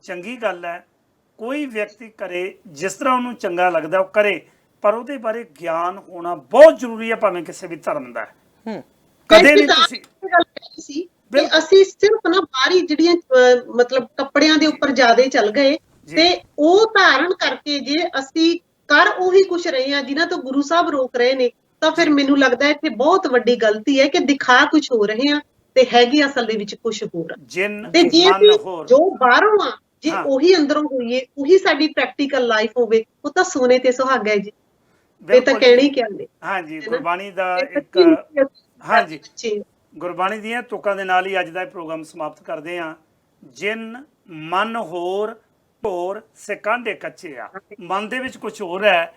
ਚੰਗੀ ਗੱਲ ਹੈ, ਕੋਈ ਵਿਅਕਤੀ ਕਰੇ ਜਿਸ ਤਰ੍ਹਾਂ ਉਹਨੂੰ ਚੰਗਾ ਲੱਗਦਾ ਉਹ ਕਰੇ, ਪਰ ਉਹਦੇ ਬਾਰੇ ਗਿਆਨ ਹੋਣਾ ਬਹੁਤ ਜ਼ਰੂਰੀ ਹੈ, ਭਾਵੇਂ ਕਿਸੇ ਵੀ ਧਰਮ ਦਾ ਹੈ। ਕਦੇ ਨਹੀਂ ਤੁਸੀਂ ਗੱਲ ਕਹੀ ਸੀ ਕਿ ਅਸੀਂ ਸਿਰਫ ਨਾ ਬਾਹਰੀ ਜਿਹੜੀਆਂ ਮਤਲਬ ਕੱਪੜਿਆਂ ਦੇ ਉੱਪਰ ਜ਼ਿਆਦਾ ਚੱਲ ਗਏ, ਤੇ ਉਹ ਧਾਰਨ ਕਰਕੇ ਜੇ ਅਸੀਂ ਕਰ ਉਹੀ ਕੁਛ ਰਹੇ ਹਾਂ ਜਿਨ੍ਹਾਂ ਤੋਂ ਗੁਰੂ ਸਾਹਿਬ ਰੋਕ ਰਹੇ ਨੇ, ਤਾਂ ਫਿਰ ਮੈਨੂੰ ਲੱਗਦਾ ਇੱਥੇ ਬਹੁਤ ਵੱਡੀ ਗਲਤੀ ਹੈ ਕਿ ਦਿਖਾ ਕੁਛ ਹੋ ਰਹੇ ਹਾਂ ਤੇ ਹੈਗੀ ਅਸਲ ਦੇ ਵਿੱਚ ਕੁਛ ਹੋਰ। ਤੇ ਜੇ ਜੋ ਬਾਹਰੋਂ ਆ, ਜੇ ਉਹੀ ਅੰਦਰੋਂ ਹੋਈਏ, ਉਹੀ ਸਾਡੀ ਪ੍ਰੈਕਟੀਕਲ ਲਾਈਫ ਹੋਵੇ, ਉਹ ਤਾਂ ਸੋਨੇ ਤੇ ਸੁਹਾਗਾ ਹੈ ਜੀ। ਇਹ ਤਾਂ ਕਹਿਣੀ ਕਿਆ ਨੇ। ਹਾਂਜੀ, ਗੁਰਬਾਣੀ ਦਾ ਇੱਕ, ਹਾਂਜੀ, ਗੁਰਬਾਣੀ ਦੀਆਂ ਤੁਕਾਂ ਦੇ ਨਾਲ ਹੀ ਅੱਜ ਦਾ ਇਹ ਪ੍ਰੋਗਰਾਮ ਸਮਾਪਤ ਕਰਦੇ ਹਾਂ। ਜਿਨ ਮਨ ਹੋਰ ਹੋਰ ਸਿਕਾਂਡੇ ਕੱਚੇ ਆ, ਮਨ ਦੇ ਵਿੱਚ ਕੁਝ ਹੋਰ ਹੈ,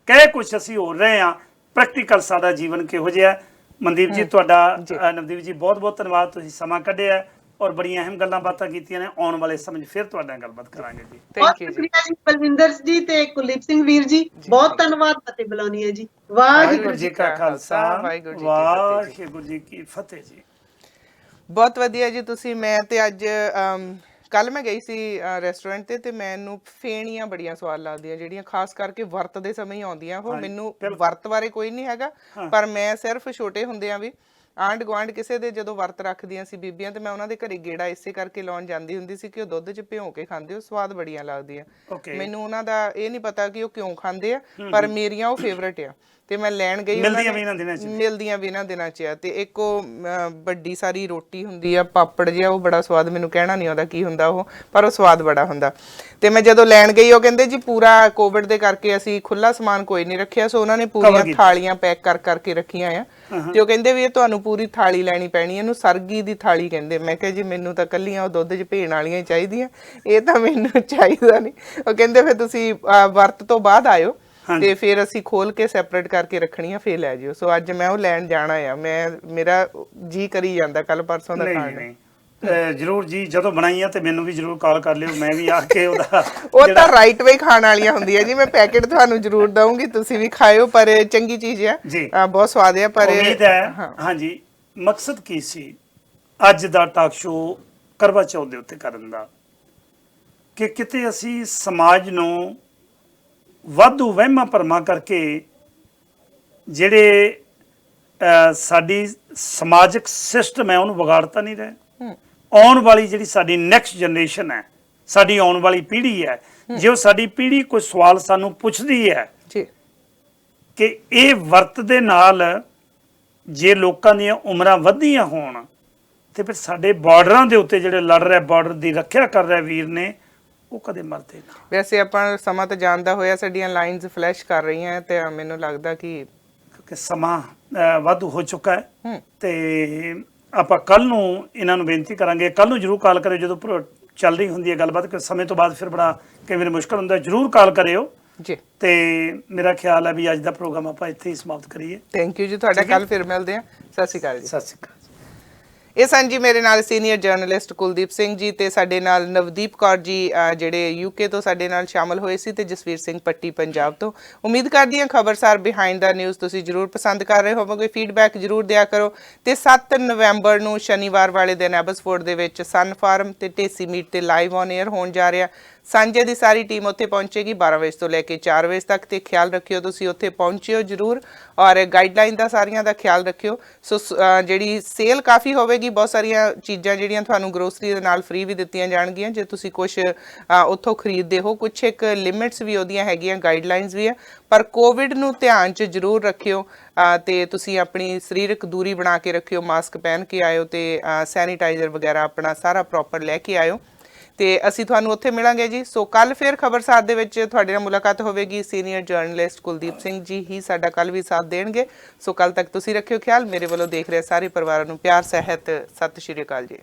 ਕਹਿ ਕੁਝ ਅਸੀਂ ਹੋਰ ਰਹੇ ਹਾਂ, ਪ੍ਰੈਕਟੀਕਲ ਸਾਡਾ ਜੀਵਨ ਕਿਹੋ ਜਿਹਾ। ਮਨਦੀਪ ਜੀ ਤੁਹਾਡਾ, ਨਵਦੀਪ ਜੀ ਬਹੁਤ ਬਹੁਤ ਧੰਨਵਾਦ, ਤੁਸੀਂ ਸਮਾਂ ਕੱਢਿਆ ਔਰ ਬੜੀਆਂ ਅਹਿਮ ਗੱਲਾਂ ਬਾਤਾਂ ਕੀਤੀਆਂ ਨੇ। ਆਉਣ ਵਾਲੇ ਸਮੇਂ 'ਚ ਫਿਰ ਤੁਹਾਡੇ ਨਾਲ ਗੱਲਬਾਤ ਕਰਾਂਗੇ ਜੀ। ਬਹੁਤ ਸ਼ੁਕਰੀਆ ਜੀ ਬਲਵਿੰਦਰ ਜੀ ਤੇ ਕੁਲਦੀਪ ਸਿੰਘ ਵੀਰ ਜੀ, ਬਹੁਤ ਧੰਨਵਾਦ। ਅਤੇ ਬੁਲਾਉਣੀ ਹੈ ਜੀ। ਵਾਹਿਗੁਰੂ ਜੀ ਕਾ ਖਾਲਸਾ, ਵਾਹਿਗੁਰੂ ਜੀ ਕੀ ਫਤਿਹ ਜੀ। ਬਹੁਤ ਵਧੀਆ ਜੀ। ਤੁਸੀਂ, ਮੈਂ ਤੇ ਅੱਜ ਕੱਲ ਮੈਂ ਗਈ ਸੀ ਰੈਸਟੋਰੈਂਟ ਤੇ ਮੈਨੂੰ ਫੇਣੀਆਂ ਬੜੀਆਂ ਸਵਾਦ ਲੱਗਦੀਆਂ, ਜਿਹੜੀਆਂ ਖਾਸ ਕਰਕੇ ਵਰਤ ਦੇ ਸਮੇਂ ਹੀ ਆਉਂਦੀਆਂ। ਉਹ ਮੈਨੂੰ ਵਰਤ ਬਾਰੇ ਕੋਈ ਨਹੀਂ ਹੈਗਾ, ਪਰ ਮੈਂ ਸਿਰਫ ਛੋਟੇ ਹੁੰਦਿਆਂ ਵੀ ਆਂਢ ਗੁਆਂਢ ਕਿਸੇ ਦੇ ਜਦੋਂ ਵਰਤ ਰੱਖਦੀਆਂ ਸੀ ਬੀਬੀਆਂ, ਤੇ ਮੈਂ ਉਹਨਾਂ ਦੇ ਘਰੇ ਗੇੜਾ ਇਸੇ ਕਰਕੇ ਲਾਉਣ ਜਾਂਦੀ ਹੁੰਦੀ ਸੀ ਕਿ ਉਹ ਦੁੱਧ 'ਚ ਭਿਉਂ ਕੇ ਖਾਂਦੇ, ਉਹ ਸਵਾਦ ਬੜੀਆਂ ਲੱਗਦੀਆਂ। ਮੈਨੂੰ ਉਹਨਾਂ ਦਾ ਇਹ ਨਹੀਂ ਪਤਾ ਕਿ ਉਹ ਕਿਉਂ ਖਾਂਦੇ ਆ, ਪਰ ਮੇਰੀਆਂ ਉਹ ਫੇਵਰੇਟ ਆ। ਤੇ ਮੈਂ ਲੈਣ ਗਈ, ਮਿਲਦੀਆਂ ਵੀ ਇਹਨਾਂ ਦਿਨਾਂ 'ਚ ਆ। ਤੇ ਇੱਕ ਉਹ ਵੱਡੀ ਸਾਰੀ ਰੋਟੀ ਹੁੰਦੀ ਆ, ਪਾਪੜ ਜਿਹਾ, ਉਹ ਬੜਾ ਸਵਾਦ, ਮੈਨੂੰ ਕਹਿਣਾ ਨਹੀਂ ਆਉਂਦਾ ਕੀ ਹੁੰਦਾ ਉਹ, ਪਰ ਉਹ ਸਵਾਦ ਬੜਾ ਹੁੰਦਾ। ਤੇ ਮੈਂ ਜਦੋਂ ਲੈਣ ਗਈ, ਉਹ ਕਹਿੰਦੇ ਜੀ ਪੂਰਾ ਕੋਵਿਡ ਦੇ ਕਰਕੇ ਅਸੀਂ ਖੁੱਲਾ ਸਮਾਨ ਕੋਈ ਨਹੀਂ ਰੱਖਿਆ, ਸੋ ਉਹਨਾਂ ਨੇ ਪੂਰੀਆਂ ਥਾਲੀਆਂ ਪੈਕ ਕਰਕੇ ਰੱਖੀਆਂ ਆ। ਤੇ ਉਹ ਕਹਿੰਦੇ ਵੀ ਇਹ ਤੁਹਾਨੂੰ ਪੂਰੀ ਥਾਲੀ ਲੈਣੀ ਪੈਣੀ, ਇਹਨੂੰ ਸਰਗੀ ਦੀ ਥਾਲੀ ਕਹਿੰਦੇ। ਮੈਂ ਕਿਹਾ ਜੀ ਮੈਨੂੰ ਤਾਂ ਕੱਲੀਆਂ ਉਹ ਦੁੱਧ 'ਚ ਭੇਣ ਵਾਲੀਆਂ ਹੀ ਚਾਹੀਦੀਆਂ, ਇਹ ਤਾਂ ਮੈਨੂੰ ਚਾਹੀਦਾ ਨਹੀਂ। ਉਹ ਕਹਿੰਦੇ ਫਿਰ ਤੁਸੀਂ ਵਰਤ ਤੋਂ ਬਾਅਦ ਆਇਓ ਤੇ ਫਿਰ ਅਸੀਂ ਖੋਲ ਕੇ ਸੈਪਰੇਟ ਕਰਕੇ ਰੱਖਣੀਆਂ, ਫਿਰ ਲੈ ਜਿਓ। ਸੋ ਅੱਜ ਮੈਂ ਉਹ ਲੈਣ ਜਾਣਾ ਆ। ਮੇਰਾ ਜੀ ਕਰੀ ਜਾਂਦਾ ਕੱਲ ਪਰਸੋਂ ਦਾ ਖਾਣ ਨੂੰ। ਜਰੂਰ ਜੀ, ਜਦੋਂ ਬਣਾਈਆਂ ਤੇ ਮੈਨੂੰ ਵੀ ਜਰੂਰ ਕਾਲ ਕਰ ਲਿਓ, ਮੈਂ ਵੀ ਆ ਕੇ ਉਹਦਾ ਉਹ ਤਾਂ ਰਾਈਟ ਵੇ ਖਾਣ ਵਾਲੀਆਂ ਹੁੰਦੀਆਂ ਜੀ। ਮੈਂ ਪੈਕੇਟ ਤੁਹਾਨੂੰ ਜਰੂਰ ਦਊਂਗੀ, ਤੁਸੀਂ ਵੀ ਖਾਇਓ, ਪਰ ਚੰਗੀ ਚੀਜ਼ ਆ, ਬਹੁਤ ਸਵਾਦ ਆ। ਪਰ ਉਮੀਦ ਹੈ। ਹਾਂਜੀ, ਮਕਸਦ ਕੀ ਸੀ ਅੱਜ ਦਾ ਟਾਕ ਸ਼ੋ ਕਰਵਾ ਚੌਥ ਦੇ ਉੱਤੇ ਕਰਨ ਦਾ, ਕਿ ਕਿਤੇ ਅਸੀਂ ਸਮਾਜ ਨੂੰ ਵਾਧੂ ਵਹਿਮਾਂ ਭਰਮਾਂ ਕਰਕੇ ਜਿਹੜੇ ਸਾਡੀ ਸਮਾਜਿਕ ਸਿਸਟਮ ਹੈ ਉਹਨੂੰ ਵਿਗਾੜਤਾ ਨਹੀਂ ਰਹੇ। ਆਉਣ ਵਾਲੀ ਜਿਹੜੀ ਸਾਡੀ ਨੈਕਸਟ ਜਨਰੇਸ਼ਨ ਹੈ, ਸਾਡੀ ਆਉਣ ਵਾਲੀ ਪੀੜ੍ਹੀ ਹੈ, ਜੇ ਉਹ ਸਾਡੀ ਪੀੜ੍ਹੀ ਕੋਈ ਸਵਾਲ ਸਾਨੂੰ ਪੁੱਛਦੀ ਹੈ ਕਿ ਇਹ ਵਰਤ ਦੇ ਨਾਲ ਜੇ ਲੋਕਾਂ ਦੀਆਂ ਉਮਰਾਂ ਵਧੀਆਂ ਹੋਣ, ਤੇ ਫਿਰ ਸਾਡੇ ਬਾਰਡਰਾਂ ਦੇ ਉੱਤੇ ਜਿਹੜੇ ਲੜ ਰਹੇ, ਬਾਰਡਰ ਦੀ ਰੱਖਿਆ ਕਰ ਰਹੇ ਵੀਰ ਨੇ, ਉਹ ਕਦੇ ਮਰਦੇ ਨਾ। ਵੈਸੇ ਆਪਾਂ ਸਮਾਂ ਤਾਂ ਜਾਣਦਾ ਹੋਇਆ ਸਾਡੀਆਂ ਲਾਈਨਸ ਫਲੈਸ਼ ਕਰ ਰਹੀਆਂ, ਤੇ ਮੈਨੂੰ ਲੱਗਦਾ ਕਿ ਕਿ ਸਮਾਂ ਵਾਧੂ ਹੋ ਚੁੱਕਾ ਹੈ ਹੂੰ ਤੇ ਆਪਾਂ ਕੱਲ ਨੂੰ ਇਹਨਾਂ ਨੂੰ ਬੇਨਤੀ ਕਰਾਂਗੇ, ਕੱਲ ਨੂੰ ਜਰੂਰ ਕਾਲ ਕਰਿਓ ਜਦੋਂ ਚੱਲ ਰਹੀ ਹੁੰਦੀ ਹੈ ਗੱਲਬਾਤ, ਕਿ ਸਮੇਂ ਤੋਂ ਬਾਅਦ ਫਿਰ ਬੜਾ ਕਈ ਵਾਰ ਮੁਸ਼ਕਲ ਹੁੰਦਾ, ਜਰੂਰ ਕਾਲ ਕਰਿਓ ਜੀ। ਤੇ ਮੇਰਾ ਖਿਆਲ ਹੈ ਵੀ ਅੱਜ ਦਾ ਪ੍ਰੋਗਰਾਮ ਆਪਾਂ ਇੱਥੇ ਹੀ ਸਮਾਪਤ ਕਰੀਏ। ਥੈਂਕ ਯੂ ਜੀ ਤੁਹਾਡਾ, ਕੱਲ ਫਿਰ ਮਿਲਦੇ ਹਾਂ। ਸਤਿ ਸ਼੍ਰੀ ਅਕਾਲ ਜੀ। ਸਤਿ ਸ਼੍ਰੀ ਅਕਾਲ। ਇਹ ਸਨ ਜੀ ਮੇਰੇ ਨਾਲ ਸੀਨੀਅਰ ਜਰਨਲਿਸਟ ਕੁਲਦੀਪ ਸਿੰਘ ਜੀ ਤੇ ਸਾਡੇ ਨਾਲ ਨਵਦੀਪ ਕੌਰ ਜੀ ਜਿਹੜੇ ਯੂਕੇ ਤੋਂ ਸਾਡੇ ਨਾਲ ਸ਼ਾਮਲ ਹੋਏ ਸੀ, ਤੇ ਜਸਵੀਰ ਸਿੰਘ ਪੱਟੀ ਪੰਜਾਬ ਤੋਂ। ਉਮੀਦ ਕਰਦੀ ਹਾਂ ਖਬਰਸਾਰ ਬਿਹਾਈਂਡ ਦਾ ਨਿਊਜ਼ ਤੁਸੀਂ ਜਰੂਰ ਪਸੰਦ ਕਰ ਰਹੇ ਹੋਵੋਗੇ। ਫੀਡਬੈਕ ਜਰੂਰ ਦਿਆ ਕਰੋ। ਤੇ 7 ਨਵੰਬਰ ਨੂੰ ਸ਼ਨੀਵਾਰ ਵਾਲੇ ਦਿਨ ਐਬਸਫੋਰਡ ਦੇ ਵਿੱਚ ਸਨ ਫਾਰਮ ਤੇ ਢੇਸੀ ਮੀਟ ਤੇ ਲਾਈਵ ਔਨ 에ਅਰ ਹੋਣ ਜਾ ਰਿਹਾ। ਸਾਂਝੇ ਦੀ ਸਾਰੀ ਟੀਮ ਉੱਥੇ ਪਹੁੰਚੇਗੀ 12 ਵਜੇ ਤੋਂ ਲੈ ਕੇ 4 ਵਜੇ ਤੱਕ, ਤੇ ਖਿਆਲ ਰੱਖਿਓ ਤੁਸੀਂ ਉੱਥੇ ਪਹੁੰਚਿਓ ਜਰੂਰ, ਔਰ ਗਾਈਡਲਾਈਨ ਦਾ ਸਾਰੀਆਂ ਦਾ ਖਿਆਲ ਰੱਖਿਓ। ਸੋ ਜਿਹੜੀ ਸੇਲ ਕਾਫੀ ਹੋਵੇਗੀ, ਬਹੁਤ ਸਾਰੀਆਂ ਚੀਜ਼ਾਂ ਜਿਹੜੀਆਂ ਤੁਹਾਨੂੰ ਗਰੋਸਰੀ ਦੇ ਨਾਲ ਫ੍ਰੀ ਵੀ ਦਿੱਤੀਆਂ ਜਾਣਗੀਆਂ ਜੇ ਤੁਸੀਂ ਕੁਝ ਉੱਥੋਂ ਖਰੀਦਦੇ ਹੋ। ਕੁਝ ਇੱਕ ਲਿਮਿਟਸ ਵੀ ਉਹਦੀਆਂ ਹੈਗੀਆਂ, ਗਾਈਡਲਾਈਨਸ ਵੀ ਹੈ, ਪਰ ਕੋਵਿਡ ਨੂੰ ਧਿਆਨ 'ਚ ਜ਼ਰੂਰ ਰੱਖਿਓ ਤੇ ਤੁਸੀਂ ਆਪਣੀ ਸਰੀਰਕ ਦੂਰੀ ਬਣਾ ਕੇ ਰੱਖਿਓ, ਮਾਸਕ ਪਹਿਨ ਕੇ ਆਇਓ ਤੇ ਸੈਨੀਟਾਈਜ਼ਰ ਵਗੈਰਾ ਆਪਣਾ ਸਾਰਾ ਪ੍ਰੋਪਰ ਲੈ ਕੇ ਆਇਓ। ਤੇ ਅਸੀਂ ਤੁਹਾਨੂੰ ਉੱਥੇ ਮਿਲਾਂਗੇ ਜੀ। ਸੋ ਕੱਲ ਫਿਰ ਖਬਰਸਾਰ ਦੇ ਵਿੱਚ ਤੁਹਾਡੇ ਨਾਲ ਮੁਲਾਕਾਤ ਹੋਵੇਗੀ। ਸੀਨੀਅਰ ਜਰਨਲਿਸਟ ਕੁਲਦੀਪ ਸਿੰਘ ਜੀ ਹੀ ਸਾਡਾ ਕੱਲ ਵੀ ਸਾਥ ਦੇਣਗੇ। ਸੋ ਕੱਲ ਤੱਕ ਤੁਸੀਂ ਰੱਖਿਓ ਖਿਆਲ। ਮੇਰੇ ਵੱਲੋਂ ਦੇਖ ਰਹੇ ਸਾਰੇ ਪਰਿਵਾਰਾਂ ਨੂੰ ਪਿਆਰ, ਸਿਹਤ, ਸਤਿ ਸ਼੍ਰੀ ਅਕਾਲ ਜੀ।